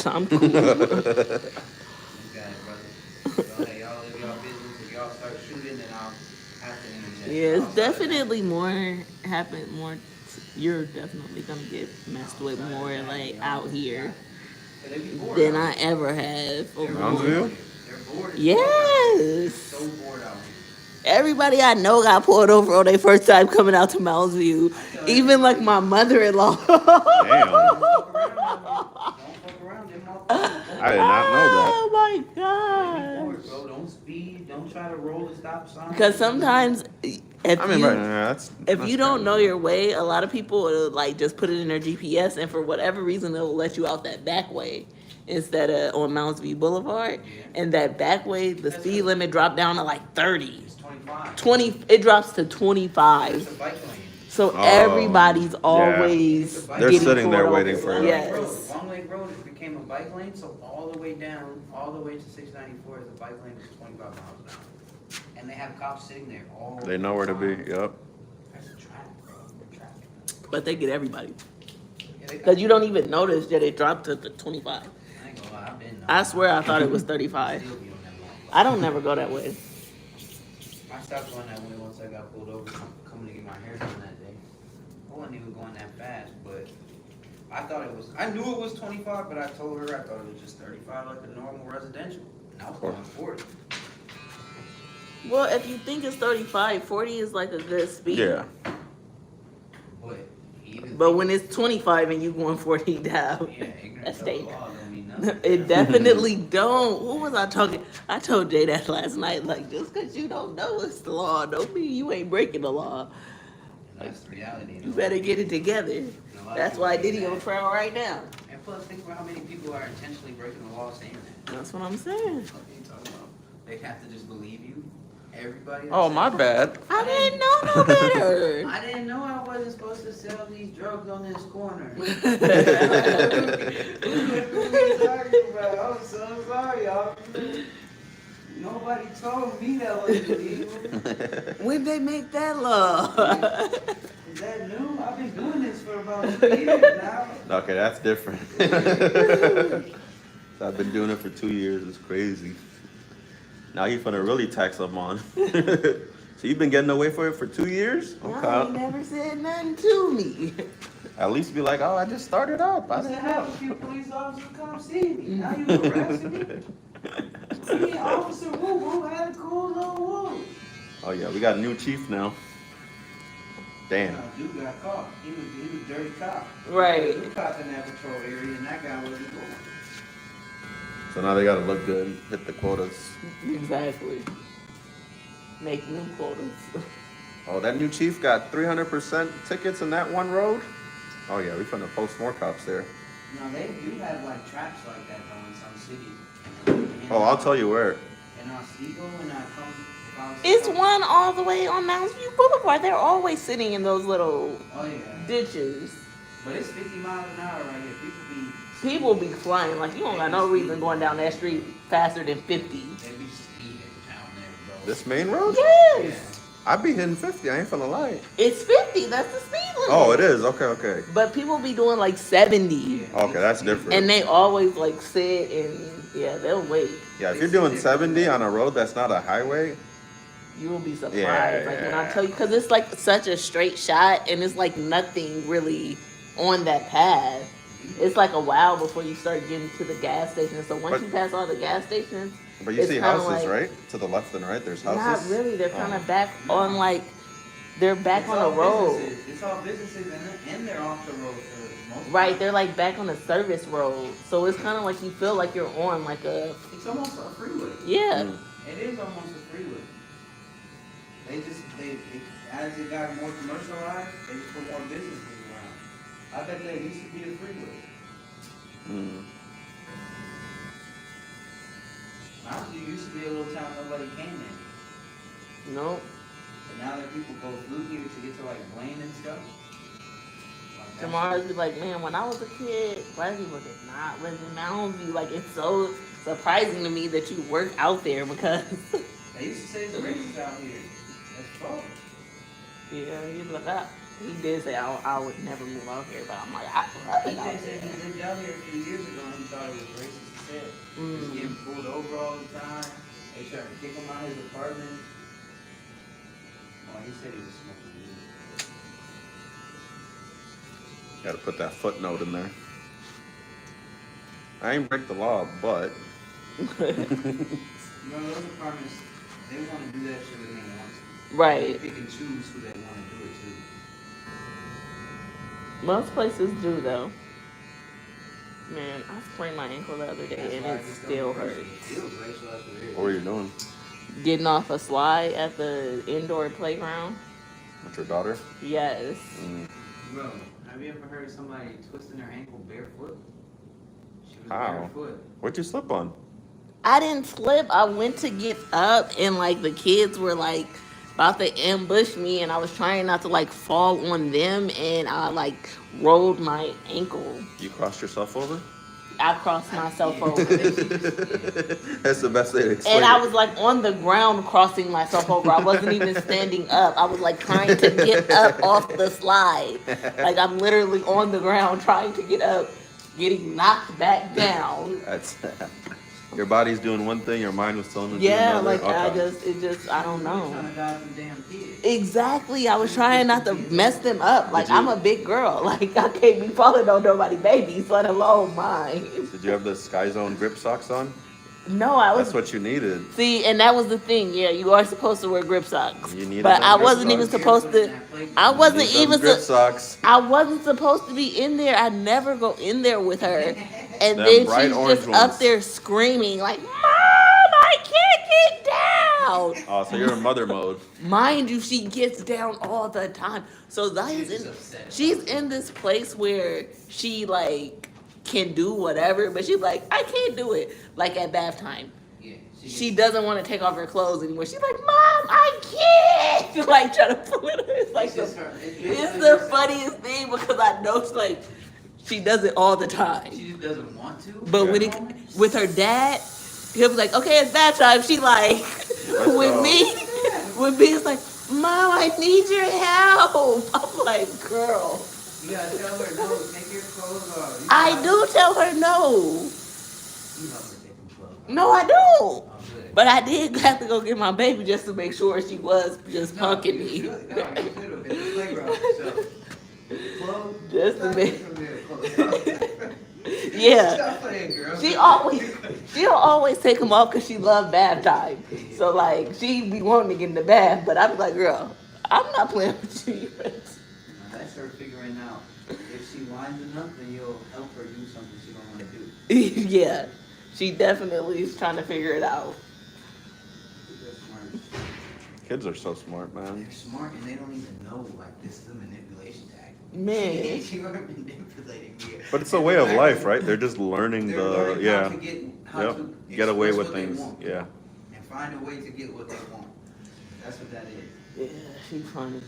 I'm cool. You got it, brother. So, hey, y'all live y'all business. If y'all start shooting, then I'll have to interject. Yeah, it's Outside of that. definitely more. You're definitely gonna get messed with more like out here They be bored than out I here. ever have. They're over Mountain here. View? bored. They're bored. as fuck out here. Yes. So bored out here. Everybody I know got pulled over on their first time coming out to Mounds View. Even like my mother-in-law. Damn. Don't fuck around, them motherfuckers. I did not know that. Oh my Be god. bored, bro. Don't speed. Don't try to roll the stop sign. Because sometimes if I mean, you right, that's. if that's you don't kinda- know your way, a lot of people will like just put it in their GPS and for whatever reason they'll let you out that back way. instead of on Mounds View Boulevard. Yeah. And that back way, the That's speed good. limit dropped down to like 30. It's 25. 20, it drops to It's 25. a bike lane. So Oh, everybody's yeah. always It's a bike They're lane. sitting there pulled waiting over. for you. Yes. Long Lake Road became a bike lane, so all the way down, all the way to 694 is a bike lane that's 25 miles an hour. And they have cops sitting there all They know where to be. time. Yep. That's a trap, bro. Traffic. But they get everybody. Yeah, they Because got you don't even notice that it dropped to the 25. I ain't gonna lie, I've been. I swear I thought it was 35. Still be on that long. I don't never go that way. I stopped going that way once I got pulled over coming to get my hair done that day. I wasn't even going that fast, but I thought it was. I knew it was 25, but I told her I thought it was just 35, like a normal residential. And I was going 40. Well, if you think it's 35, 40 is like a good speed. Yeah. But even But when it's 25 and you going 40 down, yeah, ignorance that's of the dangerous. law don't mean nothing. It definitely don't. Who was I talking? I told Jay that last night. Like, just because you don't know it's the law, don't mean you ain't breaking the law. And that's the reality. You better get it together. That's why Diddy on trial right now. And plus, think about how many people are intentionally breaking the law saying that. That's what I'm saying. What are you talking about? They have to just believe you. Everybody. that Oh, says- my bad. I didn't know no better. I didn't know I wasn't supposed to sell these drugs on this corner. I'm so sorry, y'all. Nobody told me that was illegal. When they make that law? Is that new? I've been doing this for about 2 years now. Okay, that's different. So I've been doing it for 2 years. It's crazy. Now he's gonna really tax them on. So you've been getting away for it for 2 years? Y'all ain't never said nothing to me. At least be like, oh, I just started up. I I used to didn't have know. a few police officers come see me. Now you arresting me? Me, Officer Woo Woo had a cool little woo. Oh yeah, we got a new chief now. Damn. Dude got caught. He was a dirty cop. Right. New cop in that patrol area, and that guy wasn't going. So now they gotta look good, hit the quotas. Exactly. Make new quotas. Oh, that new chief got 300% tickets in that one road? Oh yeah, we finna post more cops there. No, they do have like traps like that though in some cities. Oh, I'll tell you where. In Oswego and It's one all the way on Mounds View Boulevard. They're always sitting in those little Oh yeah. ditches. But it's 50 miles an hour right here. People be flying. Like, you don't got no reason going down that street faster than 50. They be speeding down there, bro. This main road? Yes. I be hitting 50, I ain't finna lie. It's 50. That's the speed limit. Oh, it is? Okay, okay. But people be doing like 70. Yeah. Okay, that's different. And they always like sit and, yeah, they'll wait. Yeah, if you're doing 70 on a road that's not a highway, You will be surprised. Yeah. Like, when I tell you, because it's like such a straight shot and it's like nothing really on that path. It's like a while before you start getting to the gas station. So once But- you pass all the gas stations, but you It's see kinda houses, like- right? To the left and right, there's not houses. really. They're kind Oh. of back on like, they're back It's on all the road. businesses. It's all businesses and they're off the road for most Right, part. they're like back on the service road. So it's kind of like you feel like you're on like a, It's almost a freeway. yeah. Mm. It is almost a freeway. They as it got more commercialized, they just put more businesses around. I bet there used to be a freeway. Mm. Honestly, it used to be a little town nobody came in. Nope. But now that people go through here to get to like Blaine and stuff. Like that's- Tomorrow's be like, man, when I was a kid, black people did not live in Mounds View. Like, it's so surprising to me that you work out there because, They used to say it's racist out here. That's false. yeah, he's like, he did say I would never move out here, but I'm like, I love He it out said he there. lived out here a few years ago and he thought it was racist as hell. He was Mm. getting pulled over all the time. They tried to kick him out of his apartment. Oh, he said he was smoking weed. Gotta put that footnote in there. I ain't break the law, but You know, those apartments, they want to do that shit when they want to. They Right. pick and choose who they want to do it to. Most places do though. Man, I sprained my ankle the other day That's and why I it just still don't hurts. It feels racial after this. what were you doing? Getting off a slide at the indoor playground. With your daughter? Yes. Mm. Bro, have you ever heard of somebody twisting their ankle barefoot? She How? What'd you slip on? I didn't slip. I went to get up, and like the kids were like about to ambush me, and I was trying not to like fall on them, and I like rolled my ankle. You crossed yourself over? I crossed myself over. That's the best way to explain And it. I was like on the ground crossing myself over. I wasn't even standing up. I was like trying to get up off the slide. Like I'm literally on the ground trying to get up, getting knocked back down. That's your body's doing one thing, your mind was telling you to Yeah, do another. like Okay. I don't know. Trying to dodge some damn kids. Exactly. I was trying not to mess them up. Like you- I'm a big girl. Like I can't be falling on nobody's babies, let alone mine. Did you have the Sky Zone grip socks on? No, I was. That's what you needed. See, and that was the thing. Yeah, you are supposed to wear grip socks. You needed But them I grip wasn't even socks. supposed to. I wasn't Need them even. grip socks. I wasn't supposed to be in there. I never go in there with her. And Them then bright she's orange just ones. up there screaming like, "Mom, I can't get down." Oh, so you're in mother mode. Mind you, she gets down all the time. So she's in this place where she like can do whatever, but she's like, I can't do it. Like at bath time. Yeah, She doesn't want to take off her clothes anymore. She's like, Mom, I can't. Like trying to pull it. It's like it's the funniest thing because I know it's like she does it all the time. She just doesn't want to. But when it with her dad, he'll be like, okay, it's bath time. She like with me, it's like, Mom, I need your help. I'm like, girl. You gotta tell her no. Take your clothes off. I do tell her no. You help her take them clothes off. No, I don't. Oh, good. But I did have to go get my baby just to make sure she was just No, punking you me. should. No, you should have. It's a playground. So, clothes. Just a bit. Stop Yeah. playing, girl. She'll always take them off because she loves bath time. So like she be wanting to get in the bath, but I be like, girl, I'm not playing with you. That's her figuring out. If she whines enough, then you'll help her do something she don't want to do. Yeah, she definitely is trying to figure it out. They're smart. Kids are so smart, man. They're smart and they don't even know like this is a manipulation tactic. Man. You are manipulating me. But it's a way of life, right? They're just learning They're the learning how to get, how Yep. to Get away express with what they things. want Yeah. and find a way to get what they want. That's what that is. Yeah, she's funny.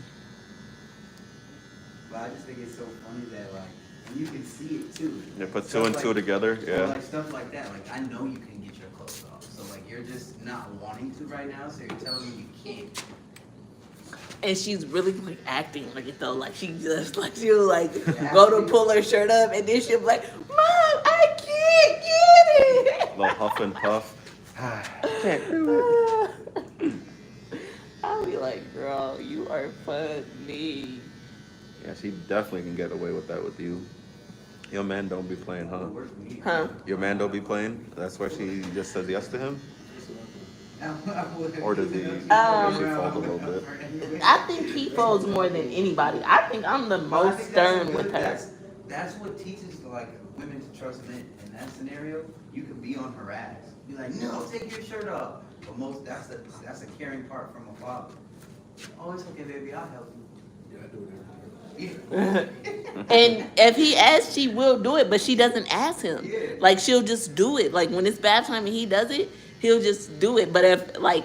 But I just think it's so funny that like and you can see it too. You put two Stuff and two together. So, Yeah. like stuff like that. Like I know you can get your clothes off. So like you're just not wanting to right now. So you're telling me you can't. And she's really like acting like it though. Like she just like she'll like go to pull her shirt up and then she'll be like, Mom, I can't get it. Little huff and puff. I'll be like, girl, you are funny. Yeah, she definitely can get away with that with you. Your man don't be playing, huh? Work for me. Huh? Your man don't be playing? That's why she just says yes to him? Or does he fold a little bit? I think he folds more than anybody. I think I'm the Well, I most think that's stern what- with her. That's what teaches like women to trust men. In that scenario, you can be on her ass. Be like, no, take your shirt off. But that's a caring part from a father. Oh, it's okay, baby, I'll help Yeah, I do it every time. you. And if he asks, she will do it, but she doesn't ask him. Yeah. Like she'll just do it. Like when it's bath time and he does it, he'll just do it. But if like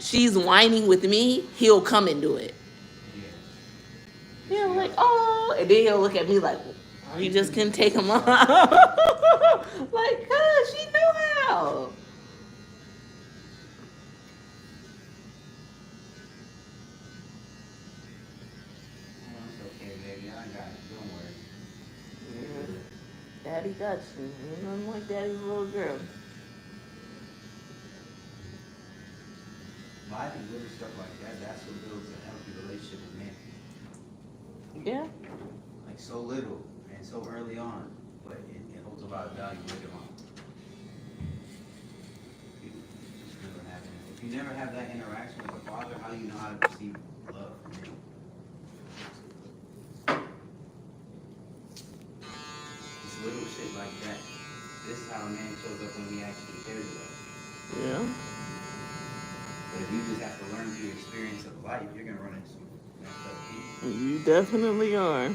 she's whining with me, he'll come and do it. Yeah. He'll like, oh, and then he'll look at me like, oh, you just couldn't take him off. Like, cuz she knew how. Oh, it's okay, baby, I got it. Don't worry. Daddy got you. Ain't nothing like daddy's little girl. But I think little stuff like that, that's what builds a healthy relationship with men. Yeah. Like so little and so early on, but it holds a lot of value later on. If you never have that interaction with a father, how do you know how to perceive love from him? It's little shit like that. This is how a man shows up when he actually cares about you. Yeah. But if you just have to learn through experience of life, you're gonna run into some messed up people. You definitely are.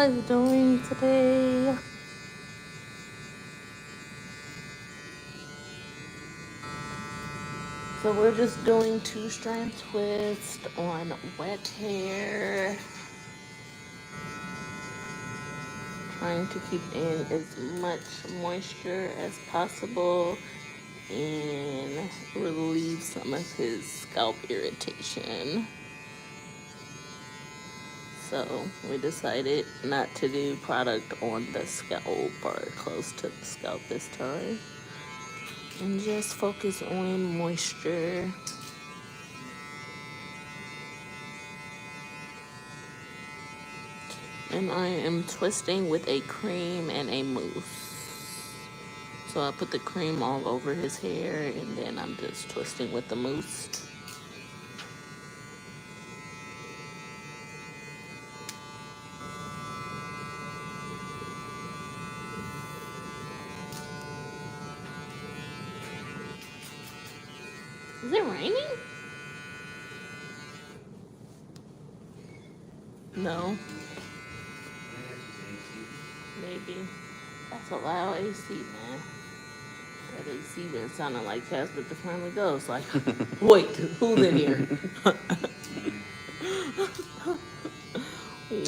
guys doing today? So we're just doing 2-strand twist on wet hair. Trying to keep in as much moisture as possible and relieve some of his scalp irritation. So we decided not to do product on the scalp or close to the scalp this time, and just focus on moisture. And I am twisting with a cream and a mousse. So I put the cream all over his hair, and then I'm just twisting with the mousse. Is it raining? No. Maybe. That's a loud AC, man. That AC been sounding like Casper the Friendly Ghost. Like, wait, who's in here?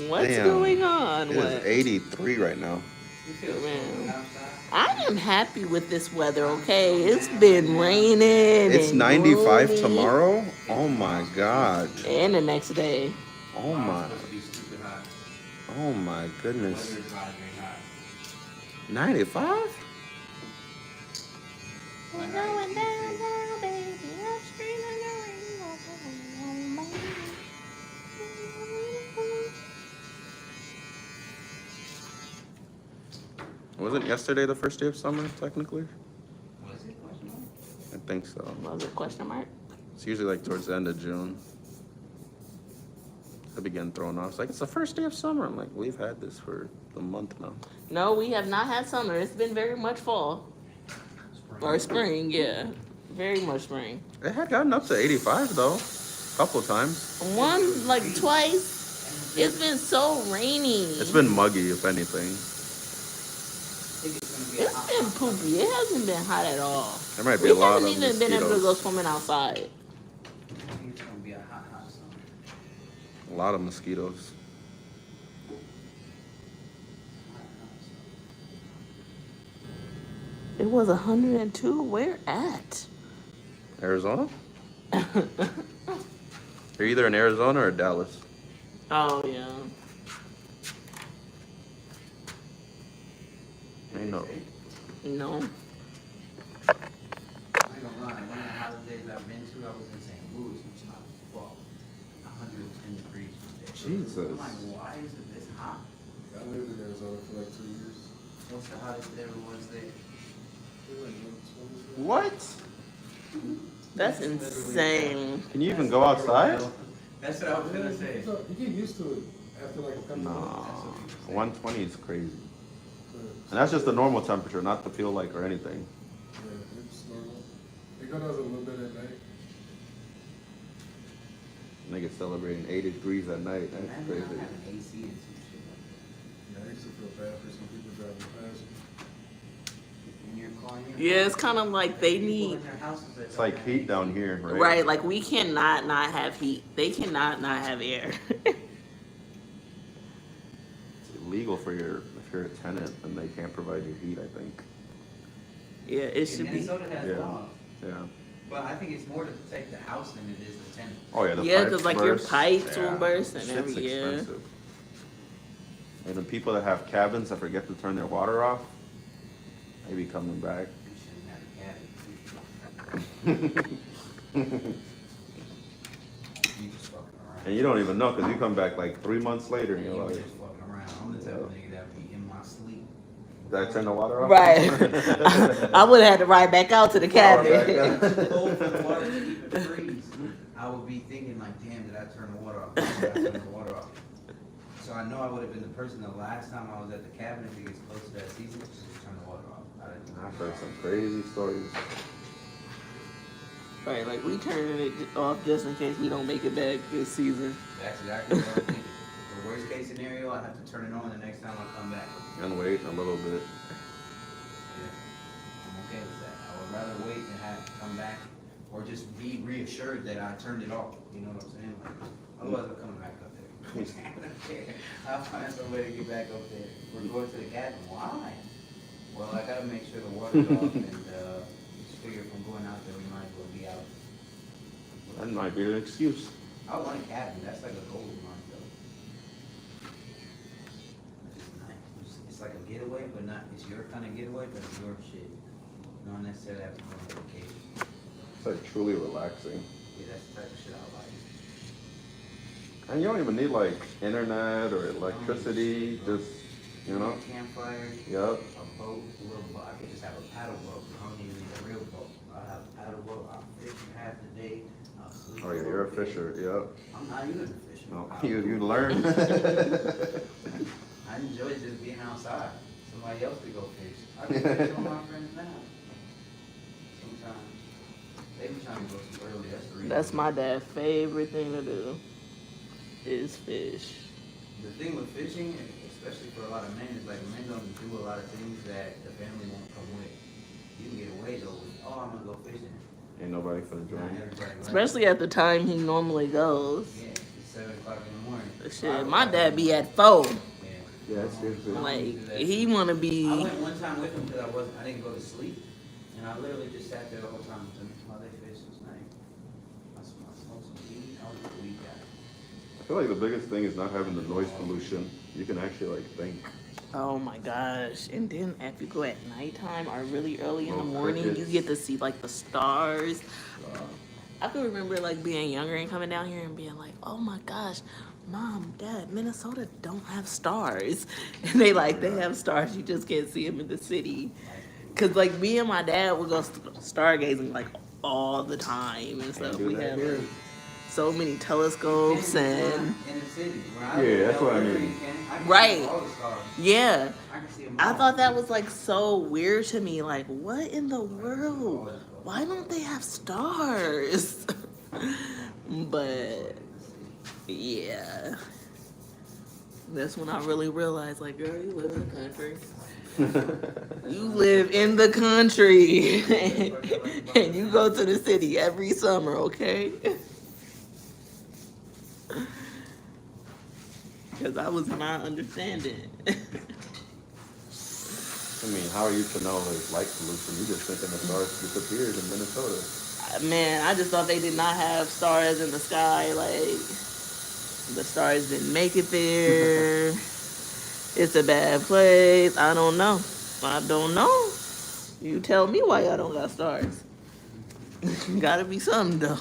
What's Damn. going on? It is 83 right now. Man. I am happy with this weather, okay? It's been raining. It's and 95 gloomy. tomorrow? Oh my god. And the next day. Oh my. Oh my goodness. 95? We're going down now, baby. I'm straight on the rainbow. Wasn't yesterday the first day of summer, technically? Was it? Question mark? I think so. Was it question mark? It's usually like towards the end of June. I began throwing off. It's like, it's the first day of summer. I'm like, we've had this for a month now. No, we have not had summer. It's been very much fall. Or spring, yeah. Very much spring. It had gotten up to 85 though. A couple times. One, like twice. It's been so rainy. It's been muggy, if anything. It's been poopy. It hasn't been hot at all. There might be We a lot of haven't even been able to go swimming outside. I think it's gonna be a hot summer. A lot of mosquitoes. It was 102. Where at? Arizona? You're either in Arizona or Dallas. Oh, yeah. Ain't no. No. I ain't gonna lie, one of the holidays I've been to, I was in St. Louis, which is not fall. 110 degrees was there. Jesus. I'm like, why is it this hot? I lived in Arizona for like 2 years. What's the hottest it ever was there? What? That's insane. Can you even go outside? That's what I was gonna say. So you get used to it after like a couple Nah. months. 120 is crazy. And that's just the normal temperature, not the feel like or anything. Yeah, it's normal. It goes down a little bit at night. Niggas celebrating 80 degrees at night. That's Imagine crazy. not having AC and some shit like that. Yeah, I used to feel bad for some people driving past. In your car, Yeah, it's kind of like they People need, in their houses that It's don't like have heat AC. down here, right? right? Like we cannot not have heat. They cannot not have air. It's illegal for if you're a tenant and they can't provide you heat, I think. Yeah, it And should be. Minnesota has Yeah. laws. Yeah. But I think it's more to protect the house than it is the tenant. Oh yeah, the Yeah, pipes because like your burst. pipes Yeah. will burst and Shit's every year. expensive. And the people that have cabins that forget to turn their water off, they be coming back. You shouldn't have a cabin. You just fucking around. And you don't even know because you come back like 3 months later and You you're were like, just fucking around. I'm the type of nigga that be in my sleep. did I turn the water off? Right. I would have had to ride back out to the Power cabin. back up. Cold for the water to keep it freeze. I would be thinking like, damn, did I turn the water off? Did I turn the water off? So I know I would have been the person the last time I was at the cabin if it gets close to that season, just turn the water off. I've heard some crazy stories. Right, like we turn it off just in case we don't make it back this season. That's exactly what I was thinking. The Worst case scenario, I have to turn it on the next time I come back. And wait a little bit. Yeah, I'm okay with that. I would rather wait and have to come back, or just be reassured that I turned it off. You know what I'm saying? Like, otherwise, I'm coming back up there. I'll find some way to get back up there. We're going to the cabin. Why? Well, I gotta make sure the water's off, and just figure if I'm going out there, we might as well be out. That might be an excuse. I want a cabin. That's like a goal of mine, though. It's nice. It's like a getaway, but not. It's your kind of getaway, but it's your shit. Not necessarily have to go on vacation. It's like truly relaxing. Yeah, that's the type of shit I like. And you don't even need like internet or electricity, just, you know? Campfire. Yep. A boat, a little boat. I could just have a paddle boat. I don't even need a real boat. I'll have a paddle boat. I'll fish half the day. I'll sleep. Oh yeah, you're a fisher, yep. I'm not even a fisher. No, you learn. I enjoy just being outside. Somebody else to go fish. I can fish with my friends now. Sometimes. They be trying to go too early. That's the reason. That's my dad's favorite thing to do. Is fish. The thing with fishing, especially for a lot of men, is like men don't do a lot of things that the family won't come with. You can get away though with, oh, I'm gonna go fishing. Ain't nobody finna join Not you. everybody runs. Especially at the time he normally goes. Yeah, it's 7 o'clock in the morning. Shit, my dad be at 4. Yeah. Yeah, it's seriously. Like, he wanna I be. went one time with him because I didn't go to sleep, and I literally just sat there the whole time with them while they fished. It was nice. I smoked some weed. I was a weed guy. I feel like the biggest thing is not having the noise pollution. You can actually like think. Oh my gosh. And then if you go at nighttime or really early in the Oh, morning, you crickets. get to see like the stars. I can remember like being younger and coming down here and being like, oh my gosh, Mom, Dad, Minnesota don't have stars. And they have stars, you just can't see them in the city. Cause like me and my dad would go stargazing like all the time and stuff. do We that have here. like, so many telescopes and In the city. Where I Yeah, live, that's what I River, mean. you can- I can Right. see all the stars. yeah. I can see them I all. thought that was like so weird to me. Like, what in the world? Why don't they have stars? But yeah, that's when I really realized, like, girl, you live in the country. You live in the country, and you go to the city every summer, okay? Because I was not understanding. I mean, how are you to know there's light pollution? You just thinking the stars disappeared in Minnesota. Man, I just thought they did not have stars in the sky. Like, the stars didn't make it there. It's a bad place. I don't know. I don't know. You tell me why y'all don't got stars. Gotta be something, though.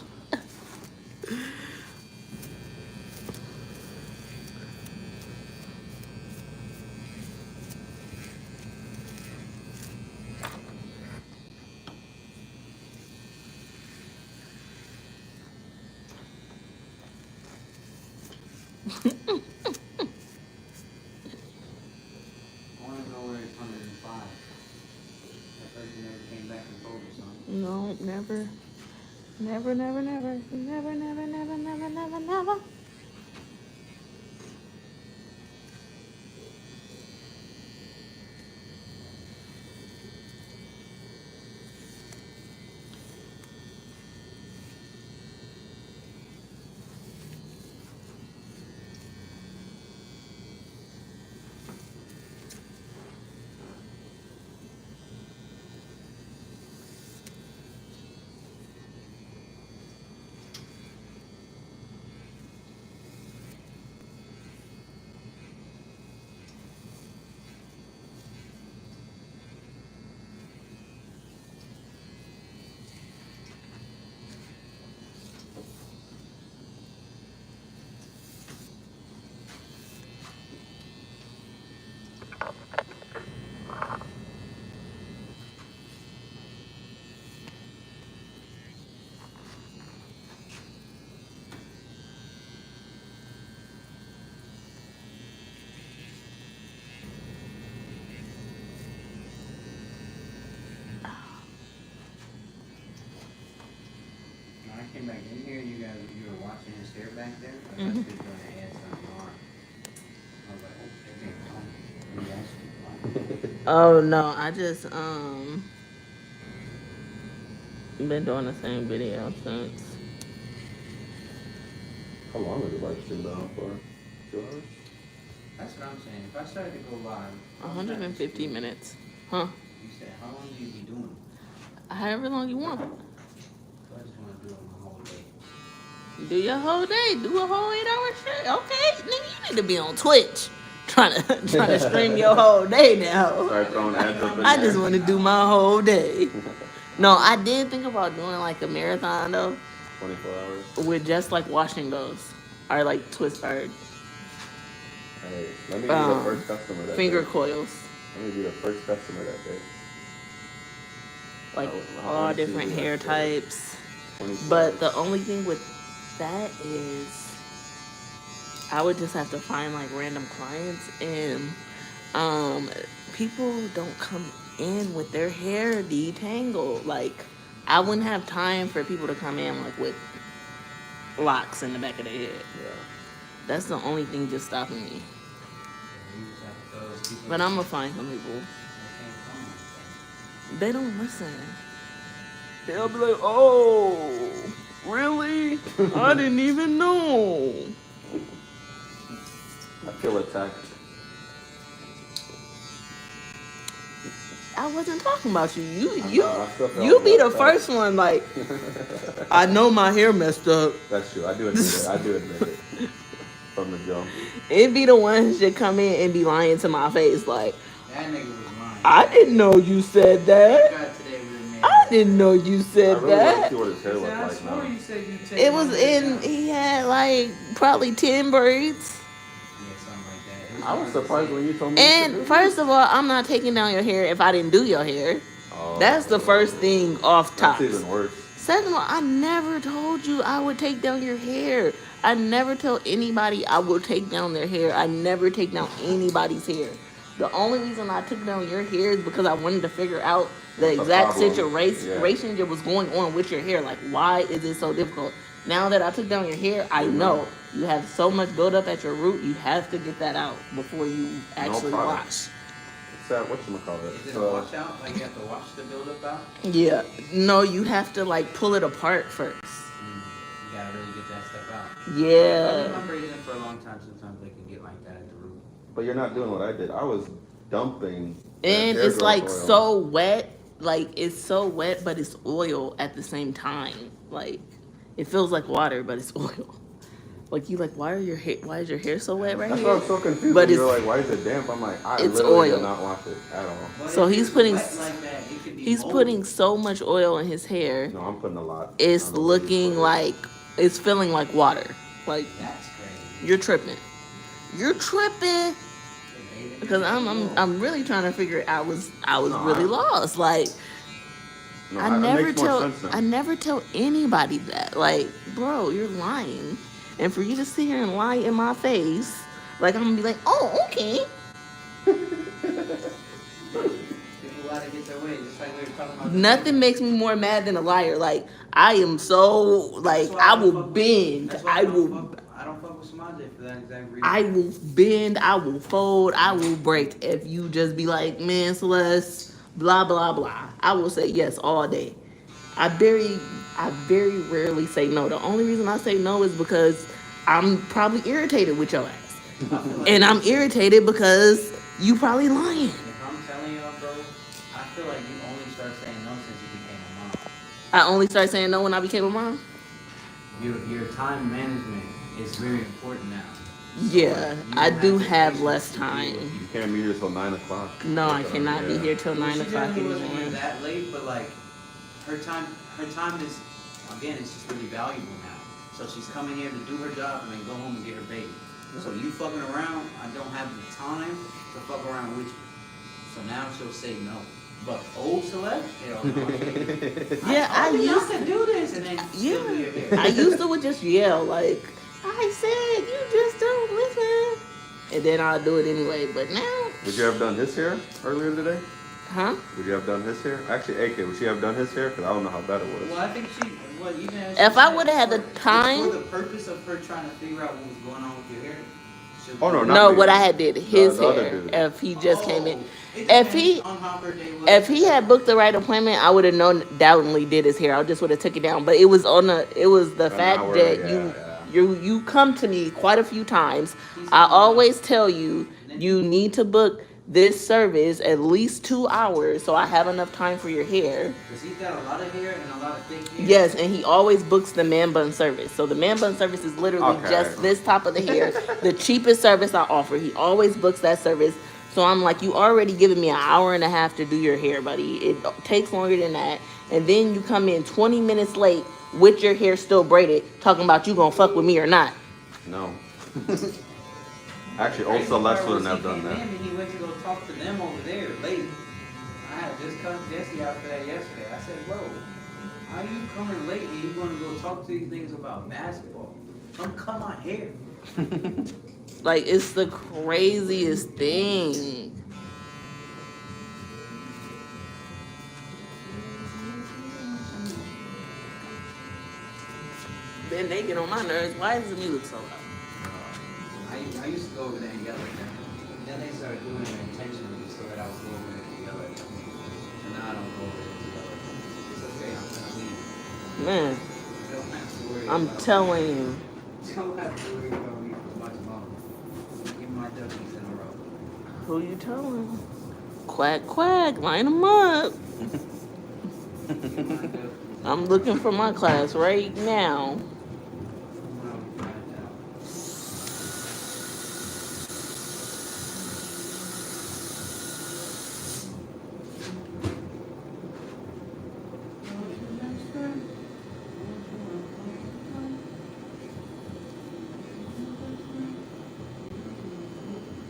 I want to know where it's 105. That person never came back and told us something. No, never. Never, never, never. Never, never, never, never, never, never. When I came back in here, you were watching his hair back there. I thought you were going to add something on. Oh no, I just been doing the same video since. How long is the live stream down for? 2 hours? That's what I'm saying. If I started to go live, how much time 150 you do? minutes. Huh? You said, how long do you be doing it? However long you want. So I just want to do it my whole day. Do your whole day. Do a whole 8-hour shit. Okay, nigga, you need to be on Twitch. Trying to stream your whole day now. Start throwing ads up in I there. just want to do my whole day. No, I did think about doing like a marathon though, 24 hours. with just like washing those, or like twist or Hey, let me be the first customer that finger day. coils, Let me be the first customer that day. like How all honestly different do that hair feel? types. 24 But hours. the only thing with that is I would just have to find like random clients, and people don't come in with their hair detangled. Like I wouldn't have time for people to come in like with locks in the back of their head. Yeah. That's the only thing just stopping me. You just have to throw those people. But I'm gonna find some people. They can't come on. They don't listen. They'll be like, "Oh, really? I didn't even know." I feel attacked. I wasn't talking about you. I still feel You be the attacked. first one. Like, I know my hair messed up. That's true. I do admit it. I do admit it. From the jump. It be the ones that come in and be lying to my face. Like, That nigga was lying. I didn't know you said That that. guy today was a man. I didn't know you I said really want to that. see what his hair He looks said, I like swore now. you said you take It my was hair in. down. He had like probably 10 braids. Yeah, something like that. It was I was hard to surprised say. when you told me. you could do And first of all, I'm not taking down your hair if I didn't do your hair. this. Oh, That's the first thing off top. That's even worse. Second of all, I never told you I would take down your hair. I never tell anybody I will take down their hair. I never take down anybody's hair. The only reason I took down your hair is because I wanted to figure out the What's the exact problem? situation that was going on with your hair. Like, why is it so difficult? Now that I took down your hair, I know you have so much buildup at your root. You have to get that out before you actually problem. wash. It's that whatchamacallit. Is it a wash out? Like you have to wash the buildup out? Yeah. No, you have to like pull it apart first. You gotta really get that stuff out. I've Yeah. been my braiding for a long time. Sometimes they can get like that at the root. But you're not doing what I did. I was dumping. that And hair it's growth like oil. so wet. Like it's so wet, but it's oil at the same time. Like it feels like water, but it's oil. Like you like, why is your hair so wet right That's why I here? was so confused. But But you're it's- like, why is it damp? I'm like, I it's literally oil. did not wash it at all. But So if he's it's putting- wet like that, it could be He's moldy. putting so much oil in his hair. No, I'm putting a lot. It's I don't believe looking it. like it's feeling like water. Like That's crazy. you're tripping. You're tripping. Because I'm really trying to figure it. I was No, really lost. Like No, I it never makes more tell sense now. I never tell anybody that. Like, bro, you're lying. And for you to sit here and lie in my face, like I'm gonna be like, oh, okay. People gotta get their way, just like we were talking about. Nothing makes me more mad than a liar. Like I am so like That's why I don't will fuck with- bend. that's why I don't will fuck- I don't fuck with Samaj for that exact reason. I will bend, I will fold, I will break if you just be like, man, Celeste, blah blah blah. I will say yes all day. I very rarely say no. The only reason I say no is because I'm probably irritated with your ass. I feel like And I'm irritated because you probably lying. If I'm telling y'all, bro, I feel like you only start saying no since you became a mom. I only started saying no when I became a mom. Your time management is very important now. Yeah, You I don't do have the have patience less to deal with time. people. You can't be here till 9 o'clock. No, I cannot be Yeah. here till 9 She o'clock definitely wasn't here anymore. that late, but like her time is again, it's just really valuable now. So she's coming here to do her job and then go home and get her baby. So you fucking around, I don't have the time to fuck around with you. So now she'll say no. But old Celeste, hell no. Yeah, I I used to do this and then still do your hair. I used to would just yell like, I said you just don't listen, and then I'll do it anyway. But now, Would you have done his hair earlier today? huh? Would you have done his hair? Actually, AK, would she have done his hair? Because I don't know how bad it was. Well, I think she, well, even as If she I said, would've had the for time- the purpose of her trying to figure out what was going on with your hair. she'll Oh, no, do it. not No, me. what I had did his The other hair. dude. If he just came in, It If depends he on how her day was. if he had booked the right appointment, I would have known doubtingly did his hair. I just would have took it down. But it was the An fact hour, that yeah, you come to me quite a few times. He's I on the always tell you you need to book this service at least 2 hours so I have enough time for your hair. Because he's got a lot of hair and a lot of thick hair. Yes, and he always books the man bun service. So the man bun service is literally Okay. just this top of the hair, the cheapest service I offer. He always books that service. So I'm like, you already giving me an hour and a half to do your hair, buddy. It takes longer than that. And then you come in 20 minutes late with your hair still braided, talking about you gonna fuck with me or not. No. Actually, old Crazy Celeste part wouldn't was have done he came that. in and he went to go talk to them over there late. I had just cut Jesse out for that yesterday. I said, bro, how you coming late and you want to go talk to these niggas about basketball? Come cut my hair. Like, it's the craziest thing. Then they get on my nerves. Why is the music so loud? I used to go over there and yell at them. Then they started doing it intentionally so that I was going over there to yell at them. And now I don't go over there to yell at them. It's okay, I'm gonna leave. Man, You don't have to worry I'm about telling you. me. You don't have to worry about me for much longer. Give my duckies in a row. Who you telling? Quack, quack, line them up. Give my duckies in a I'm looking for my class right now.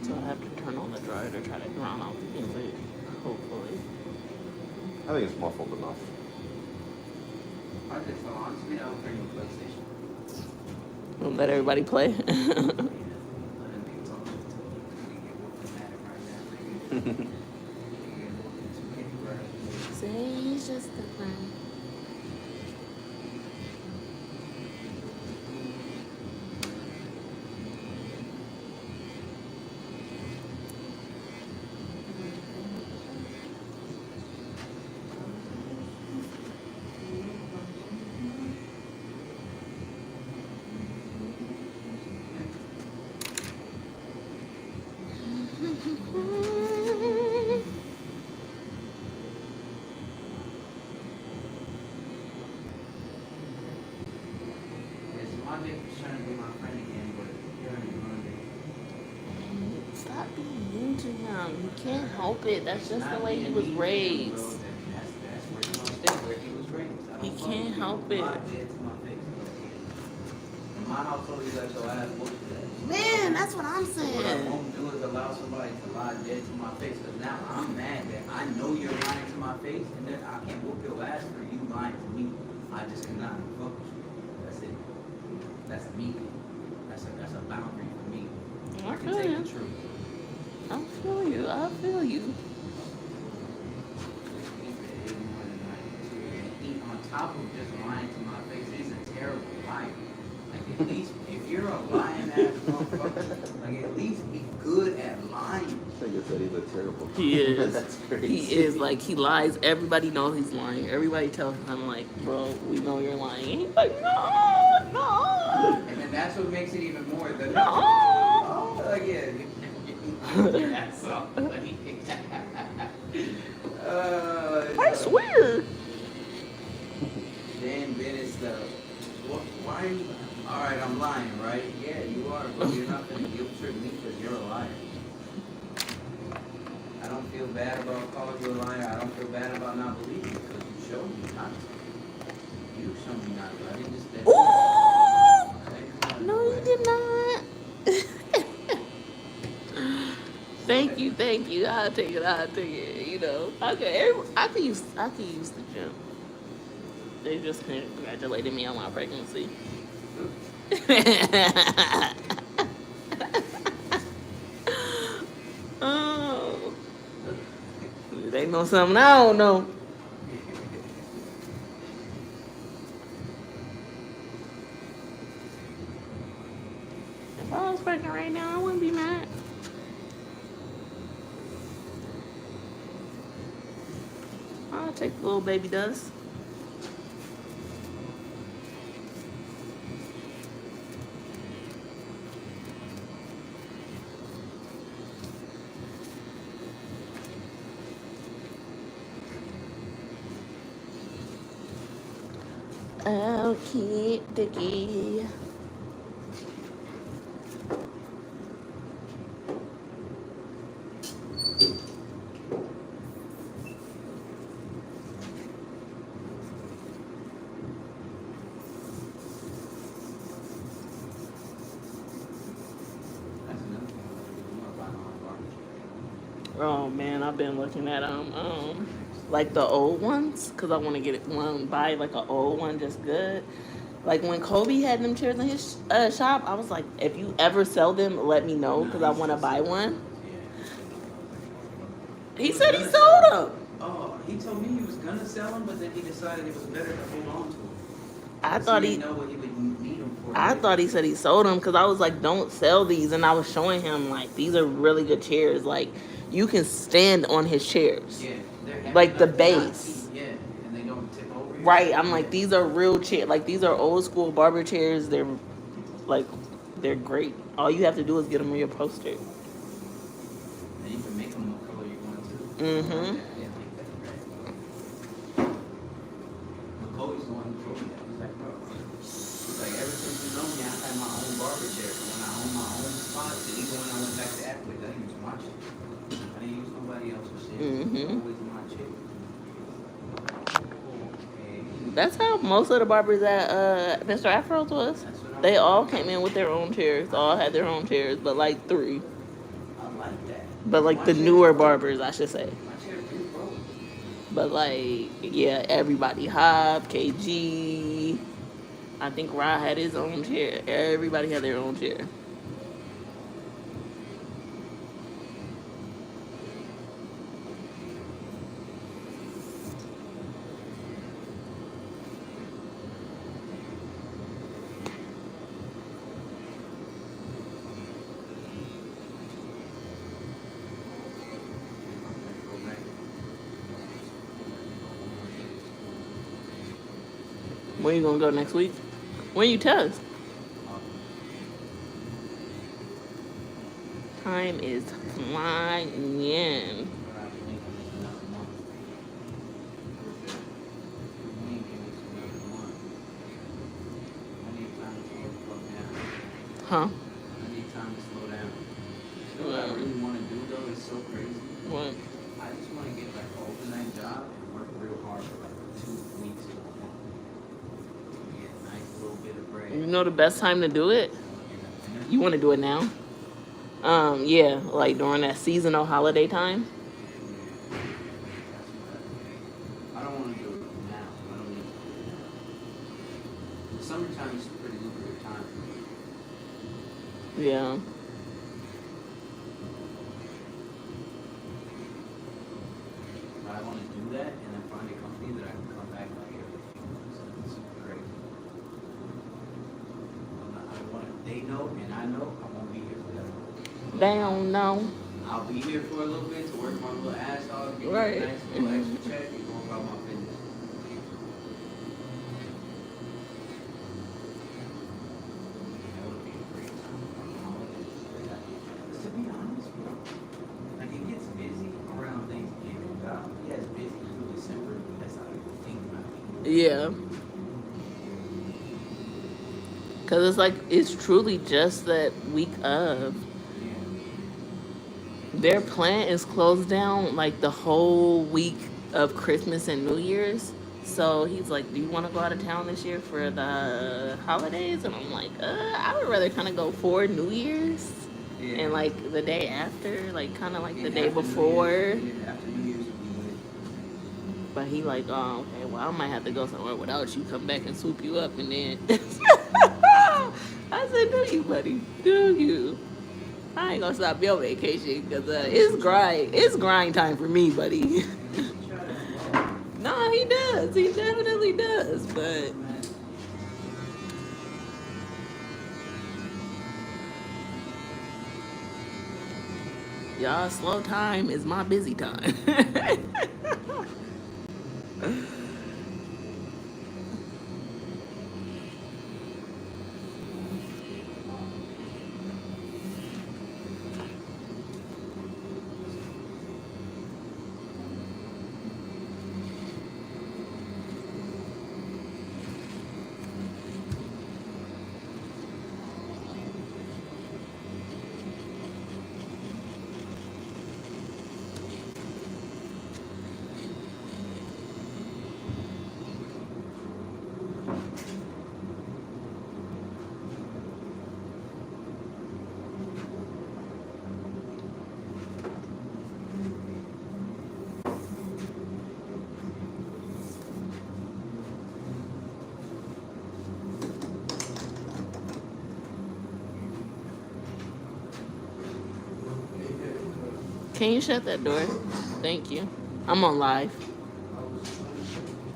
So I have to turn on the dryer to try to drown out the music, hopefully. I think it's muffled enough. I just so honestly, I would bring a PlayStation. We'll let everybody play. Let him be talking. We get whooped at it right now, nigga. We get whooped at 2K right. Say he's just a friend. It's Monday for trying to be my friend again, but you're on Monday. Stop being mean to him. He can't help it. That's just the Not way he being was mean to him, raised. bro, that's where you're gonna stay, where he was raised. I don't He fuck can't with you. help it. Lie dead to my face. In my household, you let your ass whoop today. Man, that's what I'm What I saying. won't do is allow somebody to lie dead to my face, because now I'm mad that I know you're lying to my face, and then I can't whoop your ass for you lying to me. I just cannot fuck with you. That's it. That's me. That's a boundary for me. I I can feel take you. the truth. I feel you. I feel you. He, on top of just lying to my face, he's a terrible liar. Like, at least, if you're a lying ass motherfucker, like, at least be good at lying. I think it said he's a terrible. He is. That's crazy. He is. Like, he lies. Everybody knows he's lying. Everybody tells him, like, bro, we know you're lying. And he's like, no. And then that's what makes it even more. The No. Oh, again. That's so funny. I swear. Then it's the, why are you, alright, I'm lying, right? Yeah, you are, but you're not gonna guilt trip me because you're a liar. I don't feel bad about calling you a liar. I don't feel bad about not believing you because you showed me not to. You showed me not to. I didn't just. Ooh. No, you did not. Thank you. I'll take it. You know, okay. I could use the gym. They just congratulated me on my pregnancy. Oh, they know something I don't know. If I was pregnant right now, I wouldn't be mad. I'll take the little baby dust. Okay, Dicky. That's another thing. I'm gonna buy my own barbecue. Oh man, I've been looking at like the old ones because I want to get one, buy like an old one, just good. Like when Kobe had them chairs in his shop, I was like, if you ever sell them, let me know because I want to buy one. He said he sold them. Oh, he told me he was gonna sell them, but then he decided it was better to hold on to them. I thought he he. didn't know what he would need them for. I thought he said he sold them because I was like, don't sell these, and I was showing him like these are really good chairs. Like you can stand on his chairs. Yeah, they're heavy Like the enough to not base. keep- Yeah, and they don't tip over. Right, I'm like, these are real chairs. Like, these are old school barber chairs. They're, like, they're great. All you have to do is get them reupholstered. And you can make them what color you want to. Mm-hmm. Yeah, make that red. McCoy's the one who told me that. He's like, bro, he's like, ever since you know me, I've had my own barber chair. So when I own my own spots, and even when I went back to Atwood, I didn't use my chair. I didn't use nobody else's chair. Mhm. Always my chair. That's how most of the barbers at Mr. Afro's was. They all came in with their own chairs. All had their own chairs, but like 3. I like that. But like My the chair newer broke. barbers, I should say. My chair pretty broke. But like, yeah, everybody, Hob, KG. I think Ra had his own chair. Everybody had their own chair. When you gonna go next week? When you test? Time is flying. Huh? I need time to slow down. You know what I really want to do though is so crazy. What? I just want to get like an overnight job and work real hard for like 2 weeks to a month. Get a nice little bit of bread. You know the best time to do it? You want to do it now? Yeah, like during that seasonal holiday time. I don't want to do it now. I don't need to do it now. The summertime is a pretty lucrative time for me. Yeah. But I want to do that and then find a company that I can come back like every few months. It's great. I want to, they know and I know I won't be here forever. They don't know. I'll be here for a little bit to work my little ass off, get Right. a nice little extra check, and go about my business. That would be a great time for my holidays. Because to be honest, bro, like it gets busy around Thanksgiving, but I don't get as busy through December. That's how you think about it. Yeah. Cause it's like it's truly just that week of. Yeah. Their plant is closed down like the whole week of Christmas and New Year's. So he's like, "Do you want to go out of town this year for the holidays?" And I'm like, I would rather kind of go for New Year's Yeah. and like the day after, like kind of like the Yeah, day after New before." Year's, yeah, after New Year's would be lit. But he like, "Oh, okay, well I might have to go somewhere without you. Come back and swoop you up, and then." I said, "Do you, buddy? Do you?" I ain't gonna stop your vacation because it's grind time for me, buddy. No, he does. He definitely does. But y'all, slow time is my busy time. Can you shut that door? Thank you. I'm on live.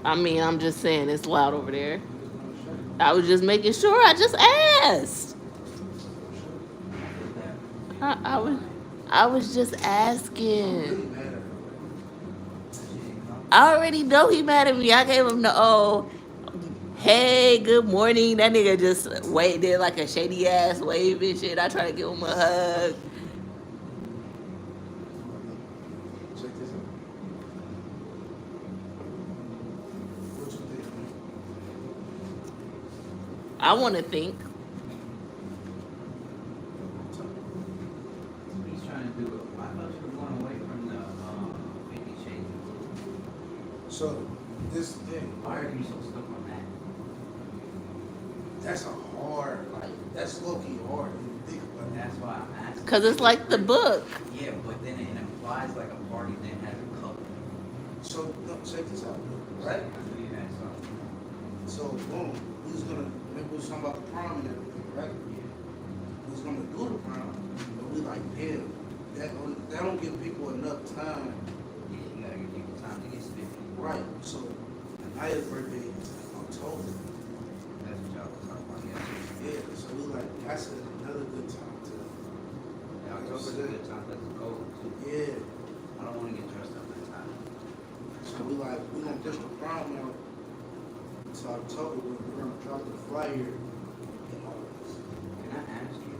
I mean, I'm just saying it's loud over there. I was just making sure. I just asked. I was, I was just asking. I already know he mad at me. I gave him the hey, good morning. That nigga just did like a shady ass wave and shit. I try to give him a hug. Check this out. What you think? I want to think. He's trying to do it. I thought you were going away from the 50 Shades of Blue. So, this thing, Why are you so stuck on that? that's a hard, like, that's low-key hard to think about. That's why I'm asking. Because it's like the book. Yeah, but then it implies like a party that has a couple. So, no, check this out, right? I knew you had something. So, boom, we was gonna, remember we was talking about the prom and everything, right? We was gonna do the prom, but we like, damn, that don't give people enough time. Yeah, you gotta give people time to get spiffy. Right, so, Naya's birthday is October. That's what y'all was talking about, yeah. Yeah, so we like, that's another good time to, Yeah, October's a good time, that's cold too. yeah. I don't wanna get dressed up that time. So we like, we gonna push the prom out to October, we're gonna drop the flyer in August. Can I ask you,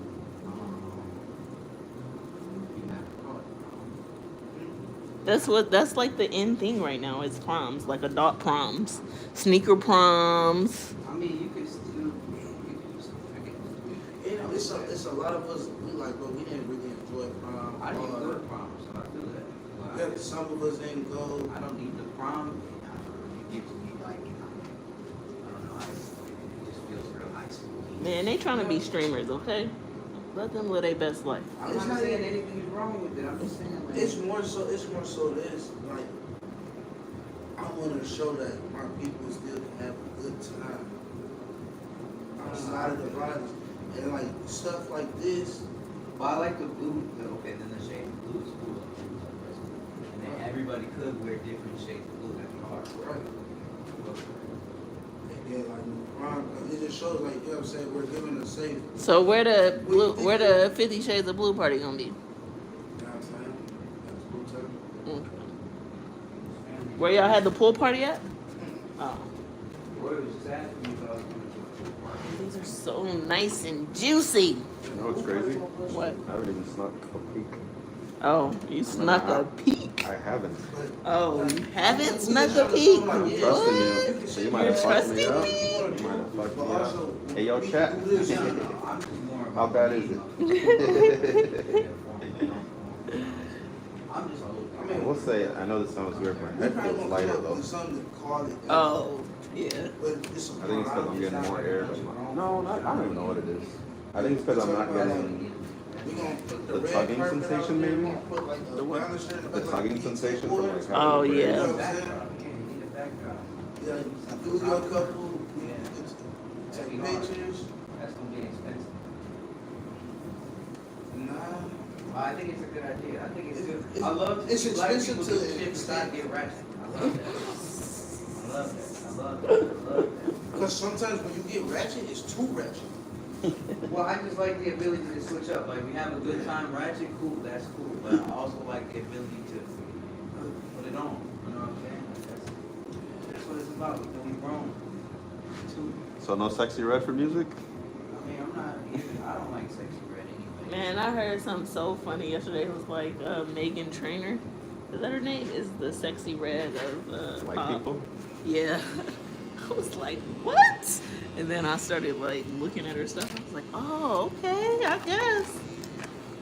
you have to call it prom? That's like the in thing right now is proms, like adult proms, sneaker proms. I mean, you could still, you could just, I guess. You know, it's a lot of us, we like, but we didn't really enjoy prom. I didn't go to prom, so I feel that. But Yeah, some of us didn't go. I don't need the prom. It gives me like, I don't know, it just feels real high school. Man, they trying to be streamers, okay? Let them live their best life. I'm It's not not saying even- anything is wrong with it. I'm just saying, like, It's more so this, like, I wanna show that my people still can have a good time. Outside of the violence. And like, stuff like this, well, I like the blue. Okay, then the shade of blue is cool. And then everybody could wear different shades of blue. That's hard. right? And then like, prom, it just shows like, you know what I'm saying, we're giving a safe So where the 50 Shades of Blue party gonna be? downtown. That's cool time. Okay. Where y'all had the pool party at? Oh, Roy was just asking me if I was going to the party. these are so nice and juicy. You know what's crazy? What? I haven't even snuck a peek. Oh, you snuck a peek. I haven't. Oh, you haven't snuck a peek. I'm trusting you. So you might have You're fucked me trusting up. me? You might have fucked But me up. also, Hey, yo, chat. I'm just more How about bad is being it? I'm just old. I I mean, will say, I know this sounds weird, but my we head probably feels gonna lighter come up though. with something to call it. Oh, yeah. But it's a I think it's because I'm getting more air. No, not, I don't even know what it is. I think it's because I'm not getting We gonna put the red tugging carpet sensation, out there, maybe? we gonna put like The what? baluster, the like tugging PVC sensation from boards. like Oh, having the yeah. bridge. You know what I'm Backdrop. saying? You need a backdrop. Yeah, do your couple, Yeah. take pictures. That's gonna be expensive. Nah. I think it's a good idea. I think it's good. It's- I love to it's see black expensive people to do shit besides extend. get ratchet. I love that. I love that. I love that. I love that. Because sometimes when you get ratchet, it's too ratchet. Well, I just like the ability to switch up. Like, we have a good time ratchet, cool, that's cool. But I also like the ability to put it on. You know what I'm saying? Like, that's, flop until we grown. Two. So no sexy red for music? I mean, I'm not even, I don't like sexy red anyway. Man, I heard something so funny yesterday. It was like Megan Trainor. Is that her name? Is the sexy red of White pop. people? Yeah. I was like, what? And then I started like looking at her stuff. I was like, oh, okay, I guess.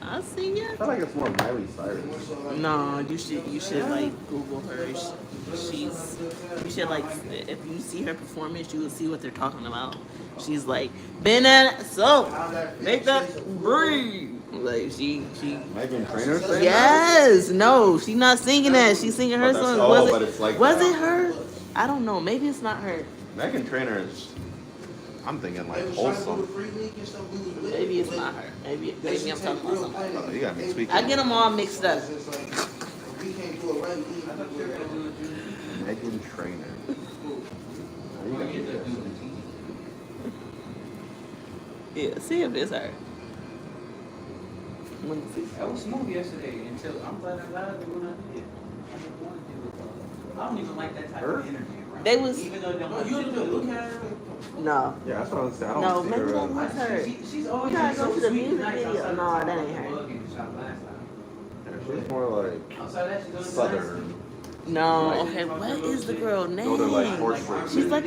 I see I ya. feel like it's more Miley Cyrus. No, you should like Google her. You should like if you see her performance, you will see what they're talking about. She's like, been at so make that breathe. Like she Megan Trainor saying yes, no, she's not singing that. She's singing her But that's- song. oh, Was but it it's like was that. it her? I don't know. Maybe it's not her. that? Megan Trainor is, I'm thinking like They was trying to do the wholesome. free league and stuff, we was with it, Maybe it's but not her. Maybe they should I'm take talking about real somebody. planning. Oh, you got me tweaking. I get them all mixed up. It's just like, if we can't do it right, we I need to thought do you were it gonna right. do it, Junior. Megan Trainor. I'm You gonna got get me that dude guessing. the Yeah, see if it's her. Let me see. That was smooth yesterday until I'm glad when I did. I didn't want to do it. I don't even like that type Her? of energy around. They was- Even though No, you don't even look at her. No. Yeah, that's what I'm saying. I don't No, see maybe her. that was her. She's always You gotta been go so to the sweet and music nice video. outside No, the that time ain't her. the bug and shot last time. She's more like Outside that, she's doing southern. No. Like- Okay, what is the girl Go to like name? horse racing. She's like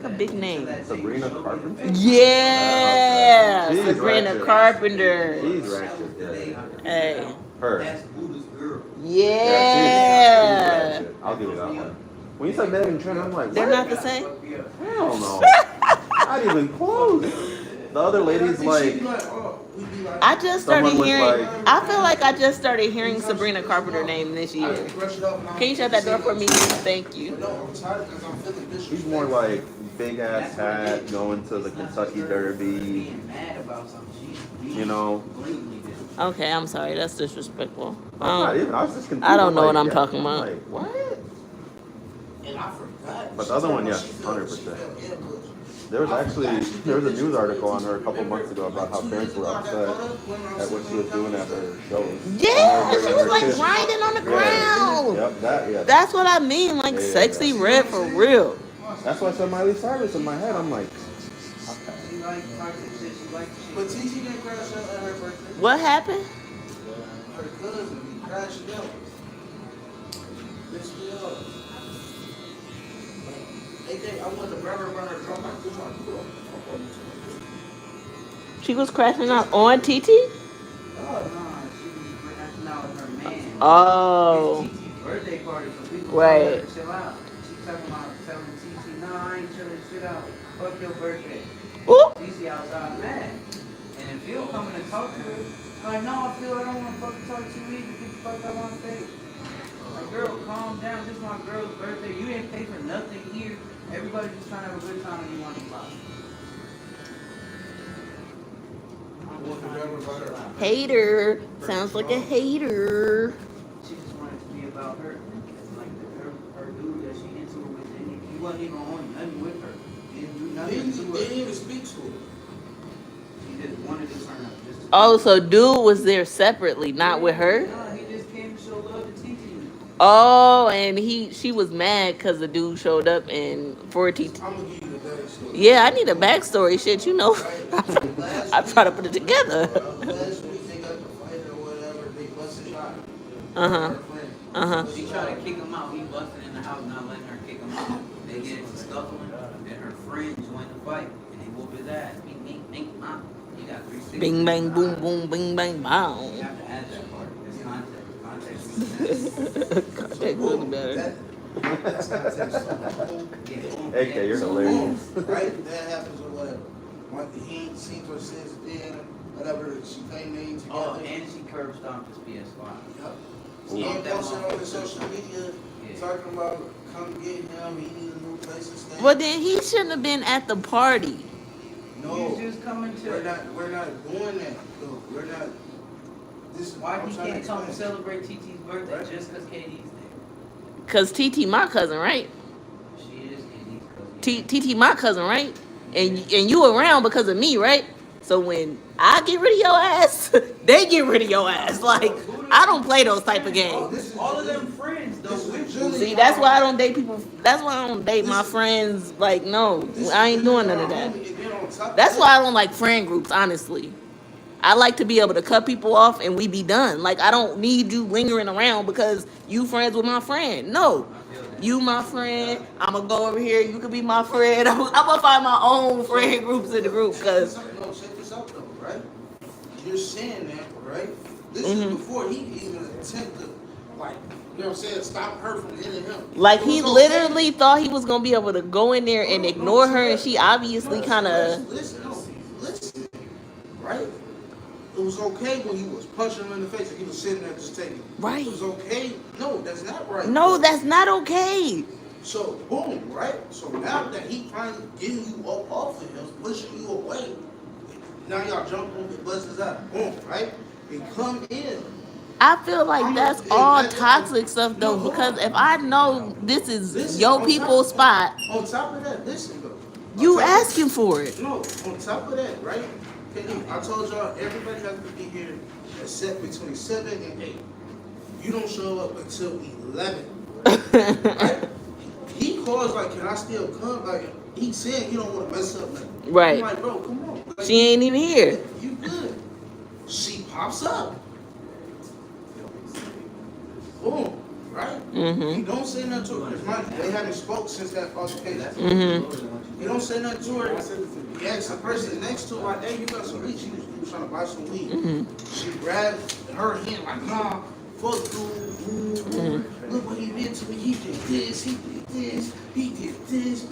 a big name. Sabrina Carpenter? Yeah, She's Sabrina ratchet. Carpenter. She's ratchet. Yeah. Hey. Her. That's Buddha's girl. Yeah. She's ratchet. I'll give you that one. When you said Megan Trainor, I'm like, They're what? not the same. Hell no. Not even close. The other lady's She'd like, be like, oh, we'd be like, I just started Someone was hearing. like- I feel like I just started hearing Sabrina Carpenter name this I year. can brush it up and I'm- Can you shut that door for me? Thank you. But no, I'm tired because I'm feeling disrespected. she's more like big ass hat, going to the Kentucky Derby, Being mad about something. She's you know. blatantly disrespectful. Okay, I'm sorry. That's disrespectful. Not even, I was just confused. I don't know I'm what like, I'm yeah. talking I'm about. like, what? And I forgot. But the other one, yes, She felt- 100%. she felt ill, but- There was a news article on her a couple months ago about how parents were upset at what she was doing at her shows. Yeah, And she her was like kids- grinding on the Yeah. ground. Yep, that, yeah. That's what I mean, like Yeah, yeah, sexy yeah. red for real. That's why I said Miley Cyrus in my head. I'm like, okay. She like toxic shit. She like But TT didn't crash out at her birthday. What happened? Her cousin, he crashed out. Pissed me off. I want to run her drum like this one. She was crashing out on TT? Oh, no, she was crashing out with her man. Oh. It's TT's birthday party, so people Right. tell her to chill out. She talking about telling TT, no, I ain't chilling, sit out. Fuck your birthday. Ooh. TT outside mad. And then Phil coming to talk to her. Like, no, Phil, I don't want to fucking talk to you either. Get the fuck out on stage. Like, girl, calm down. This is my girl's birthday. You didn't pay for nothing here. Everybody's just trying to have a good time and you want to buy. Hater. Sounds like a hater. She just wanted to be about her. Like her dude that she into it with, and he wasn't even on nothing with her. He didn't do They nothing to didn't her. even speak to her. He just wanted to turn up. Just to Oh, so dude was there separately, not with her? Nah, he just came to show love to TT. Oh, and she was mad because the dude showed up and for TT. I'm gonna give you the backstory. Yeah, I need a backstory. Shit, you know. I try to put it together. Last week they got the fight or whatever. They busted shot. Uh-huh. Uh-huh. She tried to kick him out. He busted in the house, not letting her kick him out. They get into scuffling, and her friend joined the fight, and they whoop his ass. Bing, bing, bing, bang. You got 360. Bing, bang, boom, boom, bing, bang, You bow. have to add that part. It's context. Context looks better. That's not text. AK, you're hilarious. Right? That happens or whatever. Like he ain't seen her since then. Whatever. She played name together. Oh, and she curb stomped his PS5. Yep. Ooh. He ain't posting on his social media Yeah. talking about come get him. He need a new place to stay. Well, then he shouldn't have been at the party. No, He was just coming we're to. not. We're not doing that. though. We're not. This is Why I'm he trying to can't come and explain. celebrate TT's birthday Right. just because KD's there? Because TT my cousin, right? She is KD's cousin. TT my cousin, right? And you around because of me, right? So when I get rid of your ass, they get rid of your ass. Like, I don't play those type of games. This is All of them friends, See, that's why I don't date people. That's why I don't date my friends. Like, no, I ain't doing none of that. That's why I don't like friend groups, honestly. I like to be able to cut people off and we be done. Like, I don't need you lingering around because you friends with my friend. No. You my friend. I'm going to go over here. You can be my friend. I'm going to find my own friend groups in the group because... No, check this out, though, right? You're saying that, right? This is before he even attempted, like, you know what I'm saying, stop her from hitting him. Like, he literally thought he was going to be able to go in there and ignore her, and she obviously kind of... Listen, right? It was okay when you was punching him in the face and he was sitting there just taking it. Right. It was okay. No, that's not right. No, that's not okay. So, boom, right? So now that he finally getting you up off of him, pushing you away, now y'all jump on the buses out. Boom, right? And come in. I feel like that's all toxic stuff, though, because if I know this is your people's spot... On top of that, listen, though. You asking for it. No, on top of that, right? I told y'all everybody has to be here except between 7 and 8. You don't show up until 11. Right? He calls like, can I still come? Like, he said he don't want to mess up nothing. Right. I'm like, bro, come on. Like, She ain't even here. You good. She pops up. Boom. Right? Mm-hmm. You don't say nothing to her. Because they haven't spoke since that altercation. Mm-hmm. You don't say nothing to her. You ask the person next to her, like, hey, you got some weed? She was trying to buy some weed. Mm-hmm. She grabbed her hand, like, nah, fuck dude. Look what he did to me. He did this, he did this, he did this.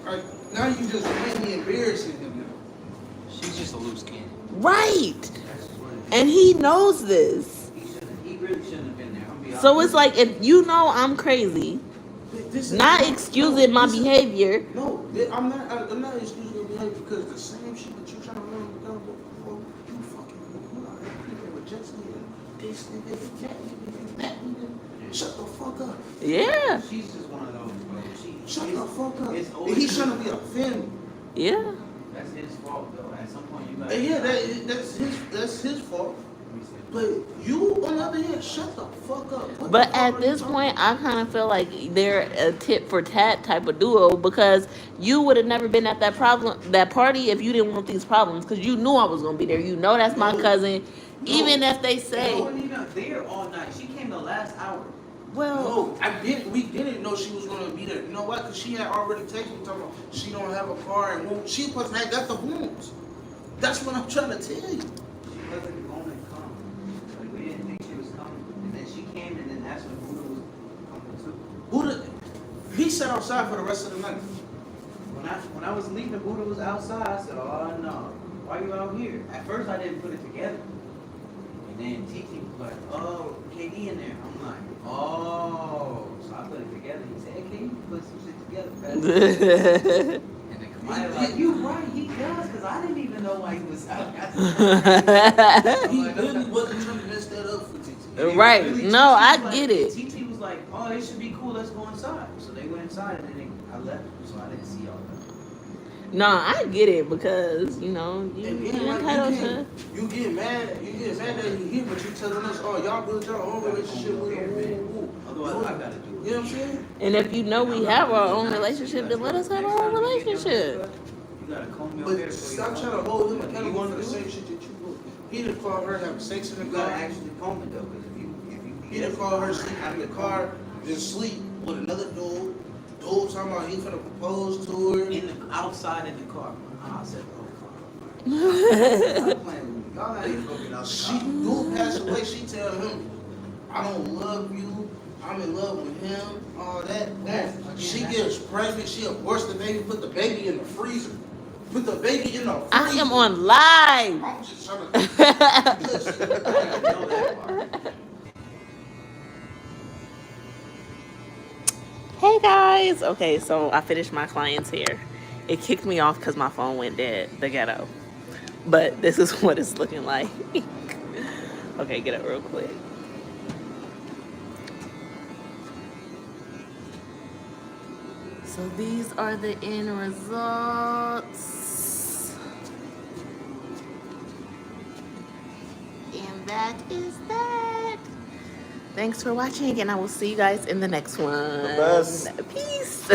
Right, now you just mainly embarrassing him now. She's just a loose cannon. Right. And he knows this. He really shouldn't have been there. I'm be So it's like, if you know I'm crazy, not excusing my behavior. No, I'm not excusing your behavior because the same shit that you trying to run before, you fucking with Jesse and this nigga, that nigga. Shut the fuck up. Yeah. She's just one of those, bro. Shut the fuck up. It's And he's trying to be a family. Yeah. That's his fault, though. At some point, you gotta. And yeah, that's his fault. But you, on the other hand, shut the fuck up. What But the fuck at are this you point, I kind of feel like they're a tit for tat type of duo because you would have never been at that party if you didn't want these problems because you knew I was gonna be there. You know that's my cousin. Even if they say, No, you're not there all night. She came the last hour. well, No, we didn't know she was gonna be there. You know why? Because she had already taken me talking about she don't have a car and she supposed to have got the wounds. That's what I'm trying to tell you. She wasn't going to come. Like, we didn't think she was coming. And then she came and then asked when Buddha was coming too. He sat outside for the rest of the night. When I was leaving, Buddha was outside. I said, oh no, why you out here? At first I didn't put it together. And then Titi was like, oh, KD in there. I'm like, oh. So I put it together. He said, hey, KD, put some shit together, fast. And then Kamaya like, you right, he does, because I didn't even know why he was out. He really wasn't trying to mess that up for Titi. right. Really, No, I Titi was get like, it. Titi was like, oh, it should be cool, let's go inside. So they went inside and then I left, so I didn't see all that. No, I get it because, you know, you're entitled to. You get mad that you here, but you telling us, oh, y'all build your own relationship with him. Otherwise, I gotta do it. You know what I'm saying? And if you know we have our own relationship, then let us have our own relationship. You gotta comb your hair. But stop trying to hold him accountable for the same shit that you do. He done called her having sex in the You gotta car. actually comb it though, because if you He done called her sleeping in the car, just sleep with another dude. Dude talking about he finna propose to her. outside in the car. I said, oh, car. Y'all not even gonna get out She dude passed away. She tell him, I don't love you. I'm in love with him. All that. Boom. She gets pregnant. She aborts the baby. Put the baby in the freezer. Put the baby in the freezer. I am on live. I'm just trying to. know that part. Hey guys. Okay, so I finished my client's hair. It kicked me off because my phone went dead, the ghetto. But this is what it's looking like. Okay, get it real quick. So these are the end results. And that is that. Thanks for watching, and I will see you guys in the next one. best. Peace.